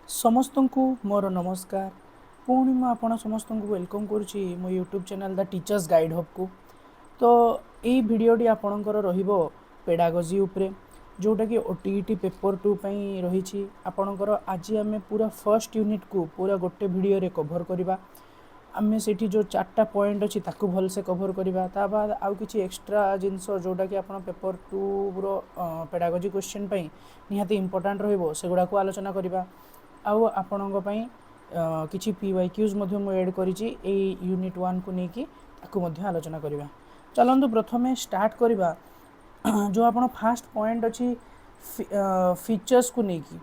समस्त को मोर नमस्कार पुणी मु आपण समस्त को वेलकम करुच्ची मो YouTube channel the teachers guide hub को। तो यही भिडटी आपणकर पेडागोजी उपरे जोटा कि ओटीईटी पेपर 2 पई रही आपणकर आज आम पूरा फर्स्ट यूनिट को पूरा गोटे वीडियो रे कवर करवा। आम से जो 4टा पॉइंट अच्छी ताकू भल से कवर करवा ता बाद आउ किछि एक्स्ट्रा जिनस जोटा कि आपण पेपर 2 रो पेडागोजी क्वेश्चन पई निहाती इंपोर्टेंट रहइबो सेगुडा को आलोचना करवा। आउ आपणक पई किछि पीवाईक्यूज मध्य मु ऐड करिछि ए यूनिट 1 को नेकी ताकू मध्य आलोचना करवा। चलंतु प्रथमे स्टार्ट करवा जो आपण फास्ट पॉइंट अच्छी फीचर्स को नेकी।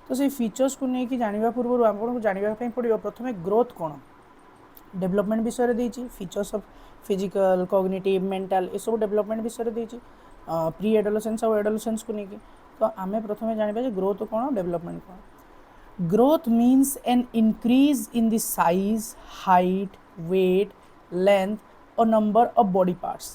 तो से फीचर्स को नेकी जानिबा पूर्व आपन को जानिबा पई पड़िबो प्रथमे ग्रोथ कोन डेवलपमेंट विषय देइछि features of physical cognitive mental ए सब डेवलपमेंट विषय देइछि प्री एडोलेसेंस और एडोलेसेंस को नेकी। तो आमे प्रथमे जानिबा जे ग्रोथ कोन डेवलपमेंट कोन। Growth means an increase in the size, height, weight, length or number of body parts।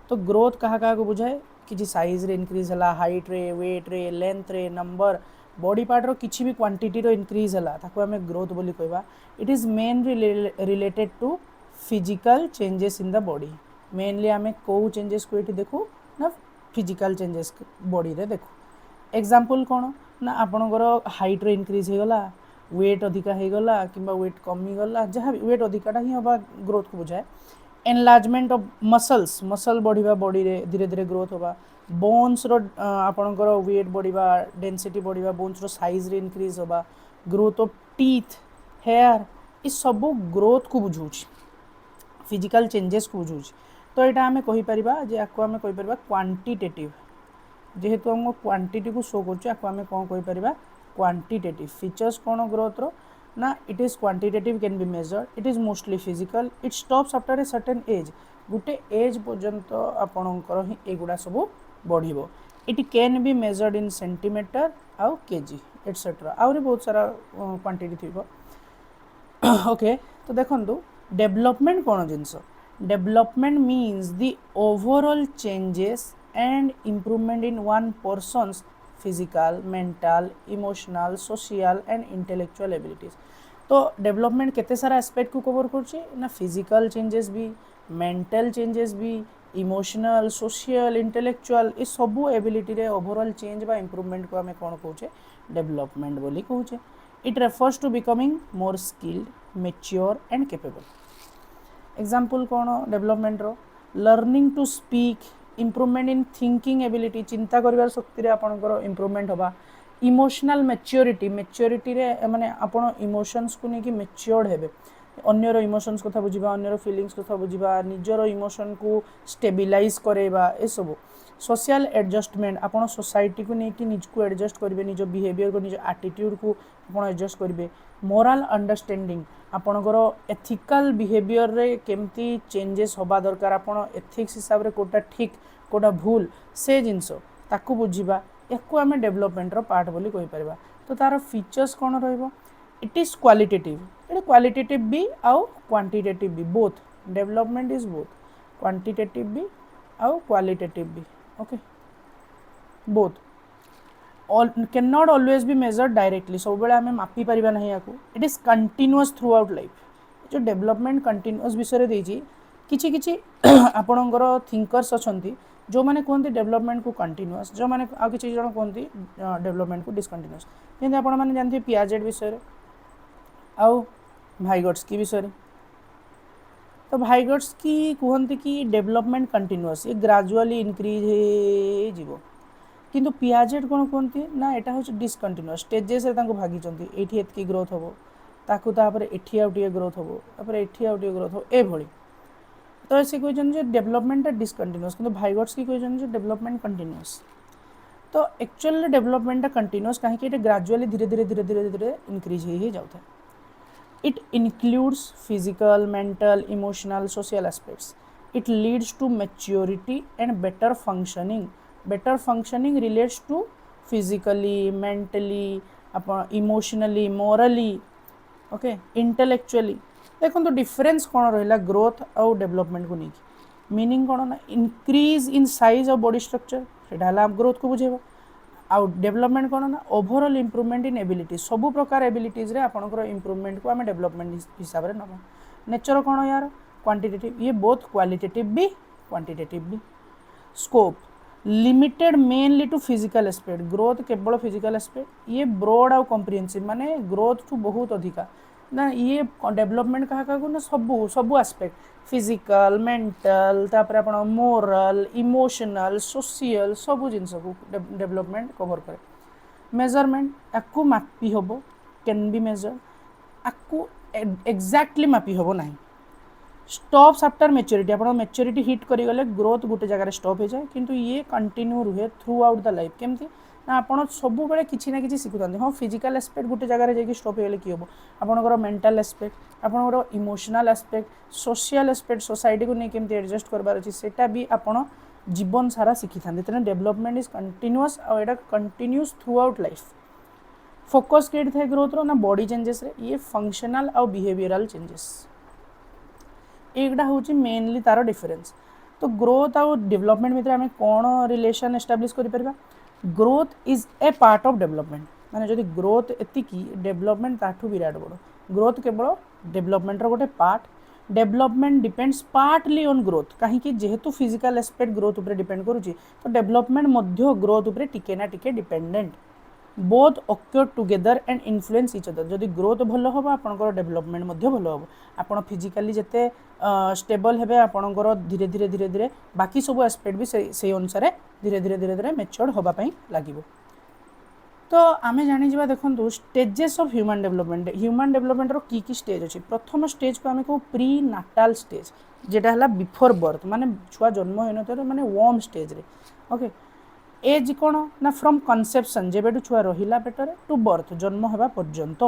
तो growth कहा को बुझाए कि साइज रे इंक्रीज हला हाइट रे वेट रे लेंथ रे नंबर बॉडी पार्ट रो किछि भी क्वांटिटी रो इंक्रीज हला ताको हमें ग्रोथ बोली कहबा। It is mainly related to physical changes in the body. Mainly हमें को चेंजेस को एठी देखू ना फिजिकल चेंजेस बॉडी रे देखू। एग्जांपल कोन ना आपणकर हाइट रे इंक्रीज हो गला वेट अधिका हो गला किंबा वेट कमी गला जहाँ वेट अधिकाटा ही हवा ग्रोथ को बुझाए। एनलार्जमेंट ऑफ मसल्स मसल बढ़िबा बॉडी रे धीरे धीरे ग्रोथ होबा। बोन्स रो आपणकर वेट बढ़िबा डेंसिटी बढ़िबा बोन्स रो साइज रे इंक्रीज होबा। ग्रोथ ऑफ टीथ हेयर ई सब ग्रोथ को बुझौछि फिजिकल चेंजेस को बुझौछि। तो एटा हमें कहि परिबा जे आको हमें कहि परिबा क्वांटिटेटिव जेहेतु हम क्वांटिटी को शो करछे आको हमें कोन कहि परिबा क्वांटिटेटिव फीचर्स कोन ग्रोथ रो ना it is quantitative can be measured it is mostly physical it stops after a certain age गुटे एज पर्यंत आपणकर ही एगुडा सब बढ़िबो। It can be measured in centimetre आउ केजी एटसेट्रा आउरी बहुत सारा क्वांटिटी थिबो। ओके तो देखंतु डेवलपमेंट कोन जिंस development means the overall changes and improvement in one person's physical, mental, emotional, social and intellectual abilities। तो डेवलपमेंट केते सारा एस्पेक्ट को कवर करछे ना फिजिकल चेंजेस भी मेंटल चेंजेस भी इमोशनल सोशल इंटेलेक्चुअल ए सब एबिलिटी रे ओवरऑल चेंज बा इंप्रूवमेंट को हमें कोन कहूचे डेवलपमेंट बोली कहूचे। It refers to becoming more skilled mature and capable. Example कोन डेवलपमेंट रो learning to speak improvement in thinking ability चिंता करिवार शक्ति रे आपनकर इम्प्रूवमेंट होबा। इमोशनल मैच्योरिटी रे माने आपण इमोशंस को नेकी मैच्योर्ड हेबे अन्यर इमोशंस कथा बुझिबा अन्यर फीलिंग्स कथा बुझिबा निजर इमोशन को स्टेबिलाइज करेबा ए सब। सोशल एडजस्टमेंट आपण सोसाइटी को नेकी निज को एडजस्ट करिवे निज बिहेवियर को निज एटीट्यूड को आपण एडजस्ट करिवे। मोरल अंडरस्टैंडिंग आपणकर एथिकल बिहेवियर रे केमती चेंजेस होबा दरकार आपण एथिक्स हिसाब रे कोटा ठीक कोटा भूल से जिंस ताकू बुझिबा याकू आमे डेवलपमेंट रो पार्ट बोली कहि परबा। तो तार फीचर्स कोन रहइबो इट इज क्वालिटेटिव एटा क्वालिटेटिव भी आउ क्वांटिटेटिव भी both development is both quantitative भी आउ क्वालिटेटिव भी okay both can not always be measured directly सब बेले आमे मापी परिबा नहीं याकू। It is continuous throughout life जो डेवलपमेंट कंटीन्यूअस विषय देइछि किछि किछि आपणकर थिंकर्स अछंती जो माने कोनती डेवलपमेंट को कंटीन्यूअस जो माने आ किछि जण कोनती डेवलपमेंट को डिसकंटीन्यूअस जेंति आपण माने जानथि पियाजेट विषय आउ भाइगोट्स्की विषय। तो भाइगोट्स्की कहते कि डेवलपमेंट कंटीन्यूअस ये ग्रेजुअली इंक्रीज हे जीवो किंतु पियाजेट कोन कहते ना एटा हो डिसकंटीन्यूअस स्टेजेस रे तांको भागी चंती एठी एतकी ग्रोथ होबो ताकू तापर एठी आउटिए ग्रोथ होबो तापर एठी आउटिए ग्रोथ हो ए भली। तो से कहछन जे डेवलपमेंट डिसकंटीन्यूअस किंतु भाइगोट्स्की कहछन जे डेवलपमेंट कंटीन्यूअस। तो एक्चुअली डेवलपमेंट कंटीन्यूअस काहे कि एटा ग्रेजुअली धीरे धीरे धीरे धीरे धीरे इंक्रीज हे जाउथा। It includes physical, mental, emotional, social aspects. It leads to maturity and better functioning. Better functioning relates to physically, mentally, emotionally, morally, okay, intellectually. देखो तो डिफरेंस कौन रहा ग्रोथ और डेवलपमेंट को नहीं मीनिंग कौन ना increase in size of body structure से ग्रोथ को बुझेबा आउ डेवलपमेंट कौन ना ओवरऑल इंप्रूवमेंट इन एबिलिटी सब प्रकार एबिलिटीज रे आपनकर इंप्रूवमेंट को आम डेवलपमेंट हिसाब से नवा नेचर कौन यार क्वांटिटेटिव ये बोथ क्वालिटेटिव भी क्वांटिटेटिव भी scope limited mainly to physical aspect growth केवल फिजिकल एस्पेक्ट ये ब्रॉड आउ कॉम्प्रिहेंसिव माने ग्रोथ टू बहुत अधिका ना ये डेवलपमेंट कहा कहू ना सबू सबू एस्पेक्ट फिजिकल मेंटल तापर आपण मोरल इमोशनल सोशल सबू जिनस को डेवलपमेंट कवर करे मेजरमेंट आपको मापी हबो कैन बी मेजर आपको एक्जाक्टली मापी हबो नहीं स्टॉप्स आफ्टर मैच्योरिटी आप मैच्योरिटी हिट करेंगे ग्रोथ गोटे जगह स्टॉप हो जाए किंतु ये कंटिन्यू रुहे थ्रू आउट द लाइफ केमती ना आप सब बेले किसी ना कि शिखुता हाँ फिजिकल एस्पेक्ट गोटे जगह जाकि स्टॉप हो कि हम आपंकर मेंटल एस्पेक्ट आपंकर emotional aspect social aspect society को नहीं केमती एडजस्ट करबार अछि सेटा भी आपण जीवन सारा शिखी था तेना डेवलपमेंट इज कंटिन्यूअस और एटा continuous throughout life focus केट थे ग्रोथ रो ना बॉडी चेंजेस रे ये फंक्शनल और बिहेवियरल चेंजेस एकटा हूँ मेनली तार डिफरेन्स तो ग्रोथ आउ डेवलपमेंट भितर आम कौन रिलेशन एस्टाब्लीश कर growth is a part of development माने जदि ग्रोथ एतिकी डेवलपमेंट ताठू विराट बड़ ग्रोथ केवल डेवलपमेंट गोटे part development depends partly on growth कहीं जेहेतु फिजिकल एस्पेक्ट ग्रोथ उपर डिपेंड करुच्ची तो डेवलपमेंट मध्य ग्रोथ उपर टिके ना टिके dependent both occur together and influence each other जदि ग्रोथ भल हम आपंकर डेवलपमेंट भल हम आप फिजिकाली जिते स्टेबल हेबे आपंकर धीरे धीरे धीरे धीरे बाकी सब एस्पेक्ट भी से अनुसार धीरे धीरे धीरे धीरे मैच्योर होगापाई लगे तो आम जानी जा देखो स्टेजेस ऑफ ह्यूमन डेवलपमेंट रो की स्टेज अच्छी प्रथम स्टेज को आम कहू प्री नाटाल स्टेज जेटा है बिफोर बर्थ माने छुआ जन्म होन माने वार्म स्टेज रे ओके एज कौन ना फ्रॉम कनसेप्शन जेबेटू छुआ रहिला पेटर टू बर्थ जन्म होगा पर्यंत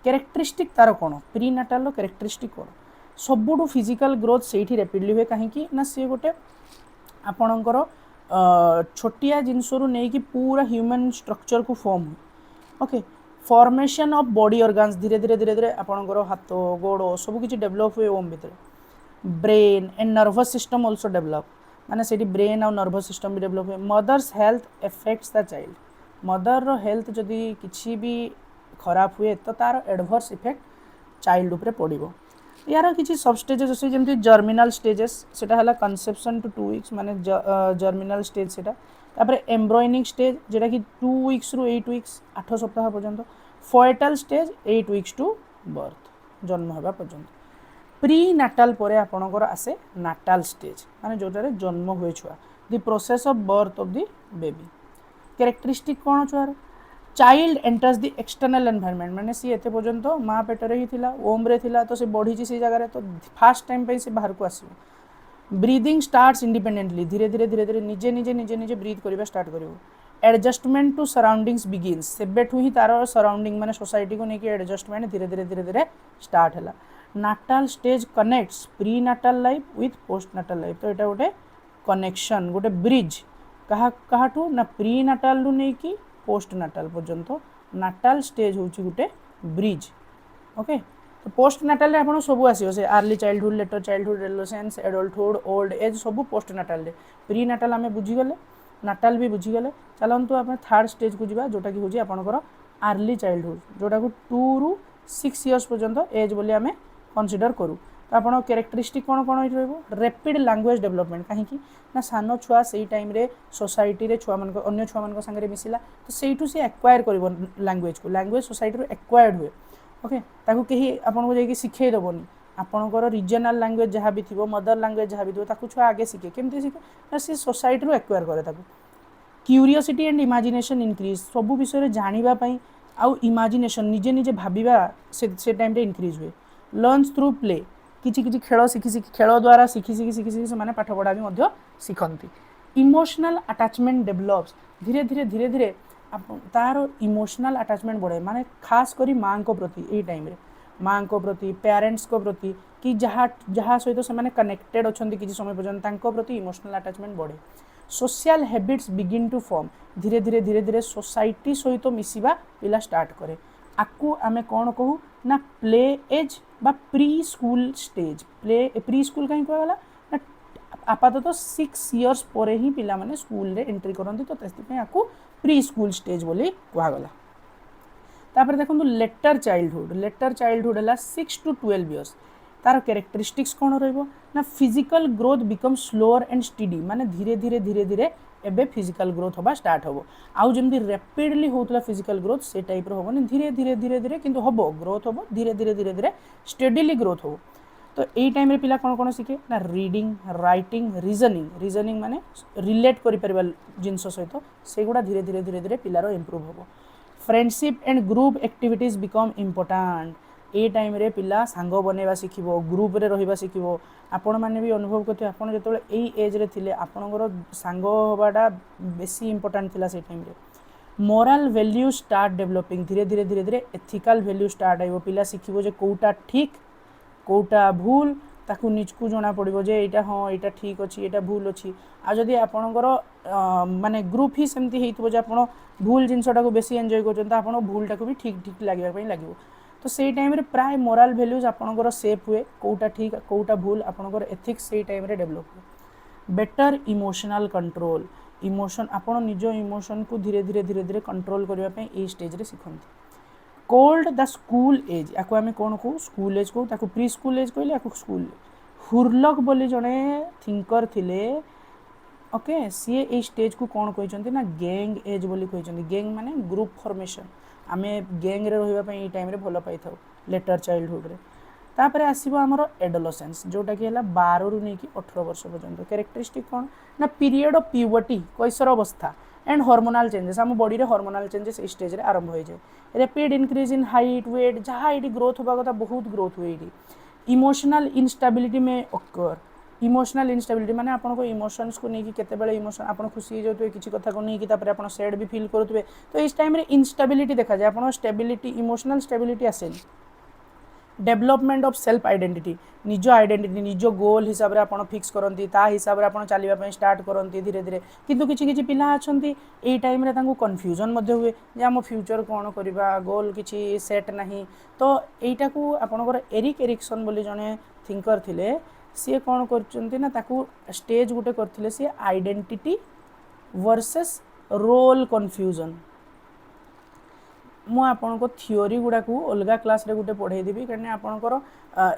कैरेक्टरिस्टिक तार कौन प्री नाटाल कैरेक्टरिस्टिक कौन सबुठू फिजिकल ग्रोथ से रैपिडली हुए कहीं ना सी गोटे आपणकर छोटिया जिनसरू नहीं कि पूरा ह्यूमन स्ट्रक्चर को फॉर्म हुए okay formation of body organs धीरे धीरे धीरे धीरे आपणकर हाथ गोड़ सबकि डेभलप हुए ओम भितर brain and nervous system also develop माने से ब्रेन और नर्वस सिस्टम भी डेभलप हुए mother's health affects the child mother रो हेल्थ जदि किसी भी खराब हुए तो तार एडवर्स इफेक्ट चाइल्ड उपरे पड़ो यार किसी सब स्टेजेस अच्छे जमी जर्मिनाल स्टेजेस सेटा है कनसेप्शन टू 2 वीक्स माने जर्मिनाल स्टेज सेटा तापर एम्ब्रॉयनिंग स्टेज जेटा कि 2 वीक्स रु 8 वीक्स 8 सप्ताह पर्यंत फॉयटल स्टेज 8 वीक्स टू बर्थ जन्म होगा पर्यंत प्री नाटाल पर आपणकर आसे नाटाल स्टेज माने जोटारे जन्म हुए छुआ the process of birth of the baby characteristic कौन छुआर child enters the external environment माने सी एते पर्यंत माँ पेटर ही थिला ओम रे थिला तो से बढ़ी से जगह तो फास्ट टाइम पे से बाहर को आसो ब्रीदिंग स्टार्ट्स इंडिपेंडेंटली धीरे धीरे धीरे धीरे निजे निजे निजे निजे ब्रीथ करबा स्टार्ट करिवो एडजस्टमेंट टू सराउंडिंग्स बिगिन्स सेबेठू ही तार सराउंडिंग माने सोसाइटी को लेके एडजस्टमेंट धीरे धीरे धीरे धीरे स्टार्ट है natal stage connects pre natal life with post natal life तो यहाँ गोटे कनेक्शन गोटे ब्रिज कहा ना प्री नाटाल रु नहीं कि पोस्ट नाटाल पर्यंत नाटाल स्टेज हूँ गोटे ब्रिज ओके तो पोस्ट नाटाल आप सब आसो से early childhood later childhood adolescence adulthood old age सब पोस्ट नाटाल प्री नाटाल आम बुझीगले नाटाल भी बुझीगले चलतु आप थर्ड स्टेज को जावा जोटा कि हूँ आपंकर आर्ली चाइल्डहुड जोटा को 2 ରୁ 6 इयर्स पर्यंत एज बोली आम कनसीडर करूँ तो आप कैरेक्टरिस्टिक कौन कौन रैपिड लैंग्वेज डेवलपमेंट कहीं ना सान छुआ से टाइम रे सोसाइटी रे छुआ मान अन्य छुआ मान संगे मिसिला तो सेठू से एक्वायर कर लैंग्वेज को लैंग्वेज सोसाइटी एक्वायर्ड हुए ओके ताकू कहीं आपको जाकि शिखे देवनी आपणकर रिजनल लैंग्वेज जहाँ भी थी मदर लैंग्वेज जहाँ भी थी छुआ आगे शिखे केमती शिखे ना सी सोसाइटी एक्वायर करे क्यूरियोसिटी एंड इमेजिनेशन इनक्रीज सब विषय जानापी आउ इमेजिनेशन निजे निजे भाविबा से टाइम रे इनक्रीज हुए लर्न्स थ्रू प्ले किछि किछि खेल शिखी शिखी खेल द्वारा शिखी शिखी शिखी शिखी से पाठ पढ़ा भी शिखती इमोशनल अटैचमेंट डेभलप्स धीरे धीरे धीरे धीरे तार इमोशनल अटैचमेंट बढ़े माने खास करी माँ को प्रति यही टाइम रे माँ को प्रति पेरेंट्स को प्रति कि जहाँ जहाँ सहित से कनेक्टेड अच्छा किसी समय पर्यंत प्रति इमोशनल अटैचमेंट बढ़े social habits begin to form धीरे धीरे धीरे धीरे सोसाइटी सहित मिसिबा पिला स्टार्ट करे आपको आमे कौन कहू ना प्ले एज बा pre school stage pre school कहीं कहला आपातत 6 इयर्स पर ही पिला माने स्कूल रे एंट्री करती तो आपको प्री स्कूल स्टेज बोली कहगला। तापर देखो लेटर चाइल्डहुड है 6 to 12 इयर्स। तार कैरेक्टरिस्टिक्स कौन रहा physical growth become slower and steady माने धीरे धीरे धीरे धीरे एबे फिजिकल ग्रोथ होगा स्टार्ट हो आउ जमी रैपिडली होता फिजिकल ग्रोथ से टाइप होनी धीरे धीरे धीरे धीरे किंतु हम ग्रोथ हम धीरे धीरे धीरे धीरे स्टेडिली ग्रोथ हो। तो यही टाइम पिला कौन कौन शिखे ना रीडिंग राइटिंग रीजनिंग माने रिलेट कर जिनस सहित से गुड़ा धीरे धीरे धीरे धीरे पिलार इम्प्रूव हम। Friendship and group activities become important A time रे पिला सांग बनवा शिखिबो ग्रुप रे रहिबा शिखिबो। आपण माने भी अनुभव करते आपण जेतोले एई एज रे थिले आपणकर सांग होबाटा बेसी इम्पोर्टाट थिला से टाइम रे। मोरल वैल्यू स्टार्ट डेवलपिंग धीरे धीरे धीरे धीरे एथिकल वैल्यू स्टार्ट आइबो पिला शिखिबो जे कोउटा ठीक कोउटा भूल ताकू निजकू जना पड़ो जे एटा हाँ यहाँ ठीक अच्छी यहाँ भूल अच्छी आ जदि आपणकर माने ग्रुप ही सेमती हेइतबो जे आपण भूल जिनसटा को बेसी एंजॉय करछन आपण भूलटा को भी ठीक ठीक लागिबा पई लागिबो। तो से टाइम रे प्राय मोरल वैल्यूज आपणकर सेप हुए कोउटा ठीक कोउटा भूल आपणकर एथिक्स से टाइम रे डेवलप हुए। बेटर इमोशनल कंट्रोल इमोशन आपण निज इमोशन को धीरे धीरे धीरे धीरे कंट्रोल करबा पई ए स्टेज रे सिखंती। कोल्ड द स्कूल एज या आम कौन कहू स्कूल एज कहू प्री स्कूल एज कहले स्कूल। हुरलक बोली जड़े थिंकर थिले ओके सी ए स्टेज को कौन कहते ना गैंग एज बोली कहते। गैंग माने ग्रुप फॉर्मेशन आम गैंग रे रही टाइम रे भल पाई था लेटर चाइल्डहुड रे। तापर आसो आमर एडोलसेंस जोटा कि 12 रू नहीं 18 वर्ष पर्यंत। कैरेक्टरिस्टिक कौन ना पीरियड ऑफ प्यूबर्टी कैसर अवस्था एंड हार्मोनल चेंजेस आम बॉडी रे हार्मोनल चेंजेस ए स्टेज रे आरंभ हो जाए। Rapid increase in height weight जहाँ ये ग्रोथ होगा कथा बहुत ग्रोथ हुए। इमोशनल इनस्टेबिलिटी में अकर इमोशनल इनस्टेबिलिटी माने आपन को इमोशंस को नहीं कि केते बेले इमोशन आपन खुशी हो जाते किसी कथा को नहीं कि तापर आपन सैड भी फील करुवे। तो इस टाइम रे इनस्टेबिलिटी देखा जाए आपन स्टेबिलिटी इमोशनल स्टेबिलिटी आसेनी। डेवलपमेंट ऑफ सेल्फ आइडेंटिटी निज आइडेंटिटी निज गोल हिसाब से आपन फिक्स करती हिसाब से आपन चलवा पे स्टार्ट करती धीरे धीरे। किंतु किछि किछि पिला अछंती एई टाइम रे तांको कन्फ्यूजन मध्य हुए जे हम फ्यूचर कौन करबा गोल किछि सेट नहीं। तो एईटा को आपनकर एरिक एरिक्सन बोली जने थिंकर थिले सी कौन करचंती ना ताकू स्टेज गुटे करथिले सी आइडेंटिटी वर्सेस रोल कन्फ्यूजन। मु आपन को थियोरी गुड़ा को अलग क्लास रे गुटे पढ़ाई देबी कारण आपनकर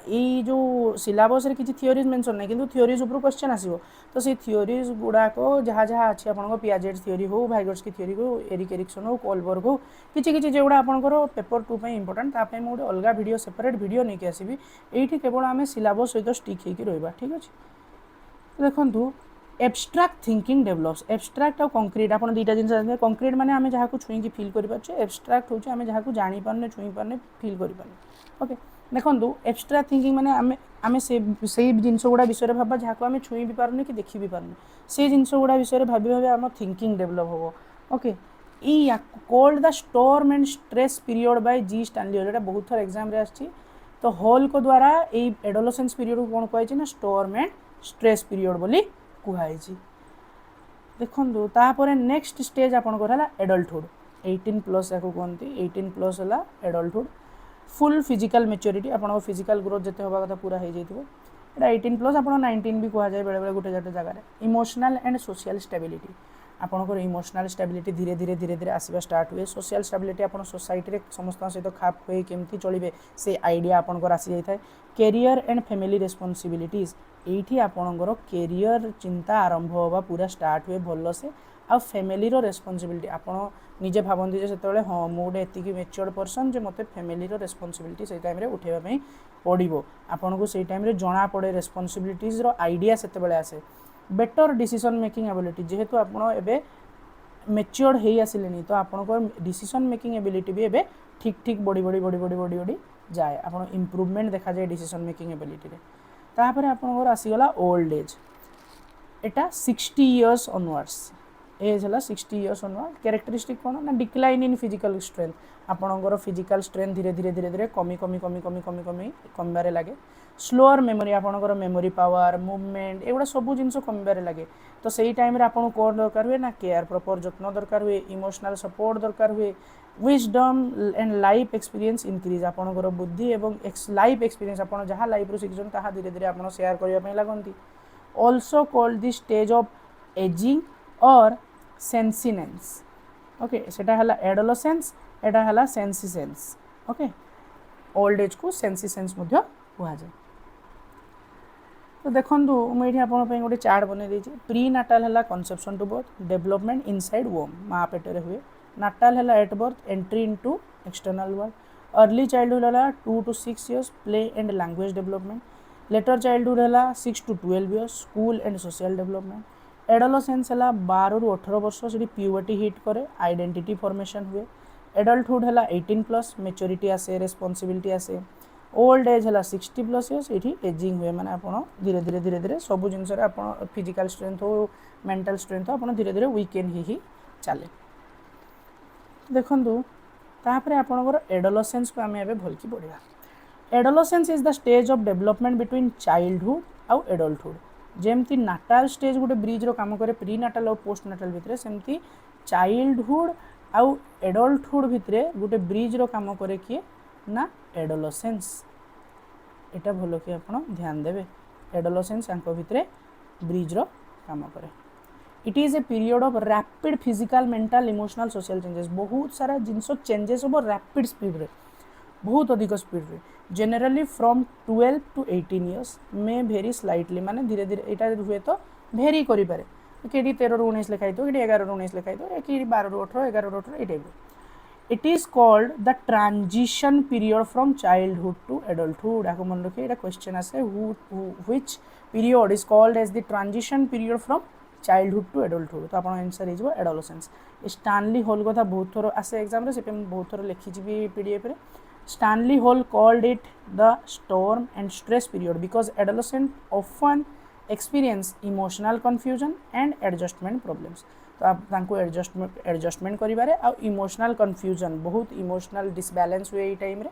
ई जो सिलेबस रे किछि थियोरीज मेंशन नै किंतु थियोरीज ऊपर क्वेश्चन आसीबो। तो से थियोरीज गुड़ा को जहाँ जहाँ अच्छी आपन पियाजेट थियोरी हो वाइगर्स की थियोरी हो एरिक एरिक्सन हो कोलबर्ग हो किछि किछि जेगुड़ा आपनकर पेपर 2 पे इंपोर्टेंट तापे मु गोटे अलग वीडियो सेपरेट वीडियो नै के आसीबी। एठी केवल आमे सिलेबस सहित स्टिक हेकि रहबा ठीक अछि। देखंतु एब्स्ट्रैक्ट थिंकिंग डेवलप्स एब्स्ट्रैक्ट और कंक्रीट आप दुईटा जिन जानते कंक्रीट माने आमे जहाँ को छुई फील कर एब्स्ट्रैक्ट होचे आमे जहाँ को जानी पारने छुई पारने फील कर पारने। ओके देखो एब्स्ट्रैक्ट थिंकिंग माने आमे आमे से जिनस गुड़ा विषय भाबा जहाँ को आमे छुई भी पारने कि देखी भी पारने से जिनस गुड़ा विषय भाभी भाभी आम थिंकिंग डेवलप हो। ओके ई called the storm and stress period by G Stanley जो बहुत थर एग्जाम रे आछि। तो हॉल को द्वारा ये एडोलसेंस पीरियड को कौन कहै ना स्टॉर्म एंड स्ट्रेस पीरियड बोली कहै। देखो तापर नेक्स्ट स्टेज आपन है एडल्टहुड 18+ या कहते 18+ है एडल्टहुड। फुल फिजिकल मैच्योरिटी आपन फिजिकल ग्रोथ जिते होगा कथा पूरा हो जाइए 18+ आप 19 भी कह जाए बेले बेले गोटे गोटे जगह। इमोशनल एंड सोशल स्टेबिलिटी आपनकर इमोशनल स्टेबिलिटी धीरे धीरे धीरे धीरे आसवा स्टार्ट हुए। सोशल स्टेबिलिटी आपन सोसाइटी रे समस्त सहित खाप हुए केमती चलिए से आइडिया आपनकर आसी जाए। कैरियर एंड फैमिली रेस्पॉन्सिबिलिटीज एठी आपनकर कैरियर चिंता आरंभ होगा पूरा स्टार्ट हुए भल से आ फैमिली रो रेस्पॉन्सिबिलिटी आपन निजे भावती जे सेतबेले हाँ मु गोटे एतिकी मैच्योर पर्सन जे मते फैमिली रो रेस्पॉन्सिबिलिटी से टाइम रे उठेबा पई पड़िबो आपन को से टाइम रे जणा पड़े रेस्पॉन्सिबिलिटीज रो आइडिया सेतबेले आसे। बेटर डिसीजन मेकिंग एबिलिटी जेहेतु आपन एबे मैच्योर हेई आसिलेनी तो आपनकर डिसीजन मेकिंग एबिलिटी भी एबे ठीक ठीक बड़ी बड़ी बड़ी बड़ी बड़ी बड़ी जाए आपन इंप्रूवमेंट देखा जाए डिसीजन मेकिंग एबिलिटी रे। तापर आपनकर आसीगला ओल्ड एज एटा 60 इयर्स ऑनवर्ड्स एज है 60 इयर्स ऑनवर्ड। कैरेक्टरिस्टिक कौन ना डिक्लाइन इन फिजिकल स्ट्रेंथ आपनकर फिजिकल स्ट्रेंथ धीरे धीरे धीरे धीरे कमी कमी कमी कमी कमी कमी कमबारे लगे। स्लोअर मेमोरी आपनकर मेमोरी पावर मूवमेंट एगुड़ा सब जिन कमबारे लगे। तो सही टाइम रे आपन कौन दरकार हुए ना केयर प्रॉपर जत्न दरकार हुए इमोशनल सपोर्ट दरकार हुए। Wisdom and life experience increase आपनकर बुद्धि एवं लाइफ एक्सपीरियंस आपन जहाँ लाइफ रो शिखछन ताहा धीरे धीरे आपन शेयर करिया पई लागंती। Also called the stage of ageing or senescence okay सेटा हला एडोलसेंस एटा हला सेंसिसेंस ओके ओल्ड एज को सेंसिसेंस मध्य कुहा जाय तो देखंतु मुझे आपन पे गोटे चार्ट बने देछि प्री नाटाल हला conception to birth development inside womb माँ पेटे हुए नाटाल हला at birth entry into external world early childhood हला 2 to 6 years play and language development later childhood हला 6 to 12 years school and social development adolescence हला 12 ରୁ 18 वर्ष से प्यूबर्टी हिट करे आइडेंटिटी फॉर्मेशन हुए एडल्टहुड हला 18 प्लस मेच्योरिटी आसे रेस्पॉन्सिबिलिटी आसे ओल्ड एज है 60 प्लस इयर्स ये एजिंग हुए मैंने आप धीरे धीरे धीरे धीरे सब जिनस फिजिकल स्ट्रेंथ हो मेंटल स्ट्रेंथ हो आप धीरे धीरे वीकेंड ही चले देखु तापर आपंकर एडोलसेंस को आम ए भल कि पढ़ा adolescence is the stage of development between childhood आउ एडल्टहुड जेमती नाटाल स्टेज गोटे ब्रिज रो काम करे प्री नाटाल और पोस्ट नाटाल भितर सेमती चाइल्डहुड आउ एडल्टहुड भितर गोटे ब्रिज रो काम करे किए ना एडोलसेंस एटा भलो कि आप ध्यान देवे एडोलसेंस भितर ब्रिज रो काम करे it is a period of rapid physical mental emotional social changes बहुत सारा जिनस चेंजेस हम रैपिड स्पीड रे बहुत अधिक स्पीड रे जनरली फ्रॉम 12 to 18 years में भेरी स्लाइटली माने धीरे धीरे यहाँ हुए तो भेरी करें कि 13 ରୁ 19 लिखाई तो कि 11 ରୁ 19 लिखाई तो कि 12 ରୁ 18 11 ରୁ 18 ये type it is called the transition period from childhood to adulthood आपको मन रखिए ये क्वेश्चन आसे which period is called as the transition period from childhood to adulthood तो आप आंसर हो एडोलसेंस स्टानली हॉल कथा बहुत थर आसे एग्जाम से बहुत थर लिखी पीडीएफ रे Stanley Hall called it the storm and stress period because adolescents often experience emotional confusion and adjustment problems. तो आप तांको एडजस्टमेंट करिबारे आ इमोशनल कन्फ्यूजन बहुत इमोशनल डिसबैलेंस हुए ये टाइम रे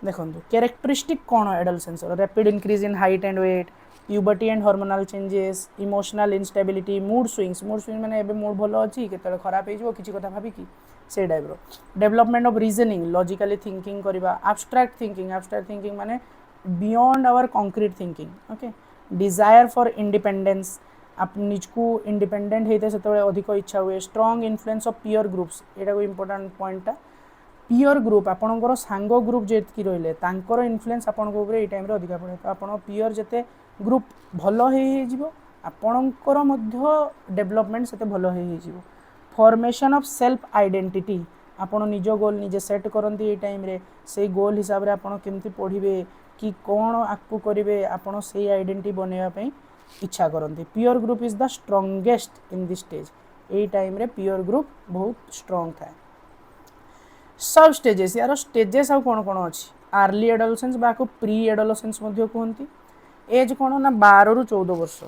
देखंतु कैरेक्टरिस्टिक कोन adolescence rapid increase in height and weight puberty and hormonal changes emotional instability mood swings माने एबे मूड भलो अछि केतले खराब हे जो किछि कथा भाबी कि से टाइप रो development of reasoning logically thinking करबा एब्स्ट्रैक्ट थिंकिंग माने beyond our concrete thinking okay desire for independence आप निजको इंडिपेंडेंट होते से अधिक इच्छा हुए strong influence of peer groups एटा को इंपोर्टेंट पॉइंटा पीयर ग्रुप आपणकर सांग ग्रुप जेतकी रहिले तांकर इन्फ्लुएंस आपनको ऊपर ए टाइम रे अधिक पड़े तो आपण पीयर जते ग्रुप भलो हे जिवो आपणकर मध्य डेवलपमेंट सेते भलो हे जिवो फॉर्मेशन ऑफ सेल्फ आइडेंटिटी आपण निज गोल निजे सेट करंती ए टाइम रे से गोल हिसाब रे आपण केमती पढिबे कि कोन आकु करिवे आपण से आइडेंटिटी बनेवा पई इच्छा करती peer group is the strongest in this stage A time रे पीयर ग्रुप बहुत स्ट्रॉन्ग था सब स्टेजेस यार स्टेजेस आ कोन कोन अछि अर्ली एडोलसेंस बा को प्री एडोलसेंस मध्य कहंती एज कोन ना 12 ରୁ 14 वर्ष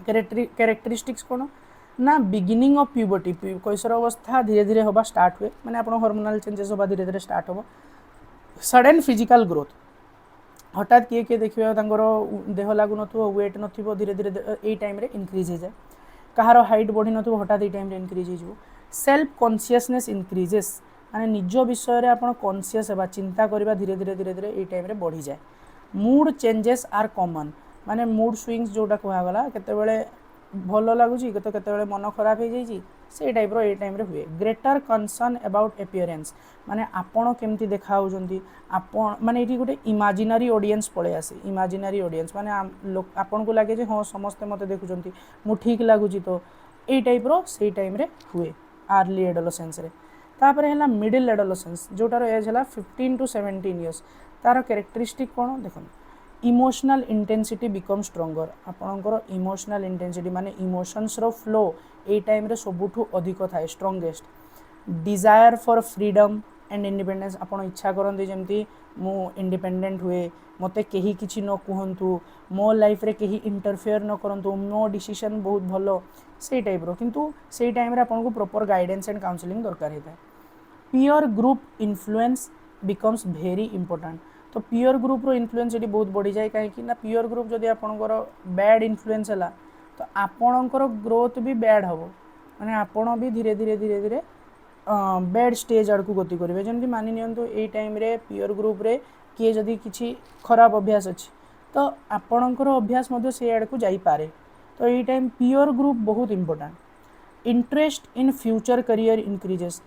कैरेक्टरिस्टिक्स कोन ना बिगिनिंग ऑफ प्यूबर्टी कैशोर अवस्था धीरे धीरे होबा स्टार्ट हुए माने आपण हार्मोनल चेंजेस होबा धीरे धीरे स्टार्ट होबा सडन फिजिकल ग्रोथ हठात किए किए देखिए देह लागू नथो वेट नथिबो धीरे धीरे ए टाइम रे इंक्रीज हो जाए कहार हाइट बढ़ी नथिबो हठात ए टाइम रे इंक्रीज हो जिवो सेल्फ कॉन्शियसनेस इंक्रीजेस माने निज विषय रे आपण कॉन्शियस हेबा चिंता करबा धीरे धीरे धीरे धीरे ए टाइम रे बढ़ी जाए मूड चेंजेस आर कॉमन माने मूड स्विंग्स जोटा कहा गला केते बेले भलो लागुची केते बेले मन खराब हो जाई से टाइप रो ए टाइम रे हुए ग्रेटर कंसर्न अबाउट अपीयरेंस माने आपण केमती देखा होजंती आपण माने एठी गोटे इमेजिनरी ऑडियंस पळे आसे इमेजिनरी ऑडियंस माने आपण को लागे जे हां समस्त मते देखुजंती मु ठीक लागुची तो ए टाइप रो से टाइम रे हुए अर्ली एडोलसेंस रे तापर हैला मिडिल एडोलसेंस जोटार एज हैला 15 to 17 इयर्स तार कैरेक्टरिस्टिक कोन देखन इमोशनल इंटेंसिटी बिकम स्ट्रॉन्गर आपणकर इमोशनल इंटेंसिटी माने इमोशंस रो फ्लो ए टाइम रे सबुठु अधिक थाए strongest desire for freedom and independence आपण इच्छा करंती जेमती मु इंडिपेंडेंट हुए मते केही किछि न कहंतु मो लाइफ रे केही इंटरफेयर न करंतु मो डिसीजन बहुत भलो से टाइप रो किंतु से टाइम रे आपण को प्रॉपर गाइडेंस एंड काउंसलिंग दरकार हेता peer group influence becomes very important तो पीयर ग्रुप रो इन्फ्लुएंस ये बहुत बढ़ी जाए कहीं ना पीयर ग्रुप जदि आपणकर बैड इन्फ्लुएंस है तो आपणकर ग्रोथ भी बैड हम माने आपण भी धीरे धीरे धीरे धीरे बैड स्टेज आड़ को गति करेंगे जमी मानि नियंतु ए टाइम रे पीयर ग्रुप रे किए जदि किसी खराब अभ्यास अच्छी तो आपणकर अभ्यास से आड़ को जाई पारे तो ये टाइम पीयर ग्रुप बहुत important interest in future career increases,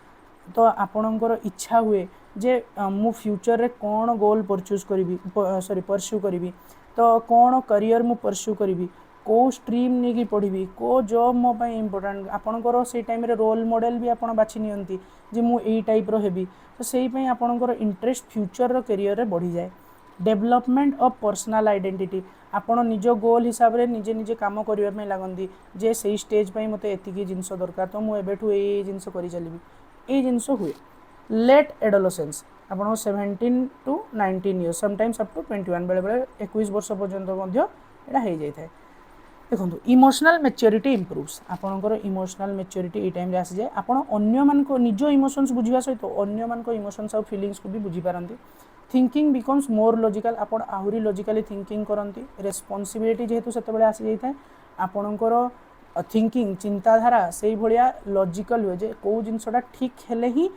तो आपणकर इच्छा हुए जे मु फ्यूचर रे कौन गोल परचूज करी परस्यू करी, तो कौन करियर मु परस्यू करी, को स्ट्रीम नहीं कि पढ़ी, को जॉब मो इम्पोर्टाट आपणकर से टाइम रे रोल मॉडल भी आपण बाछि नियंती जे मु एई टाइप रो हेबी, तो सेही पई आपणकर इंटरेस्ट फ्यूचर रो करियर रे बढ़ी जाए। डेवलपमेंट ऑफ पर्सनल आइडेंटिटी, आपण निज गोल हिसाब रे निजे निजे काम करबा में लागंती जे सेही स्टेज पई मते एतिकी जिंस दरकार, तो मु एबेठु ए जिंस करि चलिबी, ए जिंस हुए। लेट एडोलसेंस आपण 17 to 19 years sometimes up to 21 बेले बेले 21 वर्ष पर्यंत मध्य एटा हे जाय थाए। देखो इमोशनल मैच्योरिटी इम्प्रूव्स, आपणकर इमोशनल मैच्योरिटी ए टाइम रे आसी जाए, आपण अन्य मान को निज इमोशंस बुझिबा सहित अन्य मान को इमोशंस और फीलिंग्स को भी बुझी पारंती। थिंकिंग बिकम्स मोर लॉजिकल, आपण आहुरी लॉजिकली थिंकिंग करंती। रेस्पॉन्सिबिलिटी जेहेतु सेते बेले आसी जाय थाए, आपणकर थिंकिंग चिंताधारा से भलिया लॉजिकल हुए जे को जिनसटा ठीक हेले ही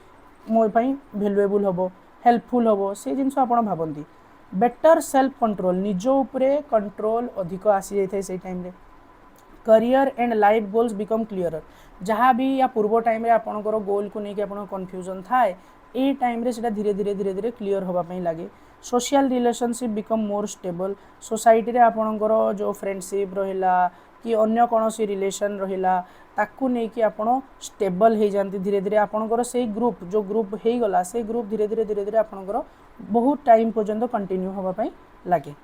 मो पई वैल्यूएबल हबो, हेल्पफुल हबो, से जिनस आपण भाबंती। बेटर सेल्फ कंट्रोल, निज उपरे कंट्रोल अधिक आसी जाय थाए से टाइम रे। Career and life goals become clearer, जहाँ भी या पूर्व टाइम रे आपणकर गोल को लेकिन आपण कन्फ्यूजन थाए, ए टाइम रे सेटा धीरे धीरे धीरे धीरे क्लियर होबा पई लागे। Social relationship become more stable, society रे आपणकर जो फ्रेंडशिप रहिला कि अन्य कौनसी रिलेशन रहिला ताकू नहीं कि आपण स्टेबल हो जाती धीरे धीरे, आपणकर से ग्रुप जो ग्रुप हो गला से ग्रुप धीरे धीरे धीरे धीरे आपणकर बहुत टाइम पर्यंत कंटिन्यू होबा पई लागे।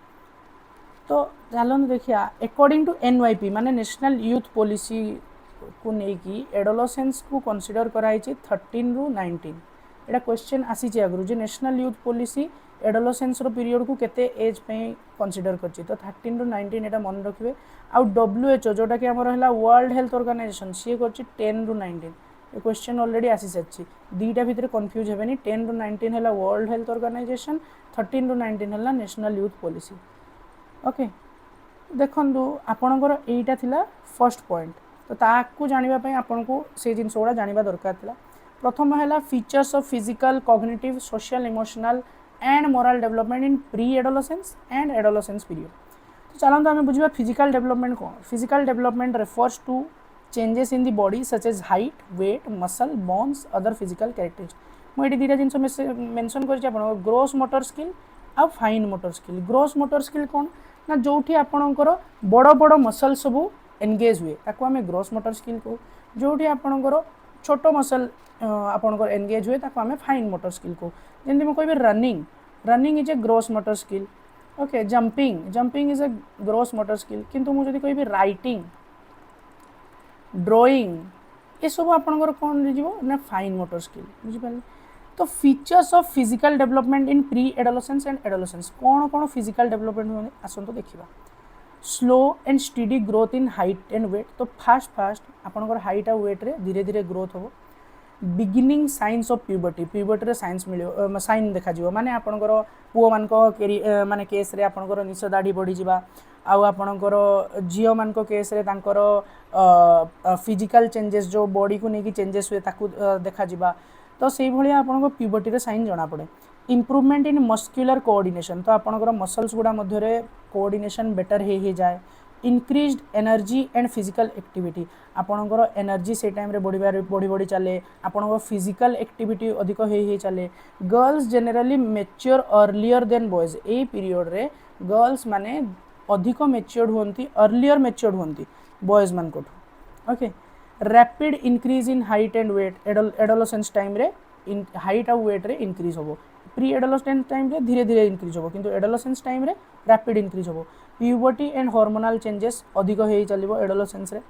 तो चलन देखिया अकॉर्डिंग टू NYP माने नेशनल यूथ पॉलिसी को लेकिन एडोलसेंस को कंसीडर कराई 13 रु 19, एटा क्वेश्चन आसी आगु जे नेशनल यूथ पॉलिसी एडोलसेंस रो पीरियड को केते एज पे कंसीडर करछि, तो 13 रु 19 एटा मन रखिबे। आ WHO जोटा कि हमर हला वर्ल्ड हेल्थ ऑर्गेनाइजेशन सी करछि 10 रु 19, ए क्वेश्चन ऑलरेडी आसी सच्ची, दीटा भीतर कंफ्यूज हेबेनी। 10 रु 19 हला वर्ल्ड हेल्थ ऑर्गेनाइजेशन, 13 रु 19 हला नेशनल यूथ पॉलिसी। ओके देखंदु आपणकर एटा थिला फर्स्ट पॉइंट, तो ताकू जानिबा पई आपनको से जिंस ओडा जानिबा दरकार थिला। प्रथम हला features of physical cognitive social emotional and moral development in pre adolescence and adolescence period. तो चलते आम बुझा फिजिकल डेवलपमेंट कौन। Physical development refers to changes in the body such as height weight muscle bones other physical characteristics. मुझे दुईटा जिनस mention कर gross motor skill आ fine motor skill. Gross motor skill कौन ना जोठी आपणकर बड़ बड़ मसल सब एंगेज हुए ताको आम ग्रोस मोटर स्किल कहू, जोठी आपणकर छोट मसल आपणकर एंगेज हुए ताको आम फाइन मोटर स्किल कहू। जमी मुझे कह running, running is a gross motor skill. Okay jumping, jumping is a gross motor skill. किंतु मुझे कह राइटिंग ड्रॉइंग ये सब आपणकर कौन ना फाइन मोटर स्किल, बुझिपारे। तो features of physical development in pre adolescence and adolescence कौन कौन फिजिकल डेवलपमेंट आसतु देखा। Slow and steady growth in height and weight, तो फास्ट फास्ट आपणकर हाइट आ वेट रे धीरे धीरे ग्रोथ हो। Beginning signs of puberty, puberty रे साइंस मिले साइन देखा जिवो, माने आपणकर पुओ मानको माने केस रे आपणकर निश दाढ़ी बढ़ी जिबा, आउ आपणकर झियो मानको केस रे तांकर फिजिकल चेंजेस जो बॉडी को नेकी चेंजेस हुए ताकू देखा जिबा। तो से भाया आपको प्यूबर्टी रे साइन जना पड़े। इम्प्रूवमेंट इन मस्क्युलर कोऑर्डिनेशन, तो आपणकर मसल्स गुड़ा मध्य कोऑर्डिनेशन बेटर हो जाए। Increased energy and physical activity, आपणकर एनर्जी से टाइम रे बढ़ी बढ़ी चले, आपणकर फिजिकल एक्टिविटी अधिक हो चले। Girls generally mature earlier than boys, a period रे गर्ल्स माने अधिक मैच्योर्ड होती अर्लियर मैच्योर्ड होती बॉयज मान को। Okay rapid increase in height and weight, adolescence time रे हाइट और वेट रे इंक्रीज होबो। प्री एडोलसेंस टाइम रे धीरे धीरे इंक्रीज होबो, किंतु एडोलसेंस टाइम रे रैपिड इंक्रीज होबो। प्यूबर्टी एंड हार्मोनल चेंजेस अधिक हो चलिबो एडोलसेंस रे।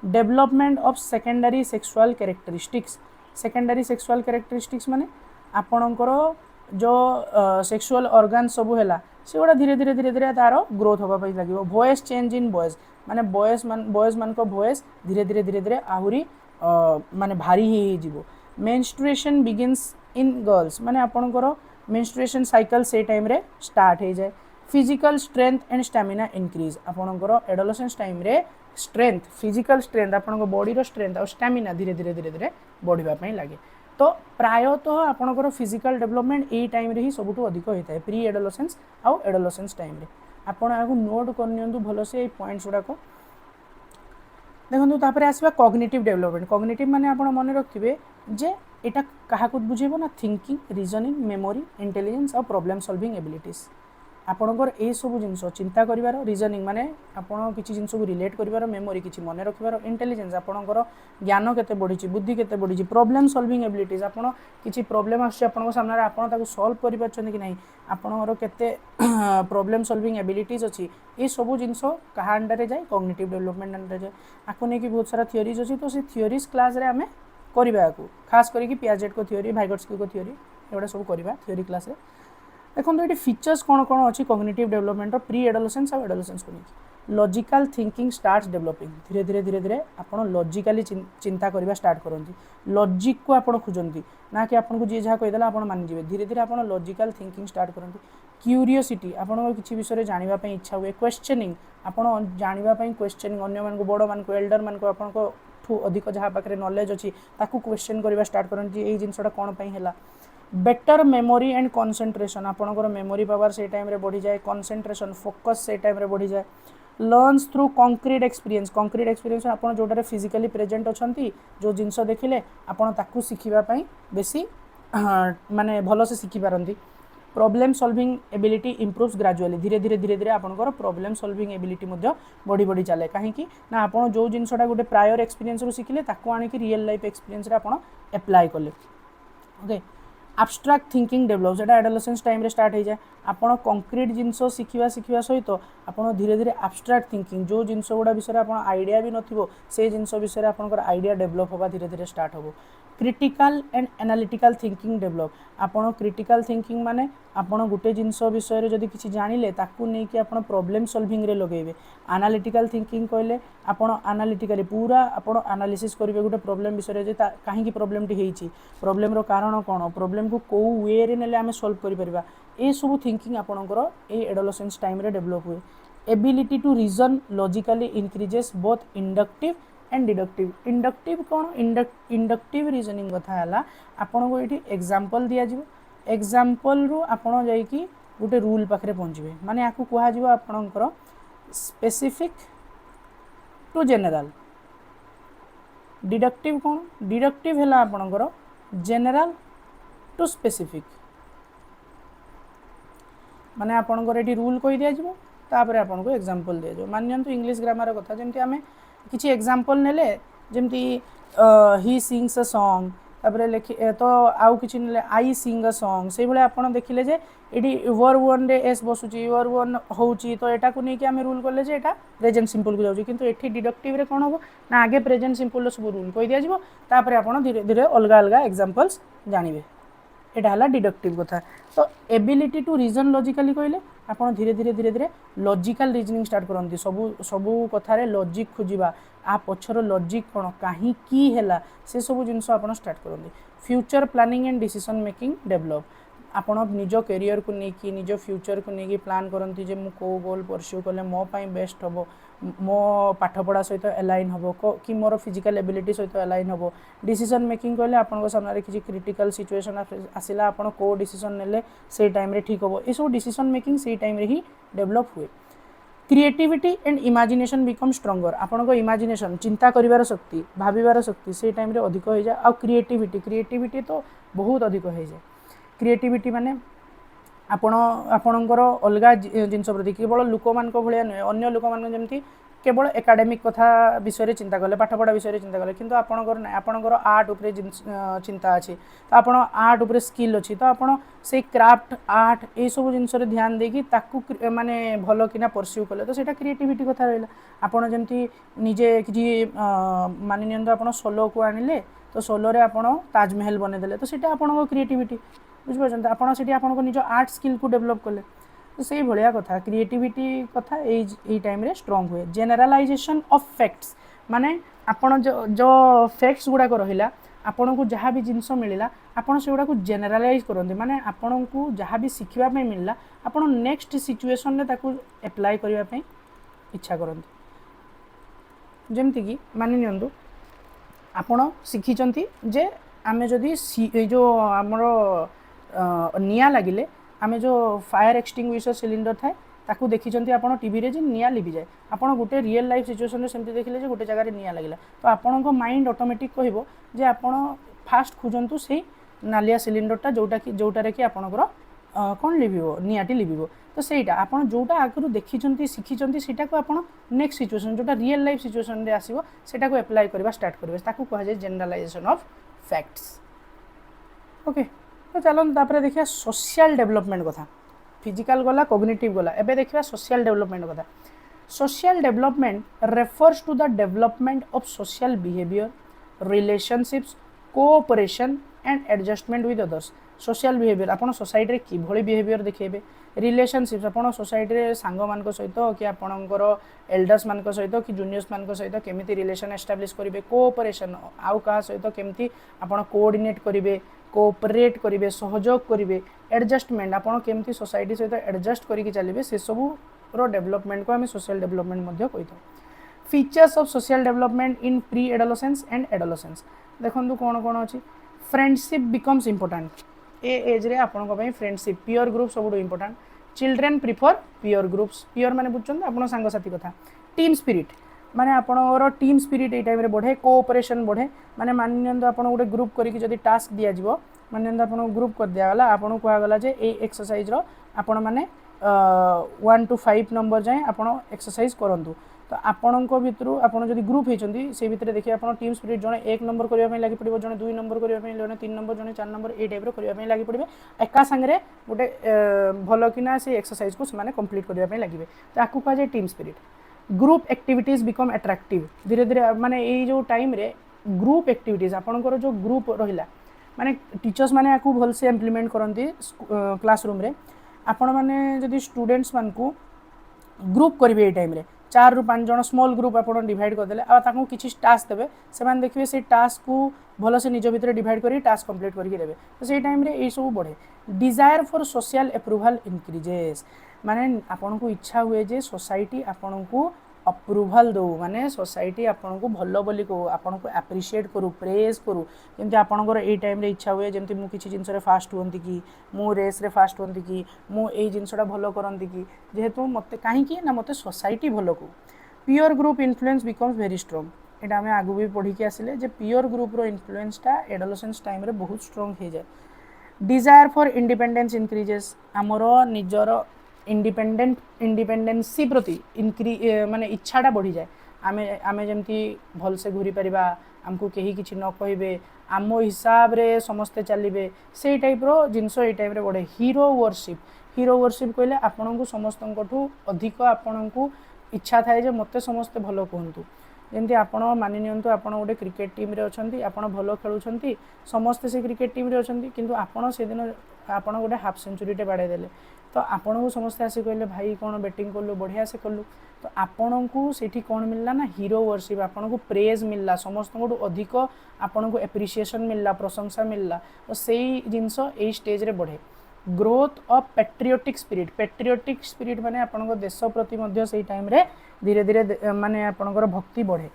Development of secondary sexual characteristics, secondary sexual characteristics माने आपणकर जो सेक्सुअल ऑर्गन सब है से गुड़ा धीरे धीरे धीरे धीरे तार ग्रोथ होगा लगे। वॉइस चेंज इन बॉयज, माने बॉयज मान वॉइस धीरे धीरे धीरे धीरे आहरी माने भारी हो। मेंस्ट्रुएशन बिगिन्स इन गर्ल्स, माने आपणकर मेंस्ट्रुएशन साइकिल से टाइम रे स्टार्ट हो जाए। Physical strength and stamina increase, आपणकर एडोलसेंस टाइम रे स्ट्रेंथ फिजिकल स्ट्रेंथ आपणकर बॉडी रो स्ट्रेंथ और स्टैमिना धीरे धीरे धीरे धीरे बढ़ापी लगे। तो प्रायतः आपणकर फिजिकल डेवलपमेंट ए टाइम रे ही सबुठ अधिक होता है प्री एडोलसेंस आउ एडोलसेंस टाइम रे। आपण आगु नोट कर नियंतु भल से पॉइंट्स गुड़ाक। देखो तापर आसवा कॉग्निटिव डेवलपमेंट। कॉग्निटिव माने आपण मन रखिबे जे एटा कहा बुझेबो ना थिंकिंग, रीजनिंग, मेमोरी, इंटेलिजेंस और प्रॉब्लम सॉल्विंग एबिलिटीज। आपणकर ये सब जिन चिंता कर रीजनिंग माने आपण किसी जिन को रिलेट कर मेमोरी किसी मन रखिबार, इंटेलिजेंस आपणकर ज्ञान केते बढ़ी, बुद्धि केते बढ़ी, प्रॉब्लम सॉल्विंग एबिलिटीज आपण किसी प्रॉब्लम आछे आपण सामने आपण ताको सॉल्व करि पाछन कि नहीं, आपणकर केते प्रॉब्लम सॉल्विंग एबिलिटीज अछि, ये सब जिन कहा अंडर जाए कॉग्निटिव डेवलपमेंट अंडर जाए। आपको नहीं कि बहुत सारा थियोरीज अच्छी, तो से थियोरीज क्लास रे आमे करबा को खास करके पियाजेट को थियोरी, भाइगोट्स्की को थियोरी एवडा सब करबा थियोरी क्लास रे। देखो ये फीचर्स कौन कौन अच्छी कॉग्निटिव डेवलपमेंट प्री एडोलेसेंस और एडोलेसेंस को लेकिन लॉजिकल थिंकिंग स्टार्ट्स डेवलपिंग। धीरे धीरे धीरे धीरे आप लॉजिकली चिंता करबा स्टार्ट करती, लॉजिक को आप खोजती ना कि आपको जी जहाँ कहीदेला आप मानिजे। धीरे धीरे आप लॉजिकल थिंकिंग स्टार्ट करती। क्यूरियोसिटी आपन किसी विषय जानापी इच्छा हुए। क्वेश्चनिंग आपन जानापी क्वेश्चनिंग अन्य मान बड़ मान एल्डर मान आपको अधिक जहाँ पाखे नॉलेज अच्छी ताकू क्वेश्चन करवा स्टार्ट करती ये जिनसा कौन पाई है। बेटर मेमोरी एंड कंसंट्रेशन आपनकर मेमोरी पावर से टाइम रे बढ़ी जाए, कंसंट्रेशन फोकस से टाइम रे बढ़ी जाए। Learns through concrete experience. Concrete experience आपन जोटारे फिजिकली प्रेजेंट अछंती जो जिनस देखिले आपन ताकू सिखिबा पई बेसी माने भलो से सिखि पारंती। Problem solving ability improves gradually. धीरे धीरे धीरे धीरे आपनकर प्रॉब्लम सॉल्विंग एबिलिटी मध्य बढ़ी बढ़ी चले कहीं ना आपन जो जिनसटा गोटे प्रायर एक्सपीरियंस रो सिखिले ताकू आनी कि रियल लाइफ एक्सपीरियंस रे आपन अप्लाई कले। ओके abstract thinking develops एटा एडोलेसेंस टाइम रे स्टार्ट हो जाए। आपण कंक्रीट जिनस शिखा शिखा सहित आपण धीरे धीरे abstract thinking जो जिनस गुड़ा विषय आप आइडिया भी नथिबो से जिनस विषय आपनकर आइडिया डेवलप होगा धीरे धीरे स्टार्ट होबो। Critical and analytical thinking develop. आपण क्रिटिकल थिंकिंग माने आपण गुटे जिनस विषय रे जदि किछि जानिले ताकू नै कि आपण प्रॉब्लम सॉल्विंग रे लगेबे। एनालिटिकल थिंकिंग कहले आपण एनालिटिकली पूरा आपण एनालिसिस करिवे गुटे प्रॉब्लम विषय रे जे काहे कि प्रॉब्लम टी हेछि, प्रॉब्लम रो कारण कोन, प्रॉब्लम को को वे रे नेले आमे सॉल्व करि परिबा, ए सब थिंकिंग आपणकर ए एडोलेसेंस टाइम रे डेवलप हुए। Ability to reason logically increases both inductive and deductive. Inductive कौन, इंडक्टिव रीजनिंग कथा है आपन को ये एग्जांपल दिया जिवो, एग्जांपल रू आपन जाई कि गोटे रूल पाखरे पहुँचे माने आपको कहा जिवो आपनकर स्पेसिफिक टू जनरल। डिडक्टिव कौन, डिडक्टिव है आपनकर जनरल टू स्पेसिफिक माने आपनकर ये रूल कही दिया जिवो तापर आपन को एग्जांपल दिया जो। मान नियंतु इंग्लिश ग्रामर कथा जेमती आमे किसी एग्जांपल नेले जेमती ही सिंग्स अ सॉन्ग तापर लिखि तो आउ किछि नेले आई सिंग अ सॉन्ग से भले आपण देखिले जे एडी वर्ब वन रे एस बसुची वर्ब वन होउची तो एटा को नै कि आमे रूल करले जे एटा प्रेजेंट सिंपल को जाउची, किंतु एठी डिडक्टिव रे कोन हो ना आगे प्रेजेंट सिंपल रो सब रूल कहि दिया जिवो तापर आपण धीरे धीरे अलगा अलगा एग्जांपल्स जानिबे। एटा हला डिडक्टिव कथा। तो एबिलिटी टू रीजन लॉजिकली कहले आपन धीरे धीरे धीरे धीरे लॉजिकल रीजनिंग स्टार्ट करंती। सबू कथा रे लॉजिक खोजिबा आ पछर लॉजिक कोन काहे की हैला से सब जिंस आपन स्टार्ट करंती। Future planning and decision making develop. आपण निज करियर को लेकिन निज फ्यूचर को लेकिन प्लान करती जे मु को गोल परस्यू कले मो पाई बेस्ट हबो, मो पाठपढ़ा सहित अलाइन हबो कि मोर फिजिकल एबिलिटी सहित अलाइन हबो। डिसीजन मेकिंग कहले आपण सामने किसी क्रिटिकल सिचुएशन आसिला आपण को डिसीजन नेले से टाइम रे ठीक हबो, ए सब डिसीजन मेकिंग से टाइम रे ही डेवलप हुए। Creativity and imagination become stronger. आपण को इमेजिनेशन चिंता करिवार शक्ति भाबिवार शक्ति से टाइम रे अधिक हो जाए। आ क्रिएटिविटी तो बहुत अधिक हो जाए। क्रिएटिविटी माने आपणकर अलग जिनस प्रति केवल लोक मान भाया नुहे अन्य लोक मान जमी केवल एकाडेमिक कथा विषय चिंता कले पाठपढ़ा विषय चिंता कले, किंतु आपणकर ना आपणकर आर्ट उपरे चिंता अच्छी तो आप आर्ट उपरे स्किल अच्छी तो आपड़ से क्राफ्ट आर्ट ये सब जिनस ध्यान देकी ताकू माने भल कि परस्यू कले तो सेटा क्रिएटिविटी कथा रहा। आपड़ जमी निजे कि मानि नियंतु आप सोलो को आनिले तो सोलो आप ताजमहल बनईदे तो सीटा आप क्रिएटिविटी बुझिपारछन्ति, आपड़ से आपको निज आर्ट स्किल को डेवलप कले तो से भाया कथा क्रिएटिविटी कथा यही टाइम रे स्ट्रॉन्ग हुए। जेनरालाइजेशन ऑफ फैक्ट्स माने आपण जो फैक्ट्स गुड़ाक रहा आपन को जहाँ भी जिनस मिलला आपन से गुड़ा जेनरालाइज करते माने आपन को जहाँ भी शिखा मिलला आपन नेक्स्ट सिचुएशन रे ताकू अप्लाई करने इच्छा करते। जमती कि मानि नियंतु आपन शिखिचंती जे आमे जदि जो आमर निया लगिले आमे जो फायर एक्सटिंग्विशर सिलिंडर थाए ताकू देखिछंती आपण टीवी रे जे निया लिभि जाए आपण गोटे रियल लाइफ सिचुएशन रे सेमती देखिले जे गोटे जगह रे निया लागिला तो आपणको माइंड ऑटोमेटिक कहबो जे आपण फास्ट खोजंतु से नालिया सिलिंडरटा जोटारे कि आपणकर कौन लिभिबो नियाटी लिभिबो तो सेटा आपण जोटा आगरु देखिछंती शिखिछंती सेटा को आपण नेक्स्ट सिचुएशन जोटा रियल लाइफ सिचुएशन रे आसीबो सेटा को अप्लाई करबा स्टार्ट करबे ताकू कहा जाय जनरलाइजेशन ऑफ फैक्ट्स ओके तो चलो तापर देखिया सोशल डेवलपमेंट कथा फिजिकल गला कॉग्निटिव गला एबे देखिया सोशल डेवलपमेंट कथा social development refers to the development of social behaviour relationships cooperation and adjustment with others social behaviour आपण सोसाइटी रे कि भली बिहेवियर देखेबे रिलेशनशिप्स आपण सोसाइटी रे सांग मानक सहित कि आपणकर एल्डर्स मानक सहित कि जूनियर्स मानक सहित केमिति रिलेशन एस्टाब्लिश करिवे कोऑपरेशन आउ का सहित केमिति आपण कोऑर्डिनेट करिवे कोऑपरेट करिवे सहयोग करिवे एडजस्टमेंट आपण केमिति सोसाइटी सहित एडजस्ट करिके चलिबे से सब रो डेवलपमेंट को हम सोशल डेवलपमेंट मध्ये कहितो features of social development in pre adolescence and adolescence देखंतु कोन कोन अछि फ्रेंडशिप बिकम्स इंपोर्टेंट ए एज रे आपण को फ्रेंडशिप पियर ग्रुप सब important children prefer peer groups peer माने बुझछन आपण संग साथी कथा टीम स्पिरिट माने आपणर टीम स्पिरिट ए टाइम रे बढ़े कोऑपरेशन बढ़े माने माननियंतो आपण गोटे ग्रुप करिक जदी टास्क दिया जिवो माननियंतो आपण ग्रुप कर दिया गला आपण को गला जे ए एक्सरसाइज रो आपण माने 1 to 5 नंबर जाए आपण एक्सरसाइज करंतु तो आपण को भितरु आपण जदी ग्रुप हेचंती से भितरे देखि आपण टीम स्पिरिट जने 1 नंबर करिया पई लागि पड़िबो जने 2 नंबर करिया पई जने 3 नंबर जने 4 नंबर ए टाइप रो करिया पई लागि पड़िबे एका संगरे गोटे भलो किना से एक्सरसाइज को माने कंप्लीट करिया पई लागिबे तो आकु कहा जे team spirit group activities become attractive धीरे धीरे माने ए जो टाइम रे ग्रुप एक्टिविटीज आपनकर जो ग्रुप रहिला माने टीचर्स माने आकु भल से इंप्लीमेंट करंती क्लासरूम रे आपण माने जदी स्टूडेंट्स मान को ग्रुप करिवे ए टाइम रे 4 ରୁ 5 जन स्मॉल ग्रुप आपण डिवाइड कर देले आ ताकू किछि टास्क देबे से मान देखिबे से टास्क को भलो से निज भितर डिवाइड करी टास्क कंप्लीट करके देबे तो से टाइम रे ए सब बढ़े desire for social approval increases माने आपण को इच्छा हुए जे सोसाइटी आपण को अप्रूवल दो माने सोसाइटी आपण को भलो बोली को आपण को एप्रिशिएट करू प्रेज करू जेंति आपणकर ए टाइम रे इच्छा हुए जेंति मु किछि जिंस रे फास्ट होंती कि मु रेस रे फास्ट होंती कि मु ए जिंसटा भलो करंती कि जेहेतु मते काहे कि ना मते सोसाइटी भलो को peer group influence becomes very strong एटा हमें आगु भी पढ़ी के आसिले जे पियर ग्रुप रो इन्फ्लुएंसटा एडोलेसेंस टाइम रे बहुत स्ट्रांग हे जाय डिजायर फॉर इंडिपेंडेंस इंक्रीजेस हमरो निजरो इंडिपेंडेंसी प्रति माने इच्छाटा बढ़ी जाए आमे आमे जेमती भल से घूरी परिबा हमको केही किछि न कहबे आम हिसाब रे समस्ते चलिबे से टाइप रो जिंसो ए टाइप रे बढ़े हीरो वर्शिप कहले आपन को समस्तनकठू अधिक आपन को इच्छा थाए जे मते समस्ते भलो कहंतु जेमती आपण मानि नियंतु आपण गोटे क्रिकेट टीम रे अछंती आपण भलो खेलुछंती समस्ते से क्रिकेट टीम रे अछंती किंतु आपण से दिन आपण गोटे हाफ सेंचुरी टे बाडे देले तो आपण को समस्ते आसी कहले भाई कौन बैटिंग करलु बढ़िया से करलु तो आपण को सेठी कौन मिलला ना हीरो वर्शिप आपण को प्रेज मिलला समस्त को अधिक आपण को एप्रिसिएशन मिलला प्रशंसा मिलला तो सेही जिंसो ए स्टेज रे बढ़े ग्रोथ ऑफ पैट्रियोटिक स्पिरिट माने आपण को देश प्रति मध्य सेही टाइम रे धीरे धीरे माने आपण को भक्ति बढ़े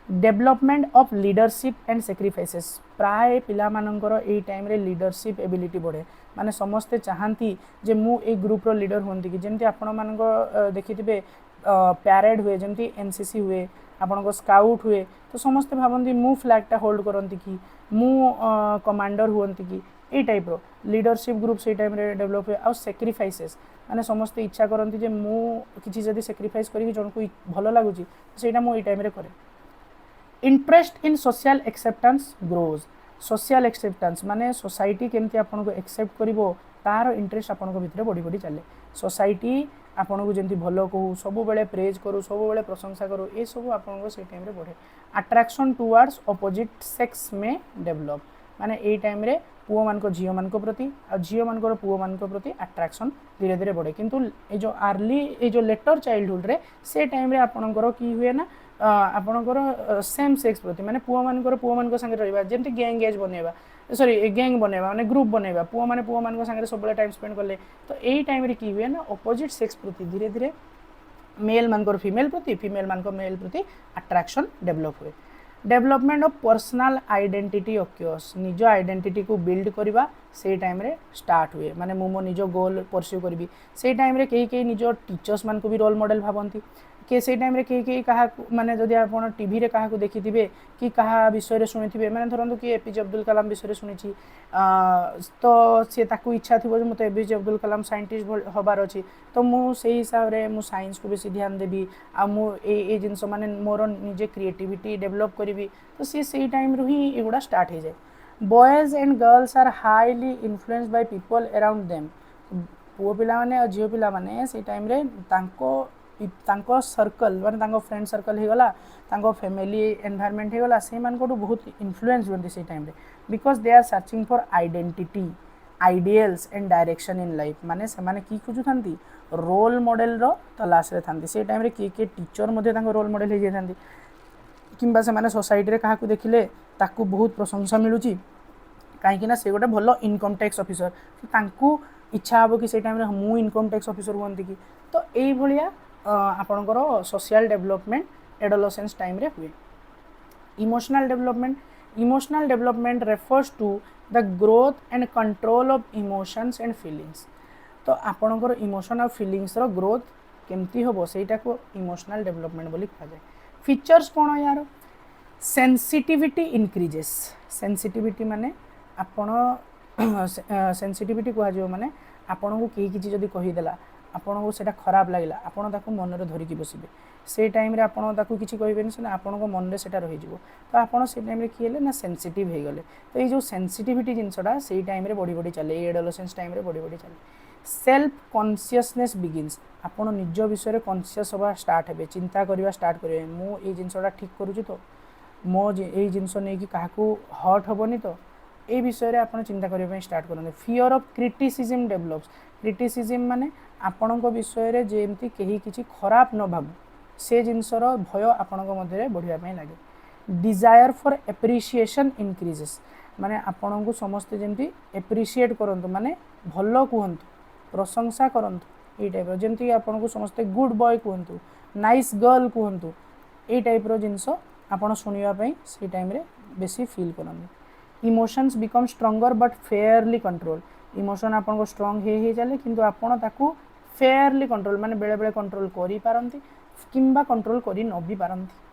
development of leadership and sacrifices प्राय पिला मानकर ए टाइम रे लीडरशिप एबिलिटी बढ़े माने समस्ते चाहती जे मु ए ग्रुप रो लीडर होंती कि जेमती आपण मानक देखिथिबे पैरेड हुए जेमती एनसीसी हुए आपण को स्काउट हुए तो समस्ते भाबंती मु फ्लैग टा होल्ड करंती कि मु कमांडर होंती कि ए टाइप रो लीडरशिप ग्रुप से टाइम रे डेवलप हुए आ सैक्रिफाइसेस माने समस्ते इच्छा करंती जे मु किछि जदी सैक्रिफाइस करी जन को भलो लागुची सेटा मु ए टाइम रे करे interest in social acceptance grows social acceptance माने सोसाइटी केमती आपन को एक्सेप्ट करिवो तार इंटरेस्ट आपन को भितरे बढ़ी बढ़ी चले सोसाइटी आपन को जेंती भलो कहू सब बेले प्रेज करू सब बेले प्रशंसा करू ए सब आपन को से टाइम रे बढ़े अट्रैक्शन टुवर्ड्स ऑपोजिट सेक्स में डेवलप माने ए टाइम रे पुओ मान को झियो मान को प्रति आ झियो मान को पुओ मान को प्रति अट्रैक्शन धीरे धीरे बढ़े किंतु ए जो अर्ली ए जो लेटर चाइल्डहुड रे से टाइम रे आपन को की हुए ना आपणकर सेम सेक्स प्रति माने पुओ मान संगे रहिबा जेमति गैंग एज बनेबा सॉरी गैंग बनेबा माने ग्रुप बनेबा पुओ मान संगे सब टाइम स्पेंड करले तो एई टाइम रे की हुए ना ऑपोजिट सेक्स प्रति धीरे धीरे मेल मानकर फीमेल प्रति फीमेल मानकर मेल प्रति अट्रैक्शन डेवलप हुए development of personal identity occurs निज आइडेंटिटी को बिल्ड करबा से टाइम रे स्टार्ट हुए माने मो निज गोल परस्यू करी से टाइम रे कई निज टीचर्स मान को भी रोल मॉडल भावती कि से टाइम रे कई क्या माने जदि आप टीवी रे क्या देखिथे कि क्या विषय रे शुणी मैंने धरतु कि एपीजे अब्दुल कलाम विषय शुणी तो सी ताकू इच्छा थी मत एपीजे अब्दुल कलाम साइंटिस्ट हबार अच्छी तो मुझे हिसाब से मुझे साइंस को बेसी ध्यान देवी आई जिनस माने मोर निजे क्रिएटिविटी डेभलप करी तो सी से टाइम रू ही एगुड़ा स्टार्ट हो जाए boys and girls are highly influenced by people around them पुओ पिला माने और झील पिला माने से टाइम रे तांको सर्कल माने फ्रेंड सर्कल हो गला तांको फैमिली एनवायरनमेंट हो गला से मान को बहुत इन्फ्लुएंस होती से टाइम रे because they are searching for identity ideals and direction in life माने से माने की खोजुथांती रोल मॉडल रो तलाश रे थांती से टाइम रे किए टीचर मध्ये तांको रोल मॉडल हो जाथांती किंबा से माने सोसाइटी रे काहाकू देखिले ताकू बहुत प्रशंसा मिलुची कहीं से गोटे भल इनकम टैक्स ऑफिसर तो तांकू इच्छा हे कि से टाइम रे मु इनकम टैक्स ऑफिसर बनती कि तो यही भाया आपणकर सोशल डेवलपमेंट एडोलसेंस टाइम रे हुए emotional development refers to the growth and control of emotions and feelings तो आपणकर इमोशन और फीलिंग्स रो ग्रोथ केमती होबो सेटा को इमोशनल डेवलपमेंट बोली कहा जाए फीचर्स कौन यार सेंसिटिविटी इंक्रीजेस सेंसिटिविटी माने आपण सेंसिटिविटी कह माने आपण को कहीं किसी जदि कहीदेला आपण को सेटा खराब लगिला आपण ताको मन रे धरिकी बसिबे से टाइम रे आपण ताको किछि कहबेनी से आपण को मन रे सेटा रहि जिवो तो आपण से टाइम रे की हेले ना सेंसिटिव हे गले तो ये जो सेंसिटिविटी जिनसटा से टाइम रे बड़ी चले एडोलसेंस टाइम रे बड़ी चले सेल्फ कॉन्शियसनेस बिगिन्स आपण निज विषय कॉन्शियस हवा स्टार्ट हे चिंता करवा स्टार्ट करेंगे मु ये जिनसटा ठीक करूँ तो मो ये जिनस नहीं कि क्या हर्ट हेनी तो ये विषय में आप चिंता करने स्टार्ट करेंगे fear of criticism develops criticism माने आपण विषय में जमती कहीं किसी खराब न भाव से जिनसर भय आपण मध्य बढ़ापी लगे डिजायर फॉर एप्रिसिएशन इंक्रीजेस माने आपण को समस्ते जमती एप्रिसिएट करंतु माने भल कहतु प्रशंसा करंतु ये टाइप जमती आपण को समस्ते गुड बॉय कहतु नाइस गर्ल कहतु ये टाइप जिनस आपण शुणापी से टाइम रे बेसी फील करते emotions become stronger but Fairlie control emotion आपन को स्ट्रंग हे चले किंतु आपन ताकू फेयरली कंट्रोल माने बेले बेले कंट्रोल करी पारंती किंबा कंट्रोल करी न भी पारंती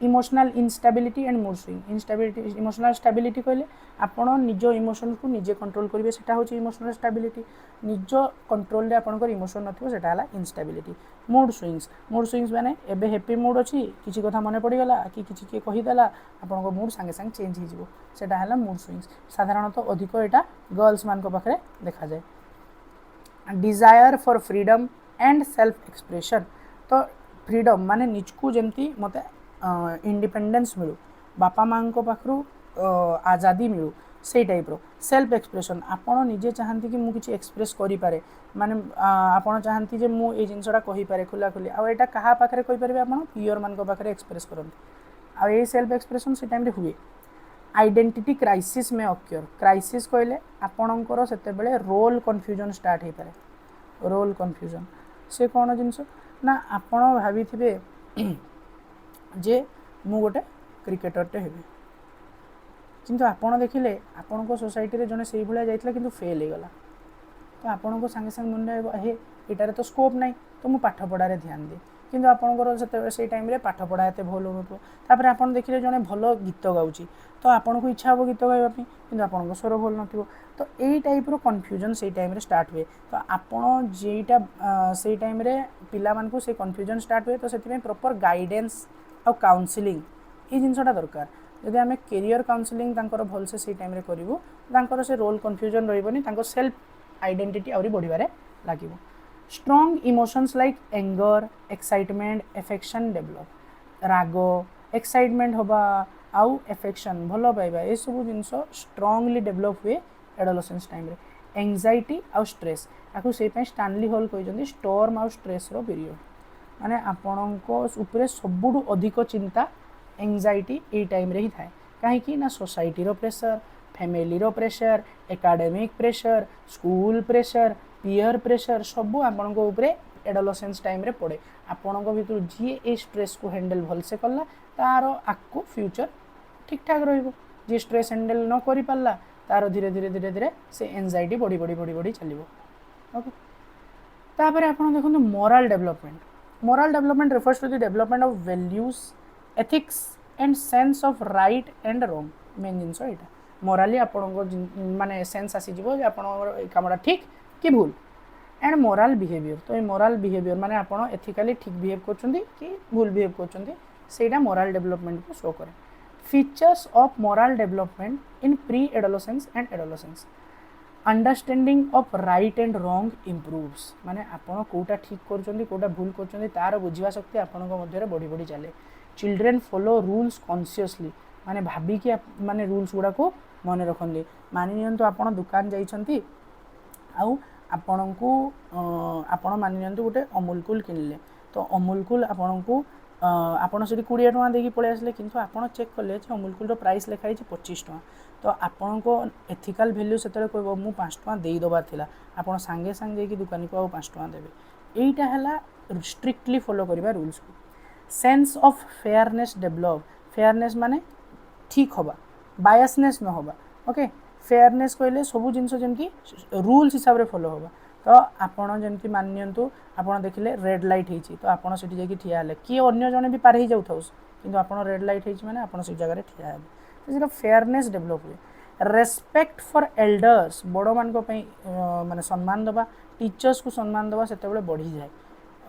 emotional instability and mood swing instability emotional stability कहले आपण निज इमोशन को निजे कंट्रोल करेंगे सेटा होची इमोशनल स्टेबिलिटी निज कंट्रोल रे आपन को इमोशन नथिबो सेटा हला इनस्टेबिलिटी मूड स्विंग्स माने एबे हैप्पी मूड अछि किछि कथा मने पड़ी गला कि किछि के कहि देला आपन को मूड संगे संग चेंज हो जिवो सेटा हला मूड स्विंग्स साधारणतः अधिक एटा गर्ल्स मान को पाखरे देखा जाए Dzire for freedom and self expression तो फ्रीडम माने निजकू जमती मते इंडिपेंडेंस मिलू बापा माँ को पाखरु आज़ादी मिलू से टाइप रो सेल्फ एक्सप्रेशन आपण निजे चाहती कि मुझे किसी एक्सप्रेस करि पारे माने आपण चाहती जे मु ए जिनसटा कहि पारे खुला खुली आ एटा कहा पाखरे कहि पारे आपण पियर मान को पाखरे एक्सप्रेस करंती आ ए सेल्फ एक्सप्रेशन से टाइम रे हुए आइडेंटिटी क्राइसिस में अक्योर क्राइसिस कहले आपणकर सेते बेले रोल कन्फ्यूजन स्टार्ट हो पारे रोल कन्फ्यूजन से कौन जिनस ना आपण भाभी थिबे जे मु गोटे क्रिकेटरटे हेबी किंतु आपण देखिले आपण को सोसाइटी रे जने सेही भलिया जाइतला किंतु फेल हो गला तो आपण को संगे संग मन रे हे एटारे तो स्कोप नाही तो मु पाठ पढ़ारे ध्यान दे किंतु आपणकर से टाइम रे पाठ पढ़ा एते भल होतो तापर आपण देखिले जने भल गीत गाउची तो आपण को इच्छा हो गीत गाइबा पई किंतु आपण को स्वर भल नथिबो तो एई टाइप रो कन्फ्यूजन से टाइम रे स्टार्ट हुए तो आपण जेटा से टाइम रे पिला मान को से कन्फ्यूजन स्टार्ट हुए तो सेति में प्रॉपर गाइडेंस और काउंसलिंग ये जिनसटा दरकार जदि आम कैरियर काउंसलिंग भल से टाइम रे करूँ तांकर से रोल कन्फ्यूजन रही सेल्फ आइडेंटिटी आउरी बढ़िबारे लागिवो strong emotions like anger excitement affection develop राग एक्साइटमेंट होबा आउ एफेक्शन भल पाइबा ये सब जिनस स्ट्रांगली डेवलप हुए एडोलसेंस टाइम रे एंजाइटी आउ स्ट्रेस आपको से स्टानली हॉल कहते स्टॉर्म आउ स्ट्रेस रो पीरियड माने आपणको उपरे सबुठु अधिक चिंता एंजाइटी ए टाइम रे ही थाए कहीं ना सोसाइटी रो प्रेशर फैमिली रो pressure academic pressure school pressure peer pressure सबू आपण को उपरे एडोलसेंस टाइम रे पड़े आपण को भीतर जी ए स्ट्रेस को हैंडल भल से कला तार आकु फ्यूचर ठीक ठाक रहिबो जे स्ट्रेस हैंडल न करि पाला तार धीरे धीरे धीरे धीरे से एंजाइटी बढ़ी बढ़ी बढ़ी बढ़ी चलो। ओके तापर आप देखो moral development refers to the development of values ethics and sense of right and wrong main जिनस यहाँ मोराली आपण माने सेंस आसीज आप कमटा ठीक कि भूल एंड मोराल बिहेवियर तो ये मोराल बिहेवियर माने आपण एथिकली ठीक बिहेव कर कि भूल बिहेव कर मोराल डेवलपमेंट को शो करे। Features of morale development in pre adolescence and adolescence understanding of right and wrong improves माने आपण कोटा ठीक कर कोटा भूल कर तार बुझा शक्ति आपण मध्य बढ़ी बढ़ी चले। चिल्ड्रेन फॉलो रूल्स कॉन्शियसली माने भाविकी माने रूल्स गुड़ा को मन रखते मानि नियंतु आपण दुकान जाइछंती आउ आपण को आपण मानि नियंतु गोटे अमूल कूल किनले तो अमूल कूल आपण को आपण से 20 टका देकी पळे आसले किंतु आपण चेक कले अमूल कूल प्राइस लिखाई 25 टका तो आपण को एथिकल वैल्यू से कहब मु 5 टका देई दबार थिला आपण संगे संगे जाकी दुकान को 5 टका देबे एटा हला स्ट्रिक्टली फॉलो करिबा रूल्स को। Sense of fairness develop fairness माने ठीक होबा बायसनेस न होबा। ओके फेयरनेस कहले सब जिनस जेमकी रूल्स हिसाब रे फॉलो होबा तो आपण जेमती मानियंतु आपण देखिले रेड लाइट हेची तो आपण सेठी जाकी ठिया हले कि अन्य जने भी पार हे जाउ थाउस किंतु आपण रेड लाइट हेची माने आपण से जगह रे ठिया हले तो जेटा फेयरनेस डेवलप हुए। रेस्पेक्ट फॉर एल्डर्स बड़ मान को माने सम्मान दबा टीचर्स को सम्मान दबा सेते बेले बढ़ी जाए।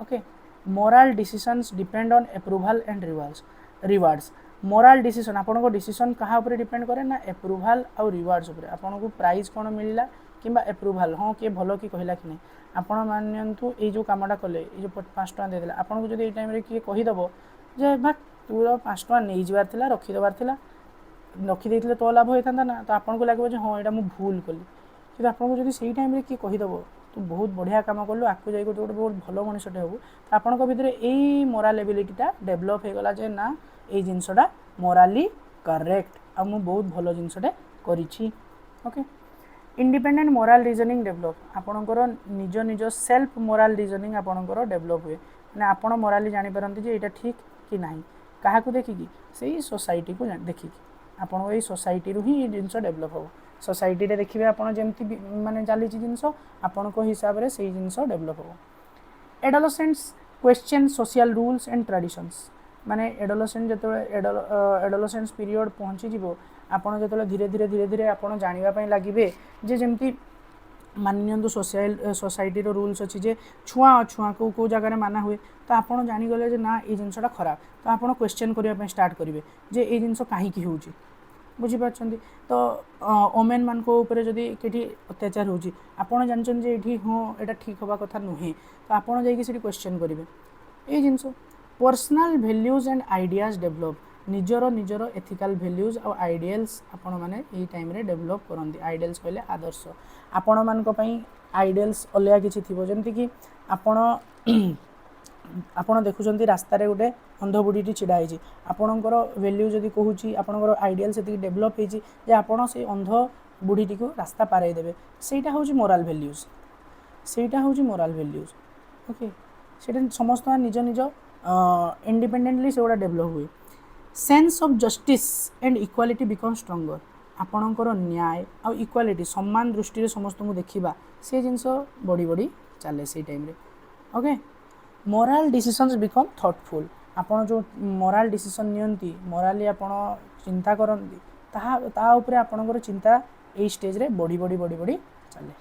Okay morale decisions depend on approval and rewards morale decision आपण को डिसीजन कहा ऊपर डिपेंड करे ना अप्रूवल और रिवार्ड्स ऊपर आपण को प्राइज कोन मिलला किंबा अप्रूवल हाँ किए भल कि कहला कि नहीं आपण मानतु ये जो कामटा कले ये जो 5 टका दे देला आपण को जदी ए टाइम रे किए कहिदबो जे भाग तू 5 टका नै जबार थिला रखि दबार थिला रखी देइतले तो लाभ होइथांता ना तो आपण को लागबो जे हां एटा मु भूल कली कि आपण को जदी सेही टाइम रे किए कहिदबो तू बहुत बढ़िया काम कलु आकु जाई को बहुत भल मनुष्यटे होबो तो आपण को भितरे एई मोराल एबिलिटीटा डेवलप हे गला जे ना ए जिंसटा मोराली करेक्ट आ मु बहुत भल जिंसटे करिछि। Okay independent moral reasoning develop आपणकर निज निज सेल्फ मोराल रीजनिंग आपणकर डेवलप हुए माने आपण मोराली जानि परंती जे एटा ठीक कि नाही काहा को देखिकी सेही सोसाइटी को देखिकी आपण एई सोसाइटी रु ही जिंस डेवलप हो सोसाइटी रे देखिबे आपण जेमती माने चाली जिंस आपण को हिसाब रे सेही जिंस डेवलप हो। Adolescents question social rules and traditions माने एडोलेसेंट जतो एडोलेसेंस पीरियड पहुंची जिवो आपण जतो धीरे धीरे धीरे धीरे आपण जानिबा पई लागिबे जे जेमती मानियंतु सोसाइटी रो रूल्स अछि जे छुआ को जगह रे माना हुए तो आपण जानि गले जे ना ए जिंसटा खराब तो आपण क्वेश्चन करिया पई स्टार्ट करिवे जे ए जिंस काहे की होउची बुझी पाछंती तो ओमेन मान को ऊपर जदी केठी अत्याचार होउची आपण जानछन जे एठी हो एटा ठीक होबा कथा नुहे तो आपण जाई कि सेठी क्वेश्चन करिवे ए जिंस। Personal values and ideas develop निजर निजर एथिकल वैल्यूज और आइडियल्स आपण माने ए टाइम रे डेवलप करंती आइडियल्स कहले आदर्श आपण मान को पई आइडियल्स अलया किछि थिबो जेमति कि आपण देखुचंती रास्ता रे गोटे अंध बुढ़ीटी छिड़ा होइछि आपणकर वैल्यू जदि कहूछि आपणकर आइडियल सेति डेवलप होइछि जे आपण से अंध बुढ़ीटी को रास्ता पारै देबे सेटा होछि मोराल वैल्यूज सेटा होछि मोराल वैल्यूज। ओके सेटा समस्त निज निज इंडिपेंडेंटली से गोटा डेवलप हुए। Sense of justice and equality become stronger आपणकर न्याय और इक्वालिटी सम्मान दृष्टि समस्त को देखा से जिनस बढ़ी बढ़ी चले से टाइम रे। Okay morale decisions become thoughtful आपण जो मोराल डिसीजन नियंती मोराली आपण चिंता करंती ता ऊपर आपणकर चिंता ए स्टेज रे बढ़ी बढ़ी बढ़ी बढ़ी चले।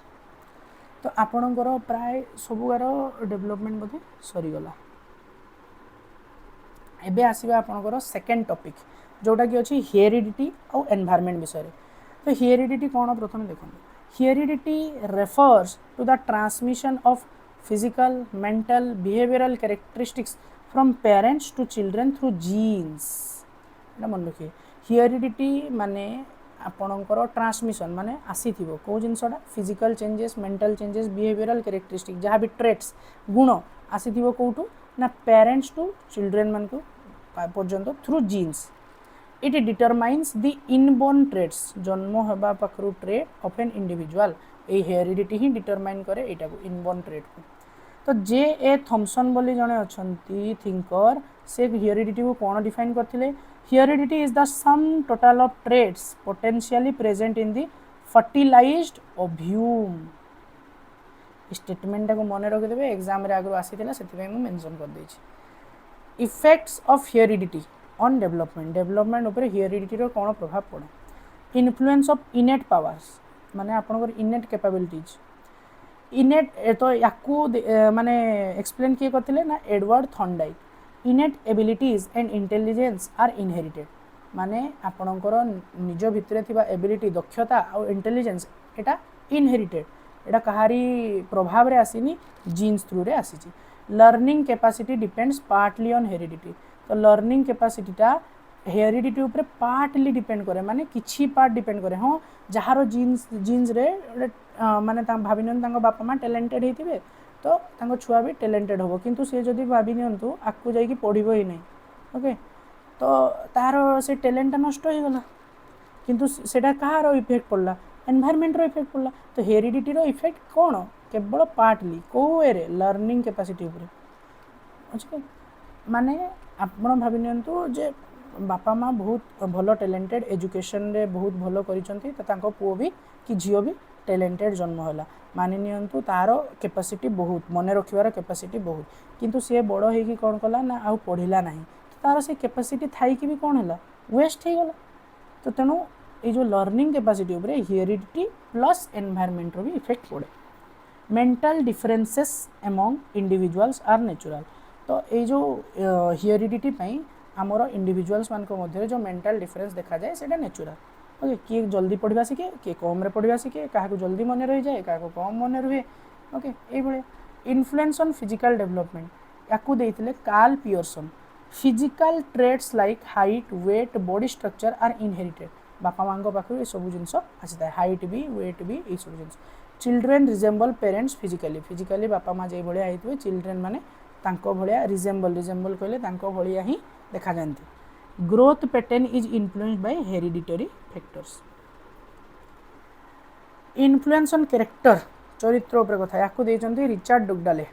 तो आपणकर प्राय सबुगार डेवलपमेंट बोधे सरीगला एबे आसीबा आपणकर सेकंड टॉपिक जोटा कि अछि हेरिडिटी और एनवायरनमेंट विषय। तो हेरिडिटी कोन प्रथम देखो heredity refers to the transmission of physical mental behavioural characteristics from parents to children through genes एटा मन रखिए हेरिडिटी माने आपणकर ट्रांसमिशन माने आसीथिबो को जिनसटा physical changes mental changes behavioural characteristic जहाँ भी ट्रेट्स गुण आसीथिबो कोठू ना पेरेंट्स टू चिल्ड्रेन मन को पर्यंत through genes it determines the inborn traits जन्म होबा पाखरु ट्रेट ऑफ एन इंडिविजुअल ए हेरिडिटी ही डिटरमाइन करे एटा को इनबोर्न ट्रेट को। तो जे ए थॉमसन बोली जने अछंती थिंकर से हेरिडिटी को कोन डिफाइन करथिले heredity is the sum total of traits potentially present in the fertilised ovum statement को मन रखिदेवे एग्जाम रे आगु आसी थिला सेति मैं मेंशन कर देछि effects of heredity on development development ऊपर हेरिडिटी रो कोन प्रभाव पड़े इन्फ्लुएंस ऑफ इनेट पावर्स माने आपनकर इनेट कैपेबिलिटीज इनेट तो याकू माने एक्सप्लेन किए करथिले ना Edward Thorndike innate abilities and intelligence are inherited माने आपनकर निज भितरे थिबा एबिलिटी दक्षता और इंटेलिजेंस एटा इनहेरिटेड एटा कहारी प्रभाव रे आसीनी जीन्स थ्रू रे आसीची learning capacity depends partly on heredity तो लर्निंग कैपेसिटीटा हेरिडिटी ऊपर पार्टली डिपेंड करे माने किछि पार्ट डिपेंड करे हाँ जहार जीन्स रे माने भाविन बापा माँ टैलेंटेड होते तो तांको छुआ भी टैलेंटेड होबो किंतु से जदि भावी नियंतु आकु जाइकी पढ़िबो ही नहीं ओके तो तार से टैलेंट नष्ट हो गला किंतु सेटा कहार इफेक्ट पड़ला एनवायरनमेंट रो इफेक्ट पड़ला तो हेरिडिटी रो इफेक्ट कोन केवल पार्टली को वे लर्निंग कैपेसिटी ऊपर अच्छा माने आपण भावी नियंतु जे बापा माँ बहुत भल टैलेंटेड एजुकेशन रे बहुत भल करिसंती तो तांको पुओ भी कि झियो भी टैलेंटेड जन्म होला मानि नियंतु तार कैपेसिटी बहुत मन रखिवार कैपेसिटी बहुत किंतु से बड़ होई कौन कला ना आउ पढ़िला नहीं तार से कैपेसिटी थाई कि भी कौन है वेस्ट हो गला तो तेणु ये जो लर्निंग कैपेसिटी ऊपर हेरिडिटी प्लस एनवायरनमेंट रो भी इफेक्ट पड़े mental differences among individuals are natural तो ये जो हेरिडिटी पई आमर इंडिविजुअल्स मान को मध्य जो मेंटल डिफरेंस देखा जाए सेटा नेचुरल ओके किए जल्दी पढ़ा शिखे किए कम पढ़ा शिखे क्या जल्दी मन रही जाए क्या कम मन रुहे ओके ये इन्फ्लुएंस ऑन फिजिकल डेवलपमेंट याकू देइथिले Karl Pearson physical traits like height weight body structure are inherited बापा माँ पाखु ये सब जिन आसी था हाइट भी वेट भी ये सब जिन चिल्ड्रेन रिजेम्बल पेरेंट्स फिजिकली बापा माँ जो भाया होते चिल्ड्रेन माने तांको भलिया रिजेम्बल कहले तांको भलिया ही देखा जाती growth pattern is influenced by hereditary factors influence on character चरित्र उपर कथा याकू देइचंती Richard Dugdale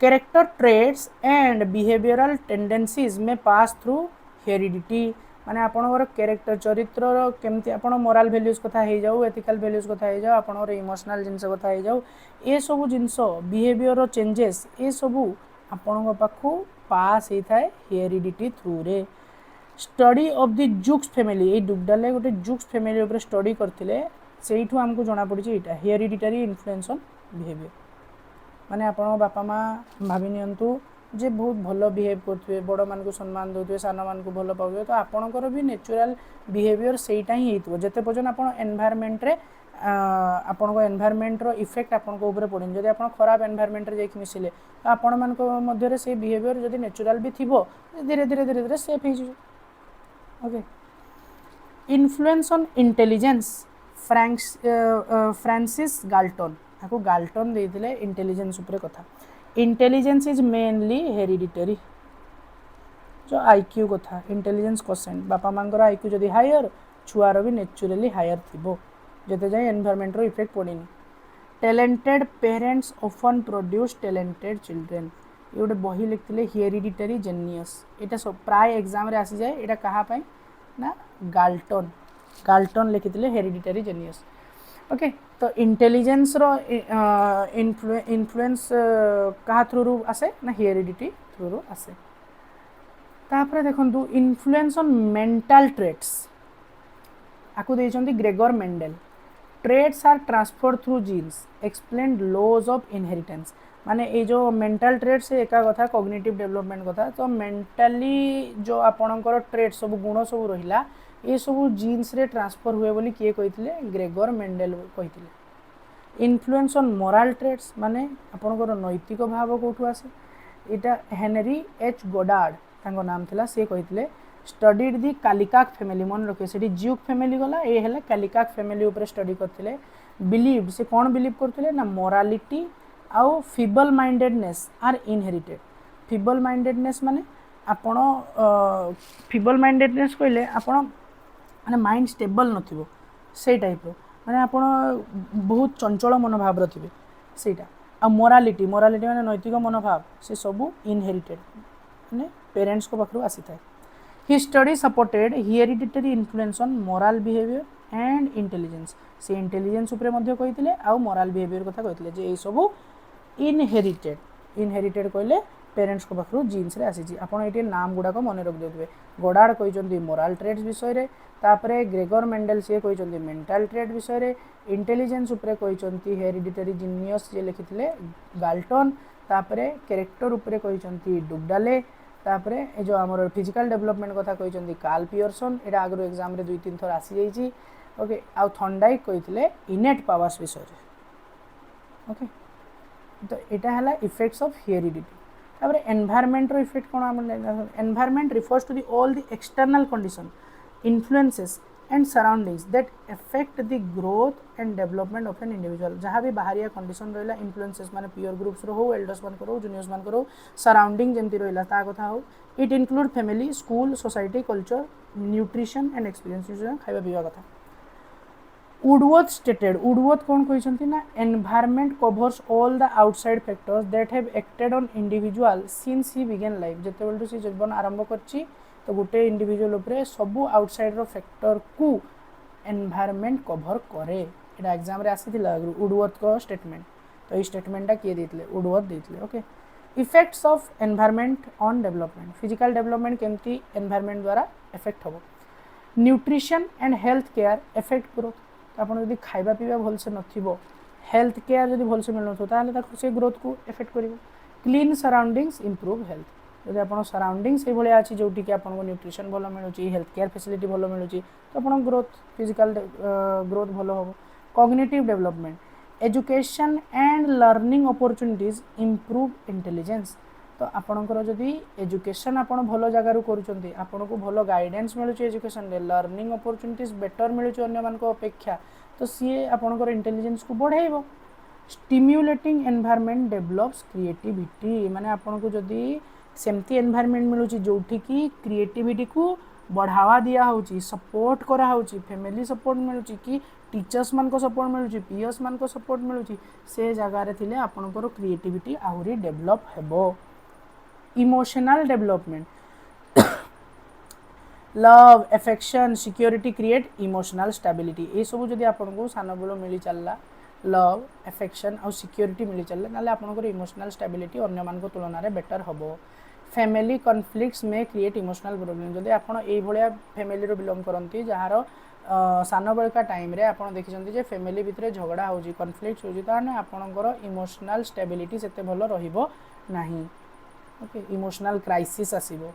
character traits and behavioural tendencies may pass through heredity माने आपणकर कैरेक्टर चरित्र केमती आपण मोराल वैल्यूज कथा हो जाऊ एथिकल वैल्यूज कथा हो जाऊ आपणकर इमोशनल जिनस कथा हो जाऊ ए सब जिनस बिहेवियर चेंजेस ए सब आपण पाखु पास होता है हेरिडिटी थ्रू रे study of the Zouks family ये डुगडाले गोटे जुक्स फैमिली ऊपर स्टडी करथिले सेइठु हमको जाना पड़ी एटा हेरिडिटरी इन्फ्लुएंस ऑन बिहेवियर माने आपण बापा माँ भावी नियंतु जे बहुत भल बिहेव करथुए बड़ मान को सम्मान दउथुए सान मान को भल पाउए तो आपणकर भी नेचुरल बिहेवियर सेटा ही हेतु जते पर्यंत आपण एनवायरनमेंट रे आपण को एनवायरनमेंट रो इफेक्ट आपण को ऊपर पड़िन जदि आपण खराब एनवायरनमेंट रे जाई मिसिले तो आपण मान को मध्य रे से बिहेवियर जदि नेचुरल भी थिबो धीरे धीरे सेफ हो जाए okay influence on intelligence Francis Galton आपको गाल्टन देइथिले इंटेलिजेंस ऊपर कथा इंटेलिजेंस इज मेनली हेरिडिटरी जो आईक्यू कथा इंटेलिजेंस क्वोशिएंट बापा मांकर आईक्यू जदि हायर छुआर भी नेचुरली हायर थिबो जते जाय एनवायरनमेंट रो इफेक्ट पड़िनी talented parents often produce talented children ये गोटे बही लिखते हेरिडिटरी जेनियस यहाँ सब प्राय एग्जाम रे आसी जाए यहाँ क्या ना गाल्टन लिखी हेरिडिटरी जेनियस ओके तो इंटेलिजेंस रो इन्फ्लुएंस क्या थ्रू रू आसे ना हेरिडिटी थ्रू रू आसे तापर देखंतु इन्फ्लुएंस ऑन मेंटल ट्रेट्स आकु देइचंती Gregor Mendel traits are transferred through genes explained laws of inheritance माने ये जो मेंटल ट्रेट से एका कथा कॉग्निटिव डेवलपमेंट कथा तो मेंटली जो आपणकर ट्रेट सब गुण सब रहिला ये सब जीन्स रे ट्रांसफर हुए बोली किए कहिथिले ग्रेगर मेंडेल कहिथिले इन्फ्लुएंस ऑन मोरल ट्रेट्स माने आपणकर नैतिक भाव कोठु आसे एटा हेनरी एच गोडार्ड तांको नाम थिला से कहिथिले स्टडीड दी कालिकाक फैमिली मन रखे से ज्यूक फैमिली गला ये है कालिकाक फैमिली ऊपर स्टडी करथिले बिलीव से कौन बिलीव करथिले ना मोरालिटी आउ फिबल माइंडेडनेस आर इनहेरिटेड फिबल माइंडेडनेस माने आपण फिबल माइंडेडनेस कहले आपण माने माइंड स्टेबल नथिबो से टाइप रो माने आपण बहुत चंचल मनोभाव रथिबे सेटा आ मोरालिटी माने नैतिक मनोभाव से सब इनहेरिटेड माने पेरेंट्स को पाखरु आसी थाए His study supported hereditary influence on moral behavior and intelligence से इंटेलिजेंस उपरे मध्य कहिथिले आ मोराल बिहेवियर कथा कहिथिले जे ए सब इनहेरिटेड कहले पेरेंट्स को पाखरु जीन्स रे आसी आपण एटी नाम गुडा को मन रख देथिबे गोडार्ड कहिसंती मोराल ट्रेड्स विषय रे तापरे ग्रेगर मेंडल से कहिसंती मेंटल ट्रेड विषय रे इंटेलिजेंस उपरे कहिसंती हेरिडिटरी जीनियस जे लिखिथिले गाल्टन तापरे कैरेक्टर उपरे कहिसंती डुगडाले तापरे ए जो हमर फिजिकल डेवलपमेंट कथा कहिसंती कार्ल पियर्सन एटा आगरो एग्जाम रे 2-3 थर आसी जाईची ओके आ थंडाइक कहिथिले इनेट पावर्स विषय रे ओके तो एटा हला इफेक्ट्स ऑफ हेरिडिटी तापरे एनवायरनमेंट रो इफेक्ट कोन हम environment refers to the all the external condition influences and surroundings that affect the growth and development of an individual जहाँ भी बाहरिया कंडीशन रहिला इन्फ्लुएंसेस माने पीयर ग्रुप्स रो हो एल्डर्स मान करो जूनियर्स मान करो सराउंडिंग जेमति रहिला ता कथा हो it include family school society culture nutrition and experience खाଇବା पिଇବା कथा Woodworth stated Woodworth कौन कहते ना environment covers all the outside factors that have acted on individual since he began life जते बेलटू से जीवन आरंभ करछि तो गोटे इंडिविजुअल उपरे सब आउटसाइड रो फैक्टर को एनवायरनमेंट कवर करे एटा एग्जाम रे आसीथिला वुडवर्थ को स्टेटमेंट तो ई स्टेटमेंटटा किए देथिले वुडवर्थ देथिले okay effects of environment on development physical development केमती एनवायरनमेंट द्वारा इफेक्ट होबो nutrition and health care effect growth आपन जदि खाइबा पीबा भल से नथिबो हेल्थ केयर जदि भल से मिल नथो ताले ता से ग्रोथ को इफेक्ट करिवो क्लीन सराउंडिंग्स इंप्रूव हेल्थ जदि आपन सराउंडिंग से भले आछि जोटी के आपन को न्यूट्रिशन भल मिलुची हेल्थ केयर फैसिलिटी भल मिलुची तो आपन ग्रोथ फिजिकल ग्रोथ भल होबो cognitive development education and learning opportunities improve intelligence तो आपणकर जदि एजुकेशन आपन भल जगार करूचंती आपन को भल गाइडेंस मिलुची एजुकेशन रे लर्निंग अपॉर्चुनिटीज बेटर मिलुची अन्य मान को अपेक्षा तो सी आपनकर इंटेलिजेंस को बढ़ाइबो स्टिम्युलेटिंग एनवायरनमेंट डेवलप्स क्रिएटिविटी माने आपन को जदि सेमती एनवायरनमेंट मिलुची जोठी की क्रिएटिविटी को बढ़ावा दिया होची सपोर्ट करा होची फैमिली सपोर्ट मिलुची कि टीचर्स मान को सपोर्ट मिलुची पीएस मान को सपोर्ट मिलुची से जगह रे थिले आपनकर क्रिएटिविटी आहुरी डेवलप हेबो emotional development love affection security create emotional stability ये सब जदि आपन को सान बेलो मिली चलला लव एफेक्शन और सिक्योरिटी मिली चलला नाले आपन को इमोशनल स्टेबिलिटी अन्य मान को तुलना रे बेटर होबो फैमिली कॉन्फ्लिक्ट्स में क्रिएट इमोशनल प्रॉब्लम जदि आपन एई भलिया फैमिली रो बिलोंग करंती जहार सान बेलका टाइम रे आपन देखिसंती जे फैमिली भितरे झगड़ा होजी कॉन्फ्लिक्ट्स होजी ताने आपनकर इमोशनल स्टेबिलिटी सेते भलो रहिबो नाही ओके इमोशनल क्राइसिस आसीबो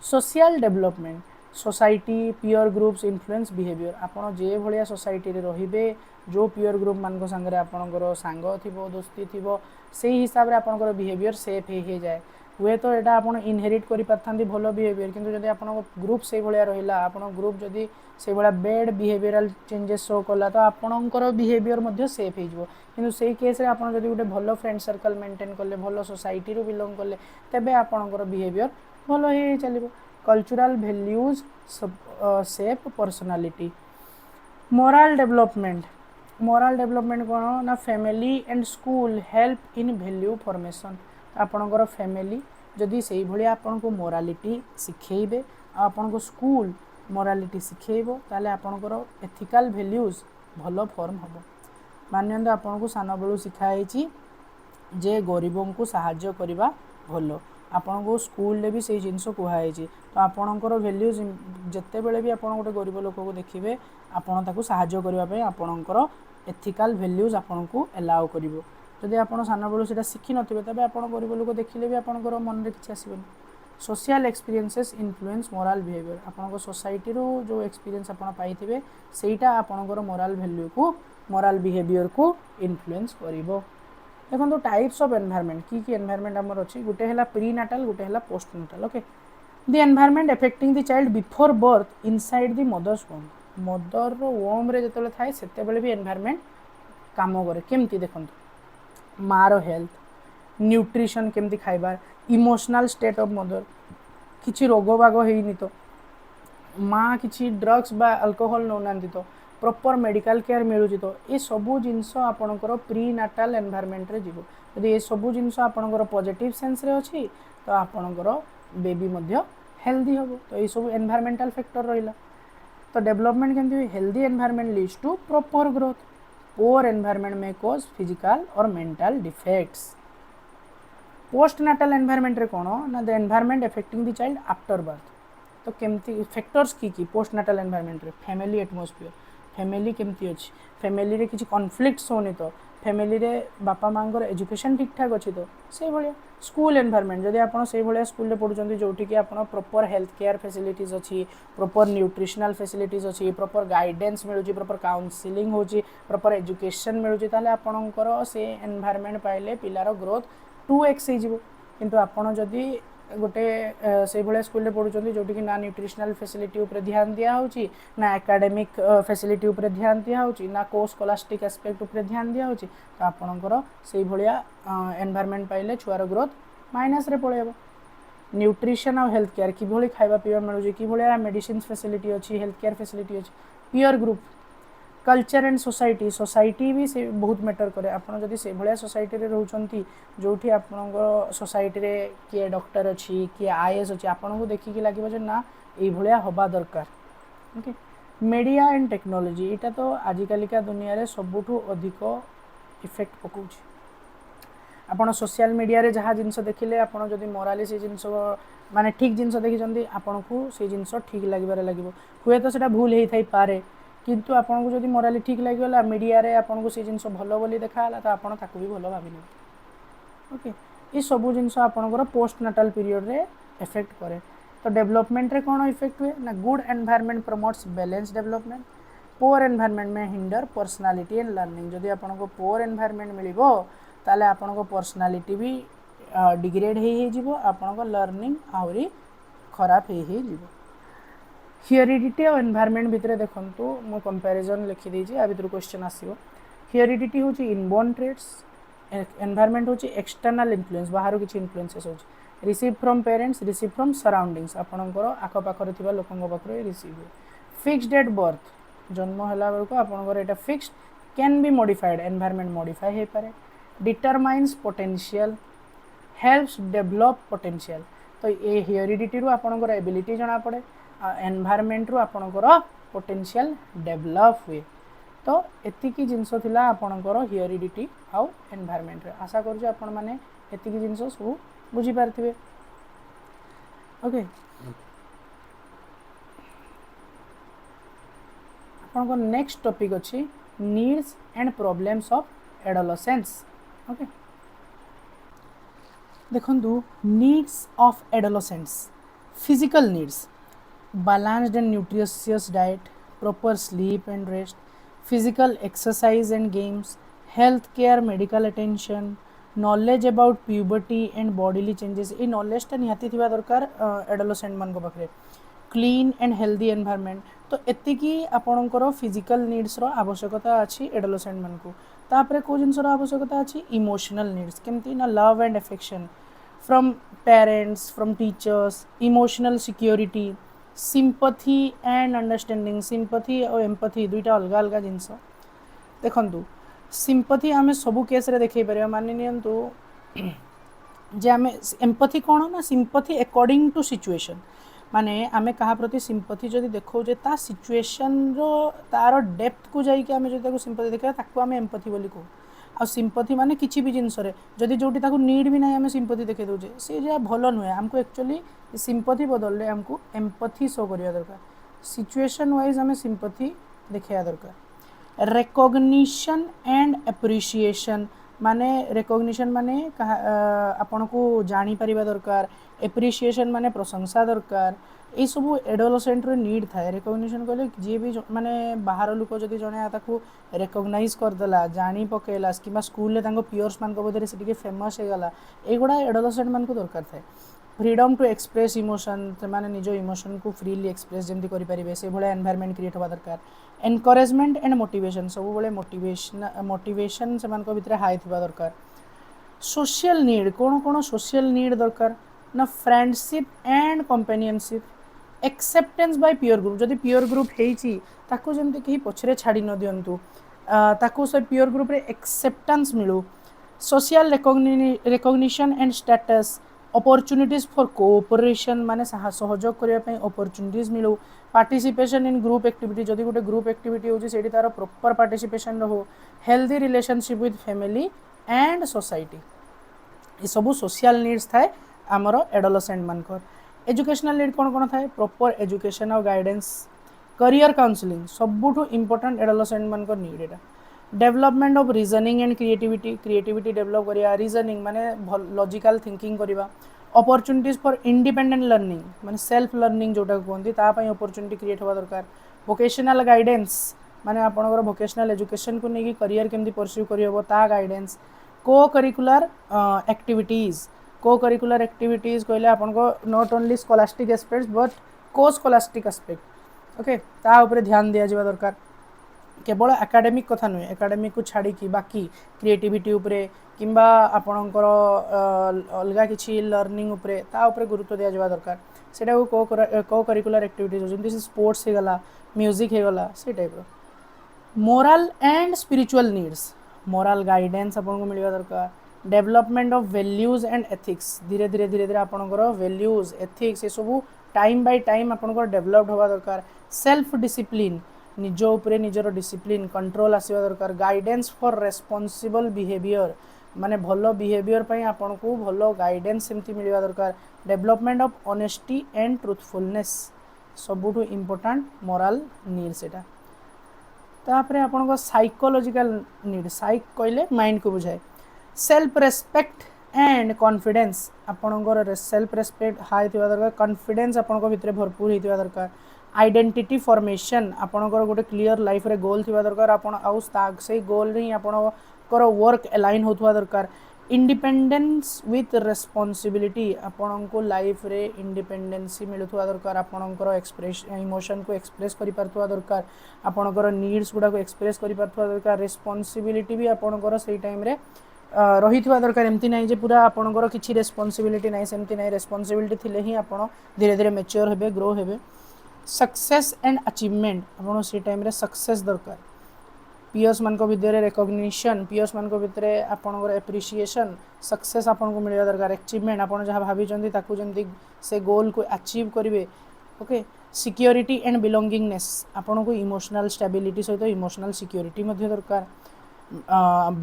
social development society peer groups influence behaviour आपन जे भलिया सोसाइटी रे रहिबे जो पीयर ग्रुप मान को संगे आपनकर सांग थिबो दोस्ती थिबो सेही हिसाब रे आपनकर बिहेवियर सेफ हे जाए हुए तो एटा आपन इनहेरिट करि पाथांती भलो बिहेवियर किंतु जदि आपन ग्रुप से भलिया रहिला आपन ग्रुप जदि से भलिया बैड बिहेवियरल चेंजेस शो कला तो आपनकर बिहेवियर मध्ये सेफ हे जबो किंतु सेही केस रे आपन जदि गुटे भलो फ्रेंड सर्कल मेंटेन करले भलो सोसाइटी रो बिलोंग करले तबे आपनकर बिहेवियर भलो हे चलिबो cultural values shape personality moral development कोन ना family and school help in value formation आपनकर फैमिली जदि सेही भलिया आपन को मोरालिटी सिखेइबे आपन को स्कूल मोरालिटी सिखेइबो ताले आपनकर एथिकल वैल्यूज भलो फॉर्म होबो मानंद आपन को सान बेलू सिखाइछि जे गरीबों को सहाय्य करबा भलो आपन को स्कूल ले भी सेही जिंस कुहाइछि तो आपनकर वैल्यूज जत्ते बेले भी आपन गोटे गरीब लोक को देखिबे आपन ताको सहाय्य करबा पे आपनकर एथिकल वैल्यूज आपन को अलाउ करिवो जदि आपन सान बेलू सेटा सिखि नथिबे तबे आपन गरीब लोक देखिले भी आपनकर मन रे किछ आसीबनी social experiences influence moral behaviour आपन सोसाइटी रो जो एक्सपीरियंस आपन पाइथिबे सेटा आपनकर मोरल वैल्यू को मोरल बिहेवियर को इन्फ्लुएंस करिवो देखो तो टाइप्स ऑफ एनवायरनमेंट की एनवायरनमेंट हमर अछि गुटे हला प्री नाटल गुटे हला postnatal okay the environment affecting the child before birth inside the mother's womb mother रो वोम रे जतले थाए सेते बेले भी एनवायरनमेंट काम करे केमती देखंतु मारो हेल्थ न्यूट्रिशन केमती खाइबा इमोशनल स्टेट ऑफ मदर किछि रोग बाग हेइनी तो माँ किछि ड्रग्स बा अल्कोहल नो नांती तो प्रॉपर मेडिकल केयर मिलुची तो ये सबू जिनस आपणकर प्री नाटाल एनवायरनमेंट रे जीवो यदि ये सबू जिनस आपणकर पॉजिटिव सेंस रे अछि तो आपणकर बेबी मध्य हेल्दी होबो तो ये सब एनवायरमेंटल फैक्टर रहिला तो डेवलपमेंट केमती हुए healthy environment leads to proper growth poor environment may cause physical और mental defects postnatal environment रे कोन ना the environment affecting the child after birth तो केमती फैक्टर्स की पोस्ट नाटाल एनवायरनमेंट रे फैमिली एटमॉस्फेयर फैमिली केमती अछि फैमिली रे किछि कॉन्फ्लिक्ट्स होनी तो फैमिली रे बापा मांगर एजुकेशन ठीक ठाक अछि तो से भलिया स्कूल एनवायरनमेंट जदि आपण से भलिया स्कूल रे पढुचंती जोठी कि आपण प्रॉपर हेल्थ केयर फैसिलिटीज अछि प्रॉपर न्यूट्रिशनल फैसिलिटीज अछि प्रॉपर गाइडेंस मिलुची प्रॉपर काउंसलिंग होची प्रॉपर एजुकेशन मिलुची ताले आपणकर से एनवायरनमेंट पाइले पिलार ग्रोथ 2x हो किंतु आपण जदि गोटे से भाया स्कूल पढ़ुं जोटि ना न्यूट्रिशनल फैसिलिटी उपर ध्यान दिया होची ना एकेडमिक फैसिलिटी उपर ध्यान दिया होची ना को स्कॉलास्टिक एस्पेक्ट उपर ध्यान दिया होची तो आपणकर से भाया एनवायरनमेंट पाइले छुआर ग्रोथ माइनस रे पळेबो न्यूट्रिशन और हेल्थ केयर कि खाଇବା पिଇବା मिलूँ कि मेडिसिन फैसिलिटी अच्छी हेल्थ केयर फैसिलिटी अच्छी peer group culture and society society भी से बहुत मैटर करे आपन जदि से भलिया सोसाइटी रे रहउचंती जोठी आपनकर सोसाइटी रे किए डॉक्टर अच्छी किए आईएएस अच्छी आपन को देखि कि लागिबो जे ना एई भलिया होबा दरकार ओके मीडिया एंड टेक्नोलॉजी इटा तो आजिकल का दुनिया रे सबुठु अधिक इफेक्ट पकाउछि आपन सोशल मीडिया रे जहाँ जिनस देखिले आपन जदि मोराली से जिनस माने ठीक जिनस देखिचंती आपन को से जिनस ठीक लागिबारे लागिबो हुए तो सेटा भूल हेई थाई पारे किंतु आपन को जदि मोराली ठीक लागिगला मीडिया रे आपन को से जिनस भलो बोली देखाला तो आपन ताकू भी भलो भाबिने ओके ये सब जिनस आपन पोस्ट नाटाल पीरियड रे इफेक्ट करे तो डेवलपमेंट रे कोन इफेक्ट हुए ना good environment promotes balance development poor environment may hinder personality and learning जदि आपन को पोअर एनवायरनमेंट मिलिबो ताले आपन को पर्सनालिटी भी डिग्रेड हे जिवो आपन को लर्निंग आउरी खराब हे जिवो हेरिडिटी और एनवायरनमेंट भितर देखंतु मो कंपैरिजन लिखि देछि आ भितर क्वेश्चन आसीबो हेरिडिटी होची इनबोर्न ट्रेट्स एनवायरनमेंट होची एक्सटर्नल इन्फ्लुएंस बाहर किछि इन्फ्लुएंसेस होची receive from parents receive from surroundings आपनकर आखो पाखरे थिबा लोकंग पाखरे रिसीव फिक्स्ड एट बर्थ जन्म होला बेलको आपनकर एटा fixed can be modified environment modify हे पारे determines potential helps develop potential तो ये हेरिडिटी रु आपनकर एबिलिटी जणा पड़े एनवायरनमेंट रु आपनकर पोटेंशियल डेवलप हुए तो एतिकी जिनस थिला आपनकर हेरिडिटी आउ एनवायरनमेंट रे आशा करू आपण माने एतिकी जिनस सब बुझी पारथिबे ओके आपनकर नेक्स्ट टॉपिक अछि needs and problems of adolescence okay देखंतु needs of adolescence physical needs balanced and nutritious diet proper sleep and rest physical exercise and games health care medical attention knowledge about puberty and bodily changes A knowledge टा निहाती थिबा दरकार adolescent मान को पाखरे clean and healthy environment तो एतिकी आपणकर physical needs रो आवश्यकता अछि एडोलेसेंट मान को तापरे को जिंस रो आवश्यकता अछि इमोशनल नीड्स केमती ना love and affection from parents from teachers emotional security sympathy and understanding sympathy और एम्पथी दुईटा अलग अलग जिनस देखंतु सिंपथी आमे सबु केस रे देखै परिया मानि नियंतु जे आमे एम्पथी कोन ना सिंपथी अकॉर्डिंग टू सिचुएशन माने आमे कहा प्रति सिंपथी जदि देखौ जे ता सिचुएशन रो तारो डेप्थ को जाई के आमे जदि ताको सिंपथी देखा ताको आमे एम्पथी बोली को आ सिंपथी माने किछि भी जिनस रे जदि जोटी ताको नीड भी नै आमे सिंपथी देखे दउ जे से जे भलो नय हमको एक्चुअली सिंपथी बदल रे हमको एम्पथी शो करिया दरकार सिचुएशन वाइज हमें सिंपथी देखिया दरकार रिकॉग्निशन एंड एप्रिसिएशन माने रिकॉग्निशन माने आपन को जानी परिबा दरकार एप्रिसिएशन माने प्रशंसा दरकार ए सब एडोलेसेंट रो नीड थाए रिकॉग्निशन कहले जे भी माने बाहर लोक जदि जणे ताको रिकॉग्नाइज कर देला जानी पकेला किबा स्कूल ले तांको पियर्स मान को बदरे से फेमस हे गला एगुडा एडोलेसेंट मान को दरकार थाए फ्रीडम टू एक्सप्रेस इमोशन से माने निजो इमोशन को फ्रीली एक्सप्रेस जंती करि परिबे से भले एनवायरनमेंट क्रिएट होबा दरकार एनकरेजमेंट एंड मोटिवेशन सब बळे मोटिवेशन से मान को भितरे हाई थिबा दरकार सोशल नीड कोन सोशल नीड दरकार ना friendship and companionship acceptance bye peer group जदि पीयर ग्रुप हेची ताको जंती कही पछरे छाडी न दियंतु ताको से पीयर ग्रुप रे एक्सेप्टेंस मिलु social recognition and status opportunities for cooperation माने सहयोग करने अपॉर्चुनिटीज मिलू पार्टिसिपेशन इन ग्रुप एक्टिविटी जदि गोटे ग्रुप एक्टिविटी होची सेठी तार प्रॉपर पार्टिसिपेशन रहो healthy relationship with family and society ये सब सोशल नीड्स थाए आमर एडोलसेंट मानकर एजुकेशनल नीड कौन कौन थाए प्रॉपर एजुकेशन और गाइडेंस करियर काउंसलिंग सबुठु इंपोर्टेंट एडोलसेंट मानकर नीड एटा development of reasoning and creativity develop करिया रीजनिंग माने लॉजिकल थिंकिंग करिवा अपॉर्चुनिटीज फॉर इंडिपेंडेंट लर्निंग माने सेल्फ लर्निंग जोटा कहते ता पई अपॉर्चुनिटी क्रिएट होवा दरकार वोकेशनल गाइडेंस माने आपनकर वोकेशनल एजुकेशन को नेकी करियर केमती परस्यू करि होबो ता गाइडेंस को करिकुलर एक्टिविटीज कहले आपनको not only scholastic aspects but co scholastic aspect okay ता ऊपर ध्यान दिया जावा दरकार केवल एकेडमिक कथा नुहे एकेडमिक को छाड़ी की बाकी क्रिएटिविटी उपरे किंबा आपणकर अलगा किसी लर्निंग उपरे ता उपरे गुरुत्व दिया जावा दरकार सेटा को करिकुलर एक्टिविटीज जंती स्पोर्ट्स हे गला म्यूजिक हे गला से टाइप रो moral and spiritual needs moral guidance आपन को मिलवा दरकार development of values and ethics धीरे धीरे आपणकर वैल्यूज एथिक्स ये सब टाइम बाय टाइम आपणकर डेवलप्ड होवा दरकार सेल्फ डिसिप्लिन निज उपरे निजर डिसिप्लिन कंट्रोल आसवा दरकार गाइडेंस फॉर रेस्पॉन्सिबल बिहेवियर माने भलो बिहेवियर पई आपन को भलो गाइडेंस सेमती मिलवा दरकार development of honesty and truthfulness सबुठु इंपोर्टेंट मोरल नीड्स एटा तापरे आपन को साइकोलॉजिकल नीड साइक कहले माइंड को बुझाए सेल्फ रेस्पेक्ट एंड कॉन्फिडेंस आपन सेल्फ रेस्पेक्ट हाई थिवा दरकार कॉन्फिडेंस आपन को भितरे भरपूर हितवा दरकार आइडेंटिटी फॉर्मेशन आपनकर गोटे क्लियर लाइफ रे गोल थिवा दरकार आपन आउ से गोल रे आपनकर वर्क अलाइन होथवा दरकार इंडिपेंडेंस विथ रेस्पॉन्सिबिलिटी आपन को लाइफ रे इंडिपेंडेंसी मिलुथवा दरकार आपनकर एक्सप्रेस इमोशन को एक्सप्रेस करि पारथवा दरकार आपनकर नीड्स गुडा को एक्सप्रेस करि पारथवा दरकार रेस्पॉन्सिबिलिटी भी आपनकर सेही टाइम रे रही दरकार एमती ना जे पूरा आपनकर किछि रेस्पॉन्सिबिलिटी नाही सेमती नाही रेस्पॉन्सिबिलिटी थिले ही आपन धीरे धीरे मैच्योर हेबे ग्रो हेबे सक्सेस एंड अचीवमेंट आपन से टाइम रे सक्सेस दरकार पीएस मान को भितर रिकॉग्निशन पीएस मान को भितर आपन एप्रिसिएशन सक्सेस आपन को मिलवा दरकार अचीवमेंट आपन जहाँ भाभी ताकू जमती से गोल को अचीव करेंगे ओके सिक्योरिटी एंड बिलोंगिंगनेस आपन को इमोशनल स्टेबिलिटी सहित इमोशनल सिक्योरिटी दरकार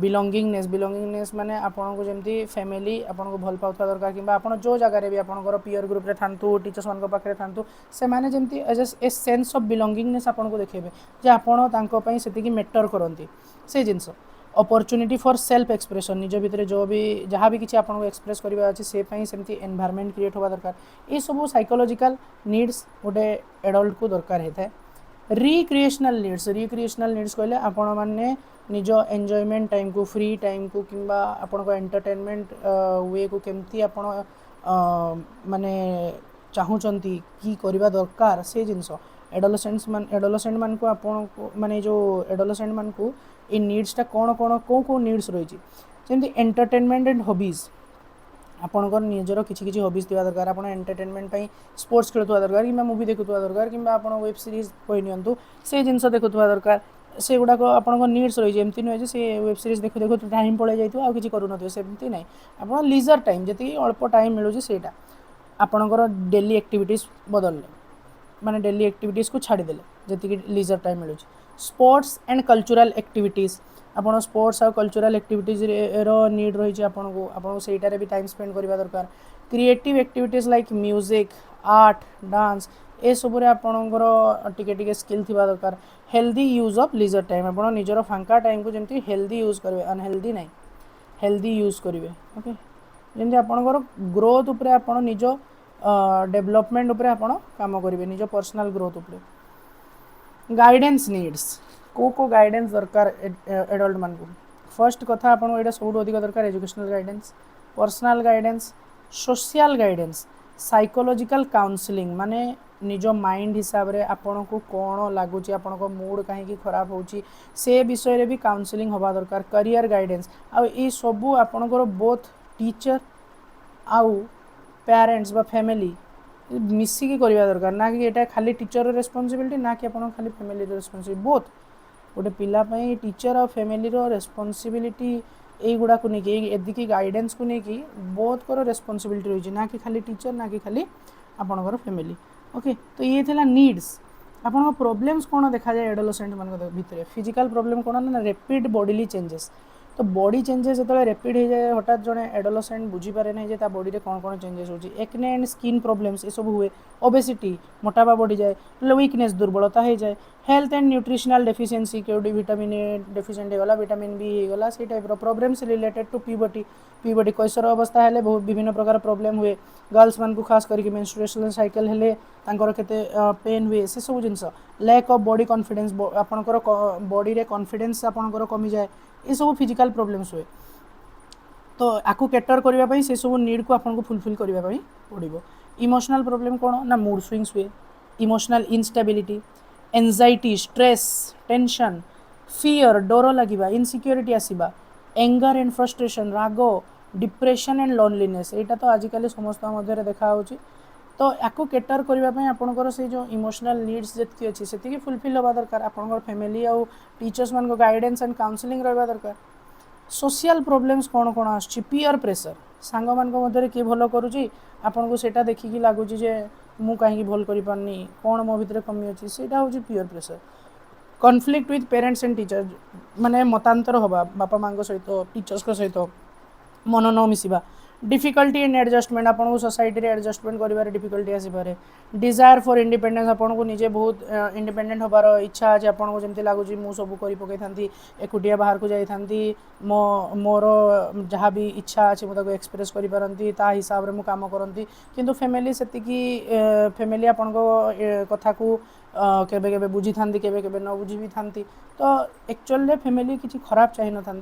बिलोंगिंगनेस माने आपन को जमती फैमिली आपन को भल पाउथवा दरकार किंबा आपन जो जगह रे भी आपन पीयर ग्रुप रे थांतु टीचर्स मान को पाखरे थांतु से माने जमती as a sense of belongingness आपन को देखेबे जे आपन तांको पई सेति की मैटर करंती से जिंस अपॉर्चुनिटी फॉर सेल्फ एक्सप्रेशन निज भितर जो भी जहाँ भी किसी आपन को एक्सप्रेस करबा अछि से पई सेमती एनवायरनमेंट क्रिएट होबा दरकार ए सब साइकोलॉजिकल नीड्स गोटे एडल्ट को दरकार हेता है रिक्रिएशनल नीड्स कहले आपण माने निज एंजॉयमेंट टाइम को फ्री टाइम को किंबा आपण को एंटरटेनमेंट वे को केमती आपण माने चाहूचंती की करबा दरकार से जिंस एडोलसेंट मान को आपण को माने जो एडोलसेंट मान को इन नीड्स ता को नीड्स रही जेमती एंटरटेनमेंट एंड हॉबीज आपणकर निजर किसी हॉबीज थी दरकार आप एंटरटेनमेंट स्पोर्ट्स खेलुवा दरकार कि मूवी देखुवा दरकार कि वेब सीरीज कही नियंतु से जिनस देखुवा दरकार से गुड़ाक आपन नीड्स रही एमती नुहे से वेब सीरीज देखु देखु टाइम पड़े जाइए आउ किसी करूँ सेमती ना आप लीजर टाइम जी अल्प टाइम मिलूँ से आपणकर डेली एक्टिविटीज बदलले माने डेली एक्टिविटीज को छाड़देले जी लीजर टाइम मिलूँ स्पोर्ट्स एंड कल्चरल एक्टिविटीज आपन स्पोर्ट्स और कल्चरल एक्टिविटीज रो नीड रही आपको सेटारे भी टाइम स्पेंड करवा दरकार creative activities like music art dance ए सबरे आपणकर टिके स्किल थिबा दरकार healthy use of leisure time आपन निजर फांका टाइम को जमती हेल्दी यूज करेंगे अनहेल्दी नहीं हेल्दी यूज करेंगे ओके जमती आपणकर ग्रोथ उपरे आपन निज डेवलपमेंट उपरे आपन काम करेंगे निज पर्सनल ग्रोथ उपरे गाइडेंस नीड्स को गाइडेंस दरकार एडल्ट मान को फर्स्ट कथा आपन एटा सब अधिक दरकार educational guidance personal guidance social guidance psychological counselling माने निज माइंड हिसाब रे आपन को कौन लगुच आपन को मूड कहीं खराब होची से विषय रे भी काउंसलिंग होबा दरकार करियर गाइडेंस आ ई सबू आपनकर बोथ टीचर आउ पेरेंट्स बा फैमिली मिसिकी करवा दरकार ना कि एटा खाली टीचर रेस्पॉन्सिबिलिटी ना कि आपन खाली फैमिली रेस्पॉन्सिबिलिटी बोथ गोटे पिला टीचर और फैमिली रेस्पॉन्सिबिलिटी এইগুड़ा को लेकिन एदिकी गाइडेंस को लेकिन बहुत कर रेस्पॉन्सिबिलिटी रही ना कि खाली टीचर ना कि खाली आपणकर फैमिली ओके। तो ये थिला नीड्स आपन प्रोब्लेम्स कौन देखा जाए एडोलसेंट मान भितर फिजिकल प्रोब्लेम कौन ना रैपिड बॉडीली चेंजेस। तो बॉडी चेंजेस जो रैपिड हो जाए हठात जड़े एडोलसेंट बुझीपारे ना जे बॉडी में कौन कौन चेंजेस हो एक्ने एंड स्किन प्रोब्लेम्स ये सब हुए ओबेसिटी मोटापा बढ़ी जाए वीकनेस दुर्बलता हो जाए हेल्थ एंड न्यूट्रिशनल डेफिशिएंसी क्योंकि विटामिन ए डेफिशिएंट होगा विटामिन बी होगा से type problems related to puberty puberty कैशोर अवस्था है बहुत विभिन्न प्रकार प्रोब्लेम हुए गर्ल्स मान को खास करके मेंस्ट्रुएशन साइकिल हेले केते पेन हुए से सब जिनस लैक ऑफ बॉडी कॉन्फिडेंस आपणकर बॉडी रे कॉन्फिडेंस आपणकर कमी जाए ये सब फिजिकल प्रोब्लेम्स हुए। तो आपको कैटर करने से सब नीड को आपको फुलफिल करने पड़ो। इमोशनल प्रोब्लेम कौन ना मूड स्विंग्स हुए emotional instability anxiety stress tension fear डर लगे इनसिक्योरिटी आसवा एंगर एंड फ्रस्ट्रेशन राग डिप्रेशन एंड लोनलीनेस यहाँ तो आजिकल समस्त मध्य देखा तो आपको कैटर करने आपंकर से जो इमोशनल नीड्स जी अच्छी से फुलफिल हवा दरकार आपंकर फैमिली आउ टीचर्स मान गाइडेंस एंड काउंसलिंग रहा दरकार। सोशल प्रोब्लेम्स कौन कौन आसुची पीयर प्रेशर सांग मान मध्य किए भल करुँची आपन को सेटा देखिकी लगुच मु कहीं भल कर पारनी कौन मो भितर कमी अच्छी से हूँ peer pressure. Conflict with parents and teacher माने मतांतर हवा बापा माँ सहित टीचर्स सहित मन न मिसवा डिफिकल्टी इन एडजस्टमेंट आपको सोसाइटी एडजस्टमेंट कर डिफिकल्टी आसपे डिजायर फॉर इंडिपेंडेंस आपन को निजे बहुत इंडिपेंडेंट होबार इच्छा अच्छे आपको जमी लगुच मुझे सब कर पकई था एकुटिया बाहर को जाती मोर जहाँ भी इच्छा अच्छे मुझे एक्सप्रेस करी हिसाब से मुझे कम करती किंतु फैमिली से फैमिली आपण कथा को केबे केबे बुझी था केबे केबे न बुझी भी था। तो एक्चुअली फैमिली किसी खराब चाही न था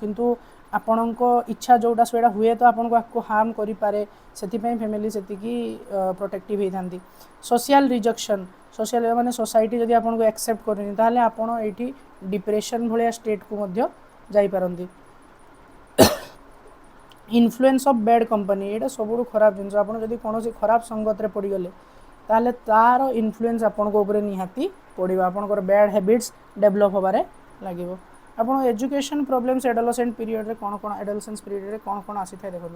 किंतु आपण इच्छा जोटा से हुए तो आपको हार्म करे से फैमिली से प्रोटेक्टिव होता। सोशल रिजेक्शन सोशल माने सोसाइटी जदि आपको एक्सेप्ट करनी ताहले आपण एठी डिप्रेशन भलिया स्टेट को मध्य जाई पारंती। इन्फ्लुएंस ऑफ बैड कंपनी ये सब खराब जिन आपड़ी कौन खराब संगत रे पड़गले ताहले तार इन्फ्लुएंस आपण को निहाती पड़ो आपंकर बैड हैबिट्स डेवलप होबारे लगे। आपन एजुकेशन प्रोब्लेम्स एडोलसेंट पीरियड रे कौन कौन एडोलसेंस पीरियड रे कौन कौन आसी था देखो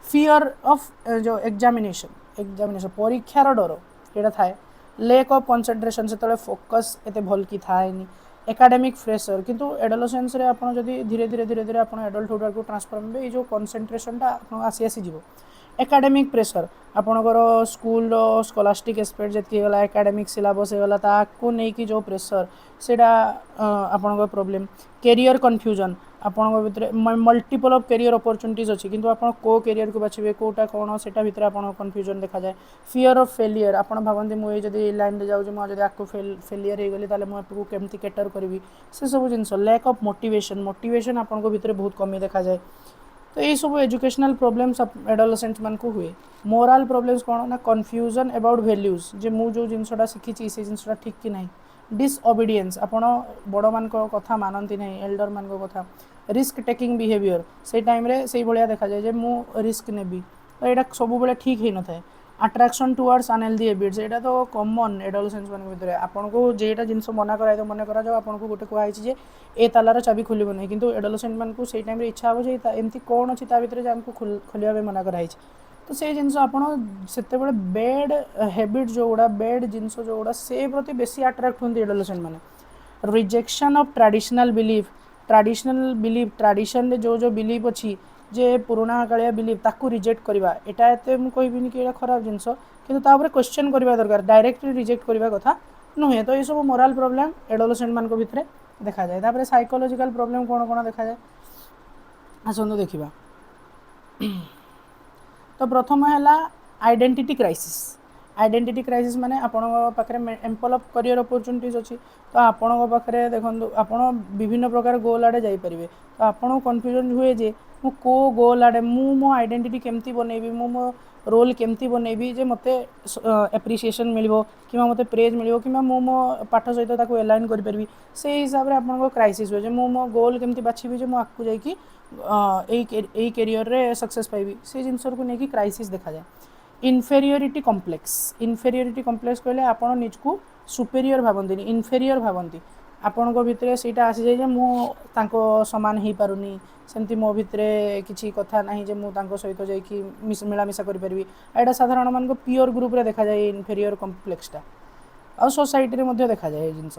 फियर ऑफ जो एग्जामिनेशन परीक्षार डर ये थाए लैक ऑफ कंसंट्रेशन से फोकस एते भल की थाएनी एकाडेमिक प्रेशर किंतु एडोलसेंस रे आपन जदी धीरे धीरे धीरे धीरे आपन एडल्टहुड को ट्रांसफॉर्म हे जो कंसंट्रेशन टा आसी आसी जीवो। एकाडेमिक प्रेशर आपणकर स्कूल स्कॉलास्टिक एस्पेक्ट जी गला एकाडेमिक सिलेबस होगा ताकू नहीं कि जो प्रेशर सेटा आपणकर प्रॉब्लम। कैरियर कन्फ्यूजन आपण भितर मल्टीपल ऑफ कैरियर अपॉर्चुनिटीज अच्छी किंतु आप को कैरियर को बाछिबे कोटा कौन से भितर आपन कन्फ्यूजन देखा जाए। फियर ऑफ फेलियर आपन भावती मुझे जदि लाइन जाऊँ मुझे आपको फेलियर हो गली ताले मुझे केमती कैटर करी से सब जिन लैक ऑफ मोटिवेशन आपन भितर बहुत कमी देखा जाए। तो ये सब एजुकेशनल प्रोब्लेम्स एडोलसेंट्स मान को हुए। मोराल प्रोब्लेम्स कौन ना कन्फ्यूजन अबाउट वैल्यूज जे मु जो जिनसटा शिखी से जिनसटा ठीक कि नहीं। डिसओबिडियंस आपण बड़ मान कथा मानती नहीं एल्डर मान कथा। रिस्क टेकिंग बिहेवियर से टाइम रे से भाया देखा जाए जे मु रिस्क नेबी तो यहाँ सब बेले ठीक ही न था। अट्राक्शन टुवर्ड्स अनहेल्दी हैबिट्स यहाँ तो कॉमन एडोलसेंस मान भितर आपन को जेटा जिनस मना कराए तो मन करा आपन को गोटे कहई जे ए तालार चाबी खोलिबो नहीं किंतु एडोलसेंट मान को से टाइम रे इच्छा हो जे एमती कौन अच्छी भितर जे हमको खोलिया मना कराई तो से जिनस आपन सेते बेले बैड हैबिट जो गुड़ा बैड जिनस जो गुड़ा से प्रति बेसी अट्राक्ट होती एडोलसेंट माने। Rejection of traditional belief tradition जो बिलीफ अच्छी जे पुराणा कालिया बिलीफ ताकू रिजेक्ट करवा एटा एते मु कहबिनी कि एटा खराब जिनस किंतु तापर क्वेश्चन करवा दरकार डायरेक्टली रिजेक्ट करवा कथा नुहे। तो ये सब मोराल प्रॉब्लम एडोलसेंट मान को भितर देखा जाए। तापर साइकोलॉजिकल प्रॉब्लम कौन कौन देखा जाए आसंतु देखिबा। तो प्रथम है आइडेंटिटी क्राइसिस माने आपण पाखरे एम्पल ऑफ करियर अपॉर्चुनिटीज अच्छी तो आपण पाखरे देखो आपण विभिन्न प्रकार गोल आड़े जाई परिबे तो आपण कन्फ्यूजन हुए जे मु को गोल आड़े मो आइडेंटिटी केमती बनेबी मो रोल केमती बनेबी जे मते एप्रिसिएशन मिलिबो कि मते प्रेज मिलिबो कि मो पाठ सहित ताको अलाइन करि परबी से हिसाब रे आपण को क्राइसिस हो जे मो गोल केमती बाछिबी जे मो आकु जाई कि एई कैरियर रे सक्सेस पाइबी से जिनसर को नेकी क्राइसिस देखा जाए। इनफेरियोरिटी कॉम्प्लेक्स कहले आपण निज को सुपेरियर भावंती इनफेरियर भावंती ଆପଣଙ୍କ ଭିତରେ ସେଇଟା ଆସିଯାଏ ଯେ ମୁଁ ତାଙ୍କ ସମାନ ହେଇପାରୁନି, ସେମିତି ମୋ ଭିତରେ କିଛି କଥା ନାହିଁ ଯେ ମୁଁ ତାଙ୍କ ସହିତ ଯାଇକି ମିଳାମିଶା କରିପାରିବି। ଏଇଟା ସାଧାରଣମାନଙ୍କ ପିଓର ଗ୍ରୁପରେ ଦେଖାଯାଏ ଇନଫେରିୟର କମ୍ପ୍ଲେକ୍ସଟା, ଆଉ ସୋସାଇଟିରେ ମଧ୍ୟ ଦେଖାଯାଏ ଏ ଜିନିଷ।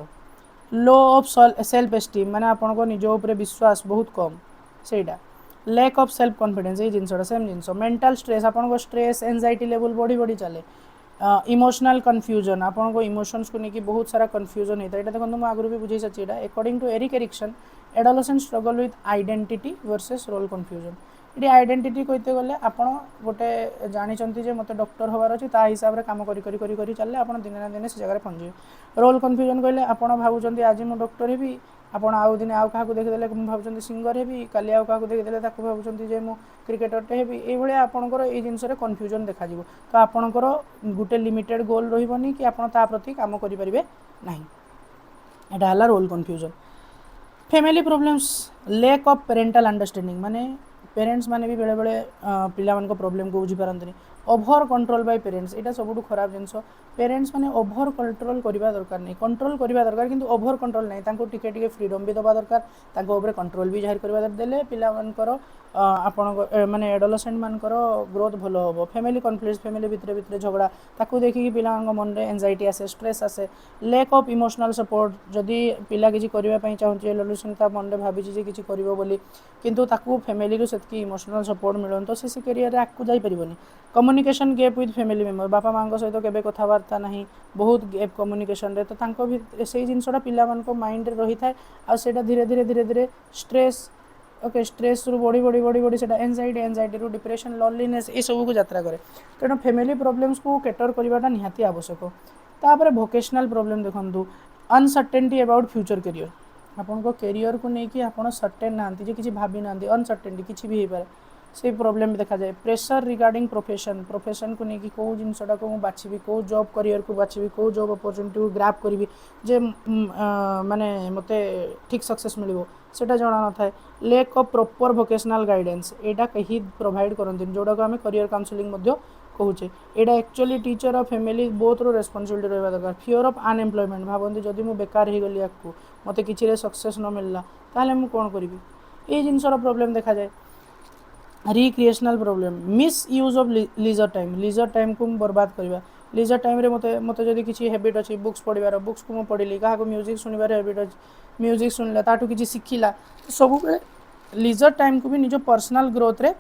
लो ऑफ सेल्फ एस्टीम माने आपनको निज ऊपर विश्वास बहुत कम, ସେଇଟା लैक ऑफ सेल्फ कॉन्फिडेंस ये जिनसटा सेम जिनस। मेंटल स्ट्रेस आपनको स्ट्रेस एंजाइटी लेवल बढ़ी बढ़ी चले। इमोशनल कन्फ्यूजन आपको इमोशंस को लेकिन बहुत सारा कन्फ्यूजन होता है। देखो मुझे आगुरी भी बुझे सारी है। According to Erik Erikson adolescent struggle with identity versus role confusion. ये आइडेंटिटी कहते गले आप गोटे जानते जे मत डॉक्टर हबार अच्छी हिसाब से काम करी चलले आप दिन ना दिन से जगह पहुँचे। रोल कन्फ्यूजन कहले आप भावुं आज मुझे डॉक्टर ही ଆପଣ ଆଉ ଦିନେ ଆଉ କାହାକୁ ଦେଖିଦେଲେ ମୁଁ ଭାବୁଛନ୍ତି ସିଙ୍ଗର ହେବି, କାଲି ଆଉ କାହାକୁ ଦେଖିଦେଲେ ତାକୁ ଭାବୁଛନ୍ତି ଯେ ମୁଁ କ୍ରିକେଟରଟେ ହେବି। ଏଇଭଳିଆ ଆପଣଙ୍କର ଏଇ ଜିନିଷରେ କନଫ୍ୟୁଜନ୍ ଦେଖାଯିବ। ତ ଆପଣଙ୍କର ଗୋଟେ ଲିମିଟେଡ଼ ଗୋଲ୍ ରହିବନି କି ଆପଣ ତା ପ୍ରତି କାମ କରିପାରିବେ ନାହିଁ। ଏଇଟା ହେଲା role confusion. Family problems lack of parental understanding माने पेरेंट्स माने भी बेले बेले पिलामान प्रॉब्लम को बुझी पारंतनी। ओभर कंट्रोल बाय पेरेंट्स एटा सबुठु खराब जिनस। पेरेंट्स माने ओभर कंट्रोल करबा दरकार नहीं, कंट्रोल करबा दरकार किंतु ओभर कंट्रोल नहीं, तांको टिके टिके फ्रीडम भी दबा दरकार, तांको ऊपर कंट्रोल भी जाहिर करबा देले पिलामानकर आपण माने एडोलेसेंट मानकर ग्रोथ भलो होबो। फैमिली कॉन्फ्लिक्ट फैमिली भितरे भितरे झगड़ा ताकू देखि पिलांग मन रे एंजाइटी आसे, स्ट्रेस आसे। लैक ऑफ इमोशनल सपोर्ट जदी पिला किछि करबा पई चाहूची एडोलेसेंट ता मन रे भाबिछि जे किछि करिवो बोली किंतु ताकू फैमिली रो सेतकी इमोशनल सपोर्ट मिलन तो से करियर रे आकू जाई परिबोनी। Communication gap with family member बापा मां सहित केबे कथावार्ता नहीं, बहुत गैप कम्युनिकेशन रे। तो तांको भी से जिनसटा पिला मान को माइंड रे रही थाए आ सेटा धीरे धीरे स्ट्रेस ओके स्ट्रेस रु बढ़ी बढ़ी बढ़ी बढ़ी सेटा एंजाइटी रु डिप्रेशन लॉनलीनेस ये सब को यात्रा करे। तेणु फैमिली प्रॉब्लम्स को कैटर करवाटा निहाती आवश्यक। तापर वोकेशनल प्रॉब्लम देखंतु अनसर्टेनिटी अबाउट फ्यूचर करियर। आपन को करियर को लेकिन आप सर्टेन ना कि भावी ना अनसर्टेनिटी किसी भी हो पाए से प्रॉब्लम देखा जाए। प्रेशर रिगार्डिंग प्रोफेशन को लेकिन कौ जिनटा को मुझे बाछी कौ जॉब करियर को बाछी कौ जॉब अपॉर्चुनिटी को ग्रैब करी जे माने मते ठीक सक्सेस मिलिबो सेटा जणा न थाए। Lack of proper vocational guidance एटा कहीं प्रोवाइड करते जोड़ा को आम करियर काउंसलिंग कहूचे। एटा एक्चुअली टीचर और फैमिली बोथ रो रेस्पॉन्सिबिलिटी रहा दरकार। फियर ऑफ अनएम्प्लॉयमेंट भावती जदि मुझे बेकार हो गली आपको मत कि सक्सेस न मिलला ताहले मु कौन करी ये जिनसर प्रॉब्लम देखा जाए। Recreational problem misuse of leisure time को बर्बाद करवा। लीजर टाइम रे मते मते जदि किसी हैबिट अच्छी बुक्स पढ़िबार बुक्स को पढ़ी क्या म्यूजिक शुणवार हैबिट अच्छी म्यूजिक शुणला ताठू किसी शिखिला सब लीजर टाइम को भी निज पर्सनल ग्रोथ रे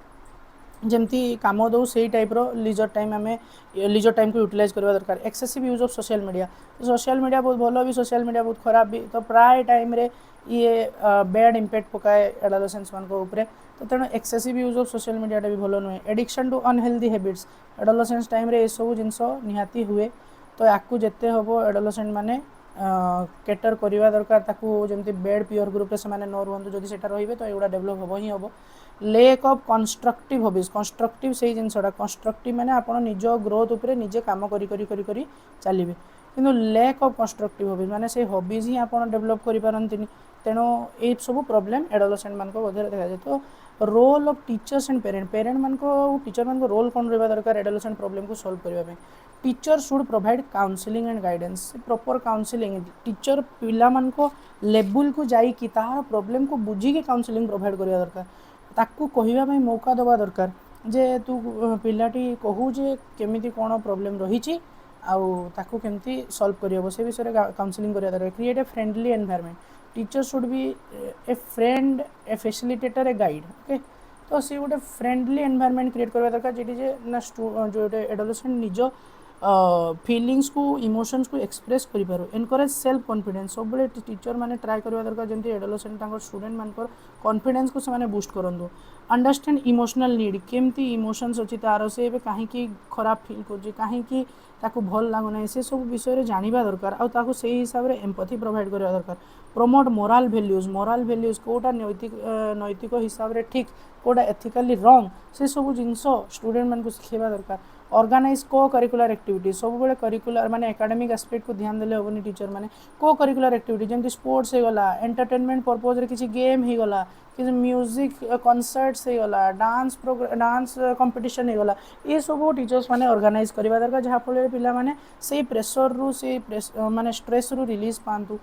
जमती काम दो से टाइप रो लीजर टाइम आम लीजर टाइम को यूटिलाइज करवा दरकार। Excessive use of social media बहुत भल भी सोशल मीडिया बहुत खराब भी। तो प्राय टाइम रे ये बैड इम्पैक्ट पकाए एडोलेसेंट्स मान ऊपर। तो तेणु excessive use of social media भी भल नुहे। Addiction to unhealthy habits adolescents time रे ये सब जिनस निहाती हुए। तो याकू जिते हम एडोलेसेंट माने कैटर करवा दरकार ताकू जमती बेड पियर ग्रुप से न रुहतु जदि सेटा रही तो एगुड़ा डेभलप हम ही हम। Lack of constructive hobbies constructive से जिनसा कंस्ट्रक्टिव माने आप निज ग्रोथ उपरे निजे काम करी चलिए किंतु लैक ऑफ कंस्ट्रक्टिव हॉबीज माने से हॉबीज ही आप डेभलप करें। तेणु ये सब प्रॉब्लम एडोलेसेंट मान मध्य देखा जाए। तो role of teachers and parent मान टीचर मान रोल कौन रहा दरकार एडोलेसेंट प्रॉब्लम को सॉल्व करने। Teacher should provide counselling and guidance proper counselling. Teacher पिला मान को लेवल को जाइकी तार प्रॉब्लम को बुझिकी काउंसलिंग प्रोवाइड करवा दरकार। ताकू कहवाई मौका दबा दरकार जे तू पिलाटी कहू जे केमिति कौन प्रॉब्लम रही आउ ताकू केमती सॉल्व करहब से विषय काउंसलिंग करा दरकार। Create a friendly environment teacher should be A friend A facilitator a guide okay. तो सी गोटे फ्रेंडली एनवायरनमेंट क्रिएट करवा दरकार जेटी जे ना जो एडोलेसेंट निज फीलिंग्स को इमोशंस को एक्सप्रेस करिपारो। एनकरेज सेल्फ कॉन्फिडेंस सब बड़े टीचर माने ट्राई करवा दरकार जमती एडोलेसेंट तांकर स्टूडेंट मानकर कॉन्फिडेंस को से बूस्ट करंदो। अंडरस्टैंड इमोशनल नीड केमती इमोशंस अच्छी तार से कहीं खराब फील कर कहीं ताकू भल लगुना से सब विषय जानिबा दरकार आ ताकू से हिसाब रे एम्पैथी प्रोवाइड करवा दरकार। प्रमोट मोराल वैल्यूज कोटा नैतिक हिसाब रे ठीक कोटा एथिकली रॉन्ग से सब जिनस स्टूडेंट मान को सिखेबा दरकार। ऑर्गेनाइज को करिकुलर एक्टिविटी सब बेले करिकुलर माने एकेडमिक एस्पेक्ट को ध्यान देले होबनी टीचर माने को करिकुलर एक्टिविटी जमती स्पोर्ट्स हो गला एंटरटेनमेंट पर्पज रे किसी गेम हो गला किसी म्यूजिक कॉन्सर्ट्स हो गला डांस कंपटीशन हो गला ये सब टीचर्स माने ऑर्गेनाइज करबा दरकार जहाँ फल पिला माने से प्रेशर रु से माने स्ट्रेस रु रिलीज पांतु।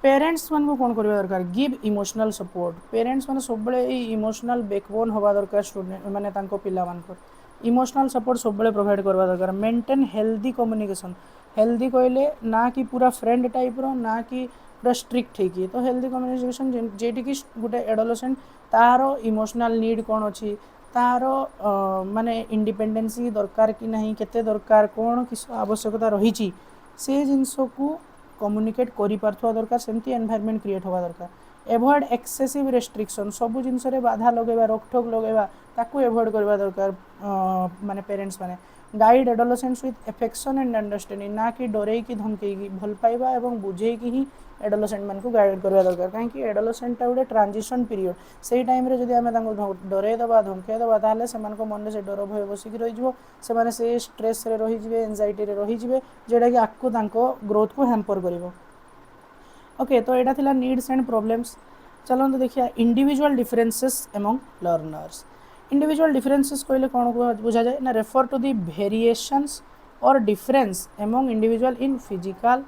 पेरेंट्स मान को कौन करवा दरकार गिव इमोशनल सपोर्ट पेरेंट्स माने सब बळे इमोशनल बैकबोन होबा दरकार स्टूडेंट माने तांको पिला मान को इमोशनल सपोर्ट सब बळे प्रोवाइड करवा दरकार मेंटेन हेल्दी कम्युनिकेशन हेल्दी कहले ना कि पूरा फ्रेंड टाइप रो ना कि पूरा स्ट्रिक्ट है कि तो हेल्दी कम्युनिकेशन जेटी कि गोटे एडोलसेंट तार इमोशनल नीड कौन अच्छी तार माने इंडिपेंडेंसी दरकार कि नहीं केते दरकार कौन किस आवश्यकता रही से जिनस को कम्युनिकेट करि पारथवा दरकार सेमती एनवायरनमेंट क्रिएट होवा दरकार एवॉइड एक्सेसिव रेस्ट्रिक्शन सब जिनस रे बाधा लगेबा रोकठोक लगेबा ताकू एवॉइड करबा दरकार माने पेरेंट्स माने guide adolescents with affection and understanding ना कि डरे कि धमके कि भल पाइबा एवं बुझे कि ही एडोलसेंट मान को गाइड करबा दरकार काहे एडोलसेंट टा गोटे ट्रांजिशन पीरियड से टाइम रे जदि आमे तांको डरे दबा धमके दबा ताले से मान को मन से डर भय बसिक रही जिवो से माने से स्ट्रेस रे रही जिवे एंजाइटी रे रही जिवे जेडा कि आकु तांको ग्रोथ को हैम्पर करिवो ओके तो एटा थिला नीड्स एंड प्रॉब्लम्स चलो तो देखिया individual differences among learners individual differences कहले कौन को बुझा जाए ना रेफर टू द वेरिएशंस और difference among individual in physical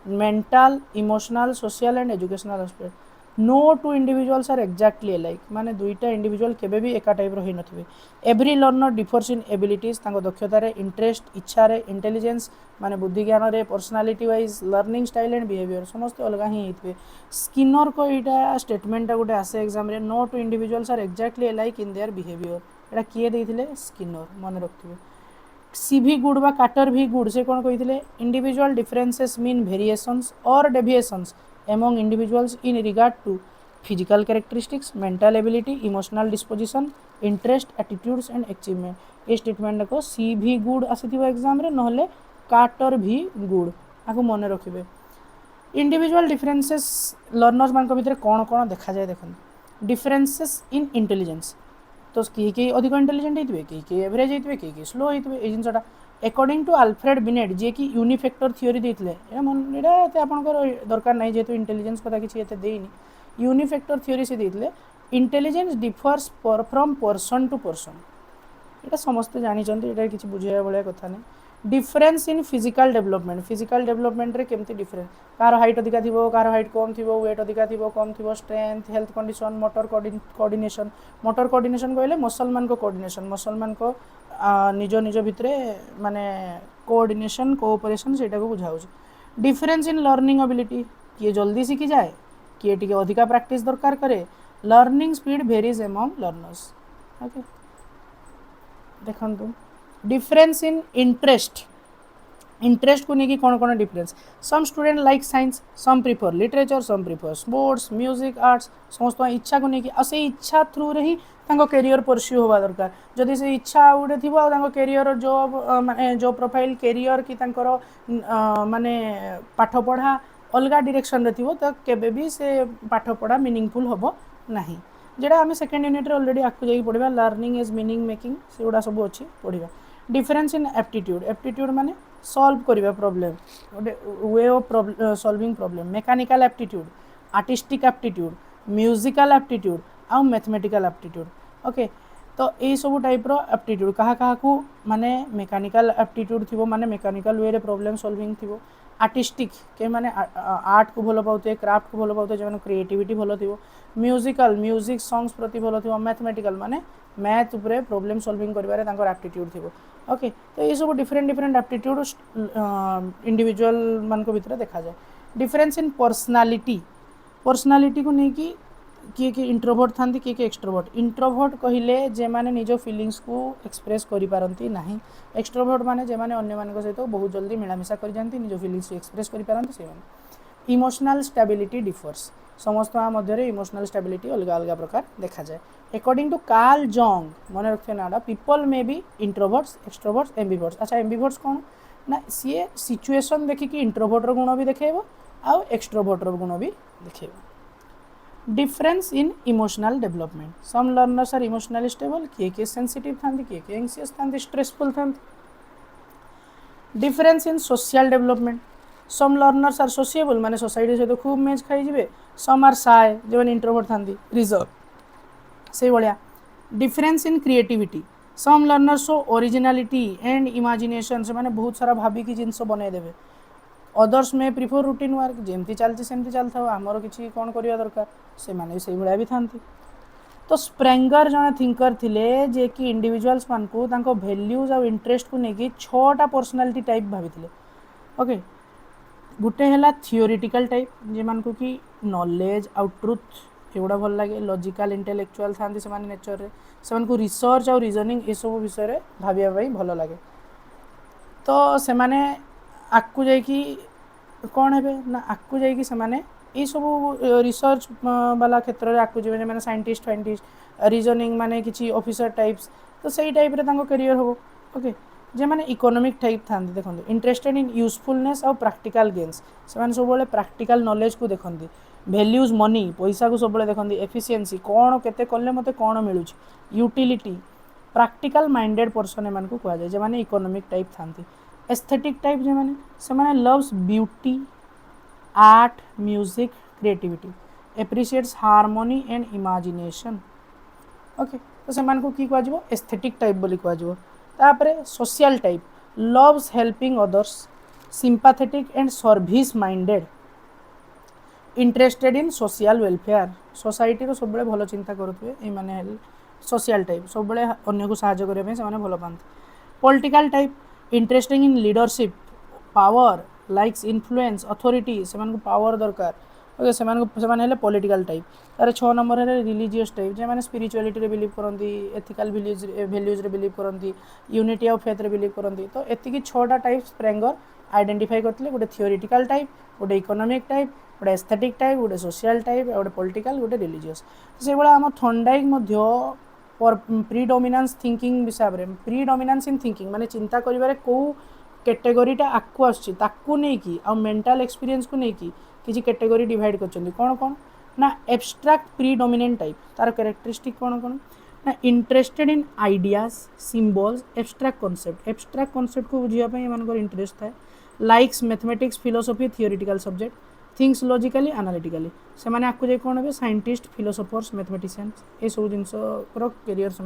mental emotional social and educational aspect no two individuals are exactly alike माने दुईटा इंडिविजुअल केबे भी एका टाइप रही नथिबे every learner differs in abilities तांको दक्षता रे इंटरेस्ट इच्छा रे इंटेलिजेंस माने बुद्धि ज्ञान रे personality wise learning style and behaviour समस्त अलग ही हेतबे स्किनर को इटा स्टेटमेंट गोटे आसे एग्जाम रे no two individuals are exactly alike in their behaviour एटा किए देथिले स्किनर मन रखथिबे सी भी गुड बा काटर भी गुड से कौन कही इंडिविजुअल डिफरेंसेस मीन वेरिएशंस और deviations among individuals in regard to physical characteristics mental ability emotional disposition interest attitudes and achievement ये स्टेटमेंट को सी भी गुड आसी एग्जाम रे नहले काटर भी गुड आपको मन रखिए इंडिविजुअल डिफरेंसेस लर्नर्स मान भितर कौन कौन देखा जाए देखो डिफरेंसेस इन इंटेलिजेंस तो किए अधिक इंटेलिजेंट होते किए एवरेज होते किए स्लो होते ये जिनसा अकॉर्डिंग टू अल्फ्रेड बिनेट जी कि यूनिफैक्टर थ्योरी देते यहाँ आपंकर दरकार नहीं जेहेतु इंटेलिजेंस कथा किसी देनी यूनिफैक्टर थ्योरी से देते intelligence differs from person to person यहाँ समस्ते जानते ये किसी बुझे भाया कथा नहीं डिफरेंस इन फिजिकल डेवलपमेंट रे केमती डिफरेंस कार हाइट अधिका थी कार हाइट कम थी वेट अधिका थी कम थी strength health condition motor coordination कहले मुसलमान को कोऑर्डिनेशन मुसलमान को निज निज भितर माने कोऑर्डिनेशन कोऑपरेशन सेटा को बुझाऊ डिफरेंस इन लर्निंग एबिलिटी किए जल्दी शिखी जाए किए टिके अधिका प्रैक्टिस दरकार करे learning speed varies among learners okay देखंतु डिफरेंस इन इंटरेस्ट को लेकिन कौन कौन difference some student like science some prefer literature some prefer sports music arts समस्त इच्छा को लेकिन से इच्छा थ्रू रे ही कैरियर परस्यू होगा दरकार जदि से इच्छा गोटे थी कैरियर जॉब माने जॉब प्रोफाइल कैरियर कि माने पाठ पढ़ा अलग डायरेक्शन रे थी तो केबे भी से पाठ पढ़ा मीनिंगफुल हम नहीं जेटा आम सेकेंड यूनिट ऑलरेडी आपको जाकि पढ़ा लर्निंग इज मीनिंग मेकिंग से गुड़ा सब अच्छी पढ़ा डिफरेंस इन एप्टीट्यूड माने सॉल्व करबा प्रॉब्लम गोटे way of solving problem mechanical aptitude artistic aptitude musical aptitude आउ मैथमेटिकल एप्टीट्यूड ओके तो यही सब टाइप रो एप्टीट्यूड कहा को माने मैकेनिकल एप्टीट्यूड थी माने मैकेनिकल वे रे प्रॉब्लम सॉल्विंग थी आर्टिस्टिक के माने आर्ट को भल पाते क्राफ्ट को भल पाते जो क्रिएटिविटी भल थी म्यूजिक सॉन्ग्स प्रति भल थी मैथमेटिकल माने मैथ उपरे प्रॉब्लम सॉल्विंग करिवारे तांकर एप्टीट्यूड थी ओके तो ये सब डिफरेंट एप्टीट्यूड इंडिविजुअल मान को भितर देखा जाए डिफरेंस इन पर्सनालिटी को नहीं किए किए इंट्रोवर्ट था किए किए एक्सट्रोवर्ट इंट्रोवर्ट कहले जे माने निज फिलिंग्स को एक्सप्रेस करि पारंती नाही एक्सट्रोवर्ट माने जे माने अन्य मान सहित बहुत जल्दी मिलामिशा कर जाती निज फिलिंग्स को एक्सप्रेस करि पारंती से माने इमोशनल स्टेबिलिटी डिफर्स समस्त मध्य इमोशनल स्टेबिलिटी अलग अलग प्रकार देखा जाए अकॉर्डिंग टू कार्ल जंग मन रखिए ना people may be introverts extroverts ambiverts अच्छा एम्बिवर्ट्स कौन ना सी सिचुएशन देखिकी इंट्रोवर्टर गुण भी देखेब आउ एक्सट्रोवर्टर गुण भी देखेब difference in emotional development some learners are emotionally stable किए सेंसिटिव था किए एंग्जियस था स्ट्रेसफुल था difference in social development some learners are sociable माने सोसाइटी सहित खूब मेज खाई सम आर साय जो इंट्रोवर्ट था रिजर्व से भाया difference in creativity some learners show originality and imagination से माने बहुत सारा भाभी की जिनस बनई देवे others may prefer routine work जेमती चलती सेमती चलता आमर किसी कौन करवा दरकार से माने से भाया भी था। तो स्प्रेंगर जड़े थिंकर थिले जे कि इंडिविजुअल्स मान को तांको वैल्यूज और इंटरेस्ट को लेकिन 6टा पर्सनालिटी टाइप भाभी ओके गोटे है थियोरिटिकल टाइप जे मान को कि नॉलेज आउ ट्रुथ एगुड़ा भल लगे लॉजिकल इंटेलेक्चुअल था नेचर रे से रिसर्च और रीजनिंग ये सब विषय भाविया भल लगे। तो से माने आकु जाइकी कौन है ना आकु जाइकी से माने ये सब रिसर्च वाला क्षेत्र में आकु जे माने साइंटिस्ट फाइंटिस्ट रीजनिंग माने किसी ऑफिसर टाइप्स तो सही टाइप रे तांको करियर हो ओके जे माने इकोनॉमिक टाइप था देखो इंटरेस्टेड इन यूजफुलनेस और प्रैक्टिकल गेन्स से माने सब प्रैक्टिकल नॉलेज को देखती वैल्यूज मनी पैसा को सब देखती एफिशिएंसी कौन केते कले मते कौन मिलूँ यूटिलिटी प्रैक्टिकल माइंडेड पर्सन एम को कहुए जो मैंने इकोनॉमिक टाइप था। एस्थेटिक टाइप जो मैंने से मैंने loves beauty art music creativity appreciates harmony and imagination okay तो से को कि कह एस्थेटिक टाइप बोली कह तापर social type loves helping others sympathetic and service minded interested in social welfare society सब भल चिंता करुवे ये सोशल टाइप सब अन्य को साहाय्य करने से भल पाते। Political type interesting in leadership power likes influence authority से पावर दरकार ओके से पॉलिटिकल टाइप तार 6 नंबर है रिलीजियस टाइप जे मैंने स्पिरिचुअलिटी रे बिलीव करती एथिकल वैल्यूज रे बिलीव करती यूनिटी ऑफ फेथ रे बिलीव करती तो एतिकी 6टा टाइप स्प्रेंगर आइडेंटिफाई करते गोटे थियोरिटिकल टाइप गोटे इकोनॉमिक टाइप गोटे एस्थेटिक टाइप गोटे सोशल टाइप गोटे पॉलिटिकल गोटे रिलीजियस से भाया आम थंडाइक प्रीडोमिनान्स थिंकिंग हिसाब से प्रीडोमिनान्स इन थिंकिंग माने चिंता करिबारे को कैटेगोरीटा आकु आसू नहीं आ मेंटल एक्सपीरियंस को लेकिन किसी कैटेगोरी डिवाइड कर कौन कौन ना एब्स्ट्रैक्ट प्रीडोमिनेंट टाइप तार कैरेक्टरिस्टिक कौन कौन ना interested in ideas symbols abstract concept को बुझापी एम इंटरेस्ट थाए likes mathematics philosophy theoretical subject things logically analytically से मैंने आपको जाए कौन हे साइंटिस्ट फिलोसफर्स मैथमेटिशियंस ये सब जिनस कैरियर से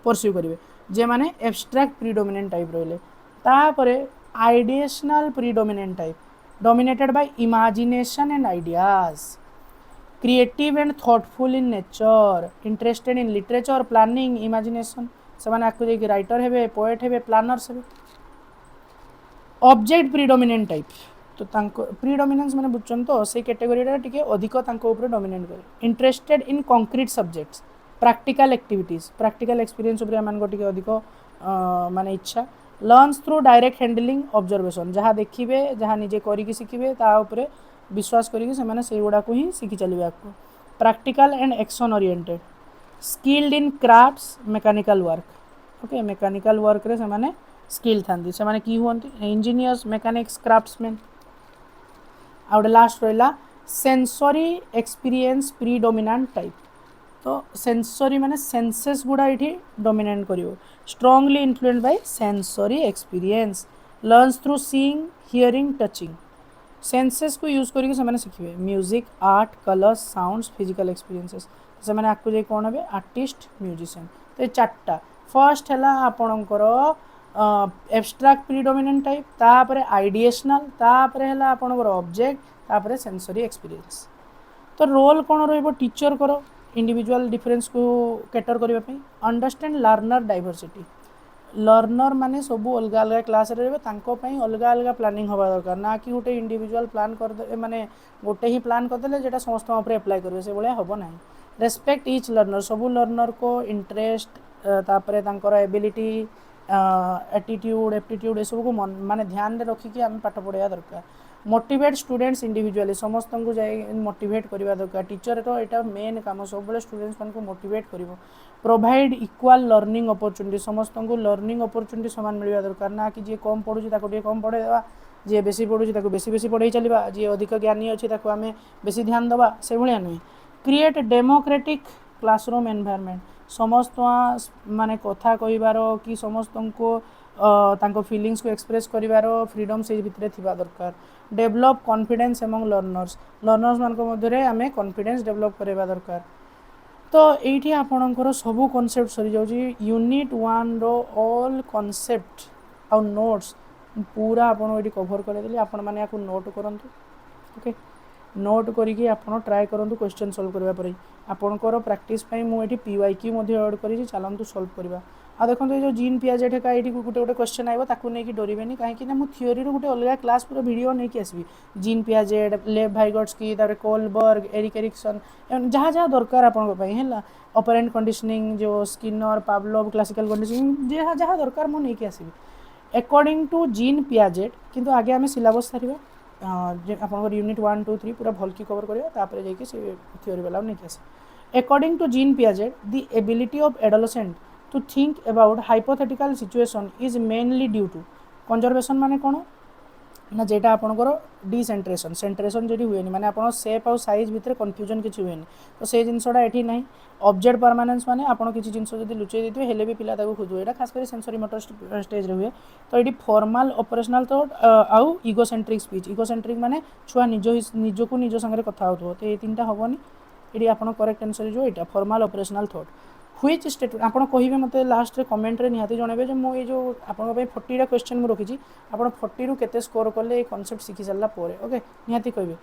परस्यू करेंगे जे मैंने एब्स्ट्रैक्ट प्रीडोमिनेंट टाइप रहिले तापर ideational predominant type dominated by imagination and ideas creative and thoughtful in nature interested in literature planning imagination से मैंने आपको जाए राइटर हे पोएट हे प्लानर्स हे ऑब्जेक्ट प्रीडोमिनेंट टाइप तो प्रीडोमिनेंस मैंने बुझुन तो से कैटेगोरीटा टिके अधिक डोमिनेट करे interested in concrete subjects practical activities practical experience टिके अधिक माने इच्छा learns through direct handling observation जहाँ देखिए जहाँ निजे करिकी शिखिबे ता उपरे विश्वास करिकी से माने से गुडा को ही शिखि चलिबे आपको practical and action oriented skilled in crafts mechanical work okay mechanical work रे से माने स्किल थांती से माने की हुंती इंजीनियर्स मैकेनिक्स क्राफ्ट्समैन आउट लास्ट रहा सेंसरी एक्सपीरियंस प्रीडोमिनेंट टाइप तो सेंसरी माने सेंसेस गुड़ा ये डोमिनेट करिवो strongly influenced by sensory experience learns through seeing hearing touching senses को यूज करके से माने शिखिबे music art colours sounds physical experiences से माने आकु जे कोन हेबे आर्टिस्ट म्यूजिशियन तो ये 4टा फर्स्ट है आपणकर एब्स्ट्रैक्ट प्रीडोमिनेंट टाइप तापर आइडिएशनल तापर है आपणकर ऑब्जेक्ट तापर सेंसरी एक्सपीरियंस तो रोल कौन रो टीचर करो इंडिविजुअल डिफरेंस को कैटर करने अंडरस्टैंड लर्नर डाइवर्सिटी लर्नर माने सब अलग अलग क्लास रे अलग अलग प्लानिंग हवा दरकार ना कि गोटे इंडिविजुअल प्लान कर माने गोटे ही प्लान करदे जेटा समस्त एप्लाय करेंगे से भाया हम ना रेस्पेक्ट इच लर्नर सब लर्नर को इंटरेस्ट तापर तांकर एबिलिटी एटीट्यूड एप्टीट्यूड ये सब को माने ध्यान रखिकी आम पाठ पढ़ाया दरकार मोटिवेट स्टूडेंट्स इंडिविजुअली समस्त को जाए मोटिवेट करवा दरकार टीचर तो यहाँ मेन काम सब स्टूडेंट्स मान को मोटिवेट कर प्रोवाइड इक्वाल लर्निंग अपॉर्चुनिटी समस्त को लर्निंग अपॉर्चुनिटी सामान मिलवा दरकार ना कि जी कम पढ़ुची कम पढ़े देवा जी बेसी पढ़ुची बेसी बेसी पढ़े चलवा जी अधिक ज्ञानी अच्छी आम बेसी ध्यान दवा से भाया नुहे क्रिएट डेमोक्रेटिक क्लासरूम एनवायरनमेंट समस्त माने कथा कहिबार कि समस्त को तांको फीलिंग्स को एक्सप्रेस करिवार फ्रीडम से भितरे थिबा दरकार डेवलप कॉन्फिडेंस एमंग लर्नर्स मान मध्य आम कॉन्फिडेंस डेवलप करवा दरकार तो ये आपणकर सबू कॉन्सेप्ट सरी जाउची यूनिट 1 रो ऑल कॉन्सेप्ट और नोट्स पूरा आपन ये कभर करदेली आपण मैंने या नोट करूँ ओके नोट करके आपड़ ट्राए करूँ क्वेश्चन सल्व करने आपणकर प्राक्ट मुझे पीवाईक्यू एड कर चलतु सल्व करवा आ देखो ये जीन पियाजेट है ये गोटे गोटे क्वेश्चन आए नहीं डरबे कहीं मु थियोरी गोटे अलग क्लास पूरा वीडियो नहीं आसबि जीन पियाजेट लेव भाइगट्सकी कोलबर्ग एरिक एरिक्सन जहाँ जहाँ दरकार आपंपाई ऑपरेंट कंडीशनिंग जो स्किनर पावलोव क्लासिकल कंडीशनिंग जहाँ जहाँ दरकार मुझे आसबि अकॉर्डिंग टू जीन पियाजेट किंतु आगे आम सिलेबस सारे आप यूनिट 1 2 3 पूरा भल की कवर करवा जाकि थियोरी वाला नहीं आस according to Jean Piaget the ability of adolescent to think about hypothetical situation is mainly due to conservation माने कौन ना जेटा आपंकर डिसेंट्रेशन सेंट्रेशन जी हुए माने आप सेप आउ साइज भितर कन्फ्यूजन किसी हुए तो से जिनसा ये ना ऑब्जेक्ट परमानेंस माने आपड़ किसी जिन लुचई देते हेले भी पिला खोजु यहाँ खासकर सेंसरी मोटर स्टेज हुए तो ये फॉर्मल ऑपरेशनल थॉट आउ इगोसेंट्रिक स्पीच इगोसेंट्रिक माने छुआ निज को निज संगे कथा हो तो ये तीन टा हेनी ये आप करेक्ट आंसर जो यहाँ formal operational thought which statement आपड़ कहे मत लास्ट कमेंट रे निहाती जनइबे जो मुझे जो आपन 40टा क्वेश्चन मुझे रखी आप 40 रु केते स्कोर कले कॉन्सेप्ट शिखी सारा ओके निहाती कहे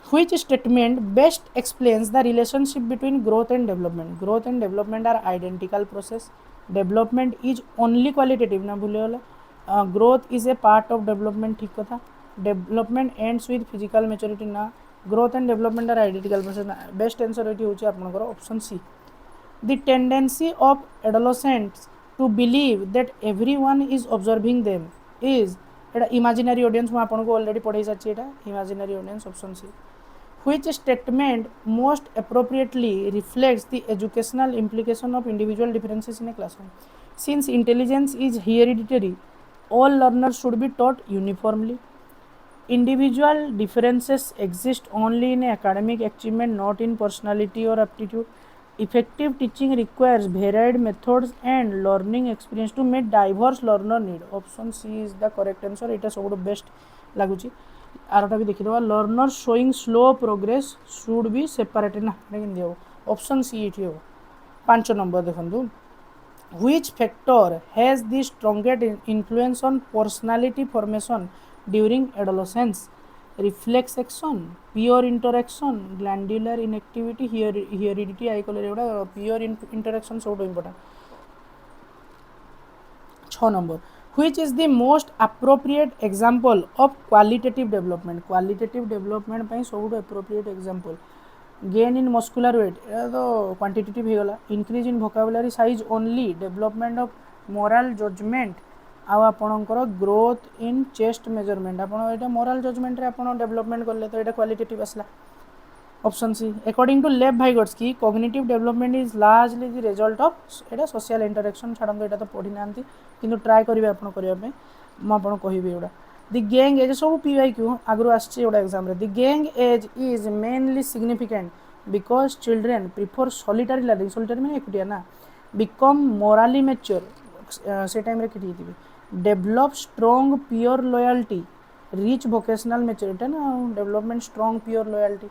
which statement best explains the relationship between growth and development are identical process development is only qualitative ना भूलीगला growth is a part of development ठीक कथा development ends with physical maturity ना growth and development are identical process best answer ये हूँ आपंकर option C The tendency of adolescents to believe that everyone is observing them is imaginary audience मैं आपको already पढ़ाई सारी imaginary audience option C which statement most appropriately reflects the educational implication of individual differences in a classroom since intelligence is hereditary all learners should be taught uniformly individual differences exist only in academic achievement not in personality or aptitude effective teaching requires varied methods and learning experience to meet diverse learner need option C is the correct answer এটা सब best लगुच आरटा भी देखिए learner showing slow progress should be separated ना केमती option C ये हो 5 number देखो which factor has the strongest influence on personality formation during adolescence reflex action peer interaction glandular inactivity heredity eye colour एगुड़ा peer interaction सब important 6 number which is the most appropriate example of qualitative development सब appropriate example gain in muscular weight तो quantitative हो गला increase in vocabulary size only development of moral judgment आपणकर growth in chest measurement आप moral judgment रे आपण development कले तो ये क्वालिटेटिव आसला option C according to Lev Vygotsky cognitive development is largely the result of एटा सोशल इंटरेक्शन छाड़ो यहाँ तो पढ़ी ना कि ट्राए करेंगे आप मुझे कहबी एगुड़ा द गैंग एज सब पीवाईक्यू आगु आसगुड़ा exam the gang age is mainly significant because children prefer solitary learning solitary मैंने एकुटिया ना बिकम मोराली मैच्योर से टाइम कि develop strong peer loyalty rich vocational maturity ना development strong peer loyalty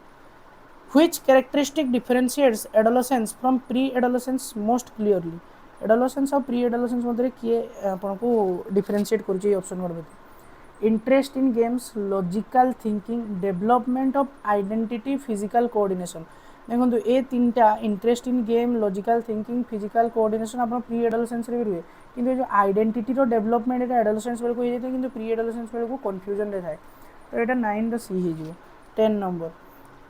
which characteristic differentiates adolescence from pre adolescence most clearly adolescence और pre adolescence मध्य किए आपको डिफरेंशिएट कर option good interest in games logical thinking development of identity physical coordination देखो ये तीन टा interest in game logical thinking physical coordination आप प्री एडोलेसेंस रे रुए किंतु जो आइडेंटिटी रो डेवलपमेंट ये एडोलेसेंस बेलू हो जाए कि प्री एडोलेसेंस बेलू कन्फ्यूजन रे थाए तो यहाँ 9 सी हो 10 number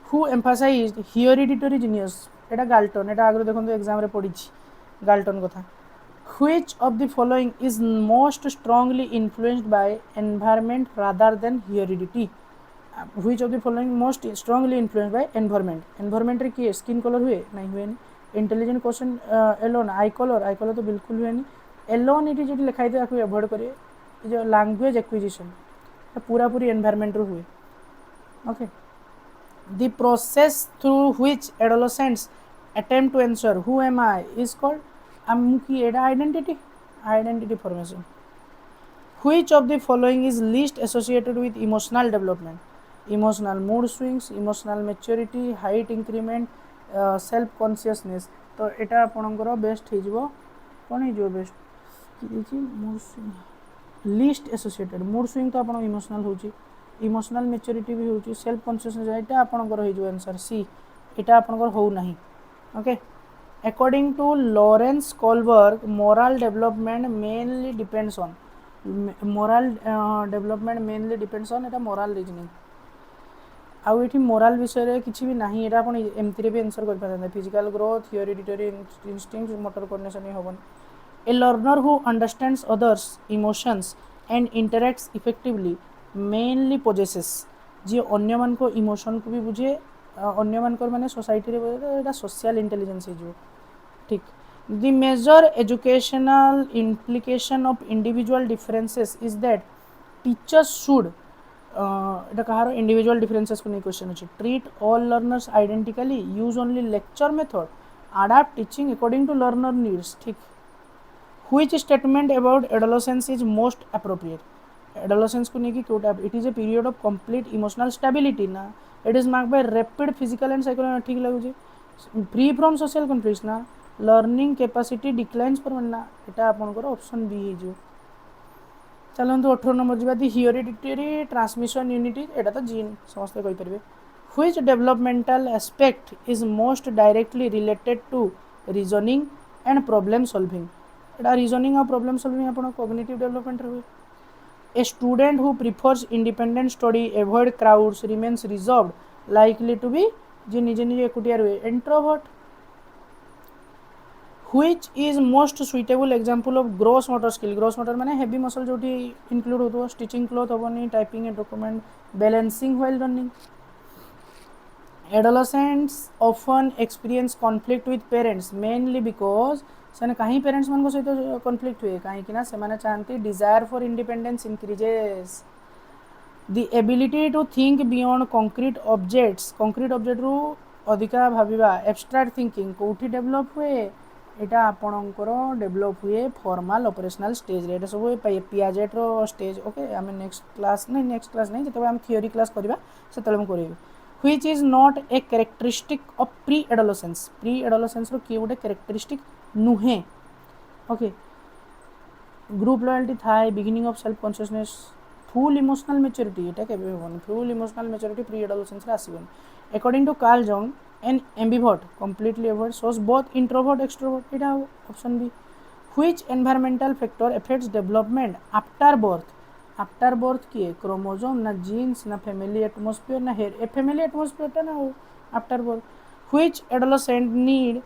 who emphasized hereditary genius यहाँ गाल्टन यहाँ आगे देखो एग्जाम रे पड़ी गाल्टन कथा which of the following is most strongly influenced by environment rather than heredity which of the following most strongly influenced by environment रे किए स्किन कलर हुए नहीं हुए intelligence quotient alone eye colour तो बिल्कुल हुए एलोन ये जो लिखाई थी आपको एवॉइड करिए जो लैंग्वेज एक्विजिशन पूरा पूरी एनवायरनमेंट रो हुए okay the process through which adolescents attempt to answer who am I is called आमकी एडा identity formation which of the following is least associated with emotional development emotional mood swings emotional maturity height increment self consciousness तो यहाँ आपंकर best हो कौन हो best कि mood swing least associated mood swing तो आप इमोशनल हो इमोशनल मैच्योरिटी भी हो सेल्फ कॉन्शियसनेस यहाँ आपंकर हो आंसर सी यहाँ आपंकर हो ना okay according to Lawrence Kohlberg moral development mainly depends on moral development mainly depends on एटा मोरल रीजनिंग आउ ये मोरल विषय किसी भी ना यहाँ आप एमती भी आंसर कर पाते physical growth hereditary instinct motor coordination ही हेनी A learner who understands others' emotions and interacts effectively mainly possesses जी अन्य मान को इमोशन को भी बुझे अन्य मान को माने सोसाइटी रे एटा सोशल इंटेलिजेंस है जो ठीक the major educational implication of individual differences is that teachers should এটা কাহার ইন্ডিভিজুয়াল ডিফারেন্সেস को नहीं क्वेश्चन अछि treat all learners identically use only lecture method adapt teaching according to learner needs ठीक Which statement about adolescence is most appropriate? Adolescence को नहीं कि क्यों it is a period of complete emotional stability ना it is marked by rapid physical and psychological ठीक लगुचे free from social conflicts ना learning capacity declines पर ना इटा अपन करो ऑप्शन बी है जो चलते 18 नंबर जी बात hereditary transmission unity एटा तो जीन समस्त कोई परिवे which developmental aspect is most directly related to reasoning and problem solving एटा रीजनिंग और प्रॉब्लम सॉल्विंग अपन कॉग्निटिव डेवलपमेंट हुए a student who prefers independent study avoid crowds remains reserved likely to be जे निजे निजे एकुटिया रहे introvert which is most suitable example of gross motor skill gross motor माने हेवी मसल जोटी include होतो स्टिचिंग क्लॉथ होबनी typing a document balancing while running adolescents often experience conflict with parents mainly because से कहीं parents मन को सहित conflict हुए कहीं से माने चाहती desire for independence increases the ability to think beyond concrete object रु अधिका भाविबा एब्स्ट्रैक्ट थिंकिंग कोठी डेवलप हुए एटा आपणकर डेवलप हुए फॉर्मल ऑपरेशनल स्टेज रे एटा सब पियाजेट रो स्टेज ओके आम नेक्स्ट क्लास नहीं जब आम थियोरी क्लास करवा से तले करेबे which is not a characteristic of pre-adolescence रो कि गोटे characteristic नुहे ओके ग्रुप लॉयल्टी थाए beginning of self consciousness full emotional maturity एटा केबे होबनी full emotional maturity pre adolescence रे आसीबनी according to Carl Jung an ambivert completely avoid shows both introvert extrovert एटा option B which environmental factor affects development after birth किए chromosome ना genes ना family atmosphere ना हेयर फैमिली एटमॉस्फेयर टा ना after birth which adolescent need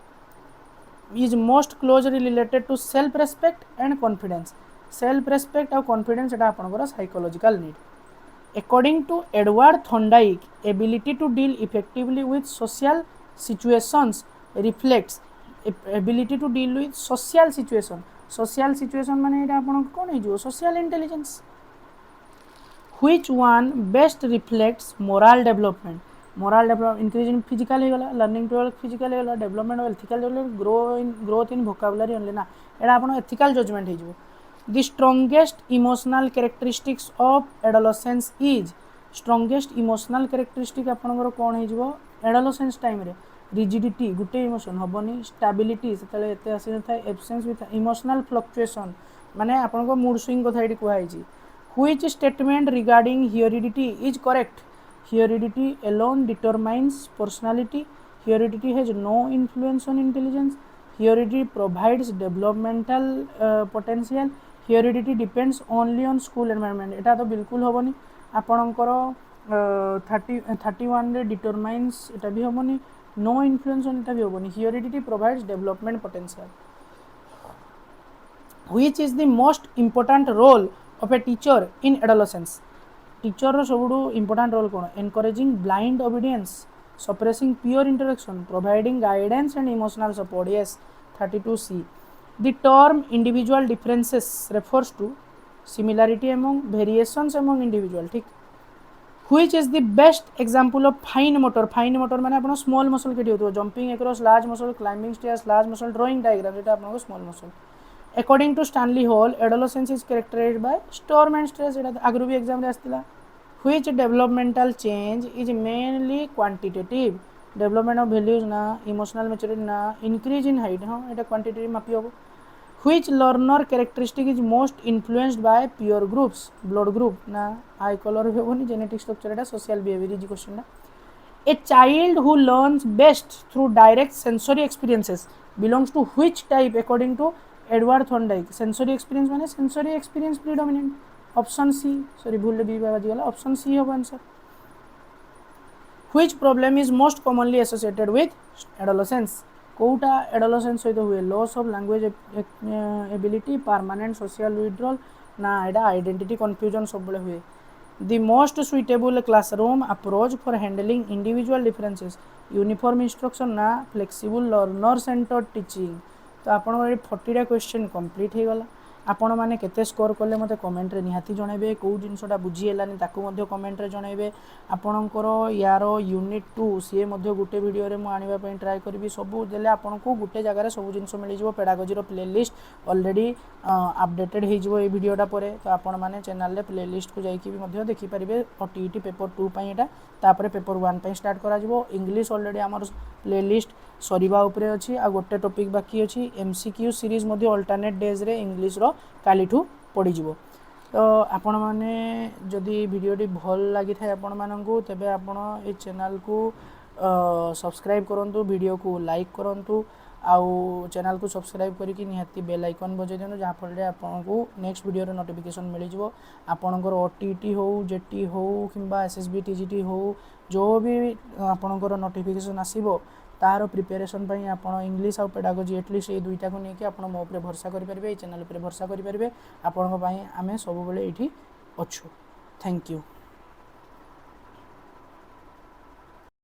is most closely related to self respect and confidence self respect और confidence एटा आपनकर psychological need according to Edward Thorndike ability to deal effectively with social situations reflects ability to deal with social situation माने एटा आपन कोन हे जो social intelligence which one best reflects moral development increase in physical होगला learning to physical होगला development of ethical growth in vocabulary only ना एटा आपन ethical judgment हे जो the strongest emotional characteristics of adolescence is strongest emotional characteristic आपनकर कोन हे जो एडोलेसेंस टाइम रे रिजिडिटी गुटे इमोशन हबनी स्टेबिलिटी सेतले एते आसी न थाए एब्सेंस विथ इमोशनल फ्लक्चुएशन माने आपनको मूड स्विंग कथा एटी कुहाई छी which statement regarding heredity is correct heredity alone determines personality heredity has no influence on intelligence heredity provides developmental potential heredity depends only on school environment एटा तो बिल्कुल होबनी आपनकर 31 रे determines एटा भी होबनी no influence on एटा भी होबनी heredity provides development potential which is the most important role of a teacher in adolescence teacher सबुठू important role कौन encouraging blind obedience suppressing peer interaction providing guidance and emotional support yes 32C the term individual differences refers to similarity among variations among individual ठीक which is the best example of fine motor माने आपण small muscle केटी होतो jumping across large muscle climbing stairs large muscle drawing diagram एटा आपण small muscle according to Stanley Hall adolescence is characterized bye storm and stress एटा आगरु भी exam रे आस्तिला which developmental change is mainly quantitative development of values ना emotional maturity ना increase in height हाँ एटा quantitative मापी होबो Which learner characteristic is most influenced by peer groups? Blood group ना eye color होनी genetic structure Etah social behavior is question ना. A child who learns best through direct sensory experiences belongs to which type according to Edward Thorndike? Sensory experience माने sensory experience predominant. Option C. Sorry भूल B बाजी वाला. Option C होगा answer. Which problem is most commonly associated with adolescence? कोटा adolescence सहित हुए loss of language ability permanent social withdrawal ना एटा आइडेंटिटी कन्फ्यूजन सब बड़े हुए. The most suitable classroom approach for handling individual differences uniform instruction ना फ्लेक्सिबल लर्नर सेंटर्ड टीचिंग. तो आपण 40टा क्वेश्चन कंप्लीट हो गला. आपण मैंने केते स्कोर कले मते कमेंट रे निहाती जणाइबे. को जिनसटा बुझी हेलानी ताकू मध्य कमेंट रे जणाइबे. आपणकर यार यूनिट 2 सी मध्य गोटे वीडियो रे मु आनिबा पई ट्राई करबी. सबु देले आपनको गोटे जगह रे सब जिनस मिल जिवो. पेडागोजी रो प्लेलिस्ट ऑलरेडी अपडेटेड हे जिवो ए वीडियोटा परे. तो आपण माने चैनल रे प्लेलिस्ट को जाई कि भी मध्य देखि परिबे. टीईटी पेपर 2 पई एटा तापरे पेपर 1 पई स्टार्ट करा जिवो. इंग्लिश ऑलरेडी हमर प्लेलिस्ट सरीबा उपरे अछि. आ गोटे टॉपिक बाकी अछि एमसीक्यू सीरीज मध्य अल्टरनेट डेज रे इंग्लिश रो कालीठू पड़ी जिवो. तो आपण माने जदि वीडियोटी भल लगी थाए आपण माननकु तबे आपण ए चैनल को सब्सक्राइब करंतु. वीडियो को लाइक करंतु. आउ चैनल को सब्सक्राइब करिकि निहाती बेल आइकन बजे देनु जहाँ फल आपको नेक्स्ट वीडियो नोटिफिकेशन मिल जाव. आपणकर ओटीटी हो जेटी हो किंबा एसएसबी टीजीटी हो जो भी आपणकर नोटिफिकेशन आसीबो तार प्रिपेरेसन पई आपण इंग्लिश और पेडागोजी एटलिस्ट ये दुईटा को लेकिन आपण मो ऊपर भरोसा करि परिबे. ए चैनल ऊपर भरोसा करि परिबे. आपण पई आमे सब बेले एठी अछु. Thank you.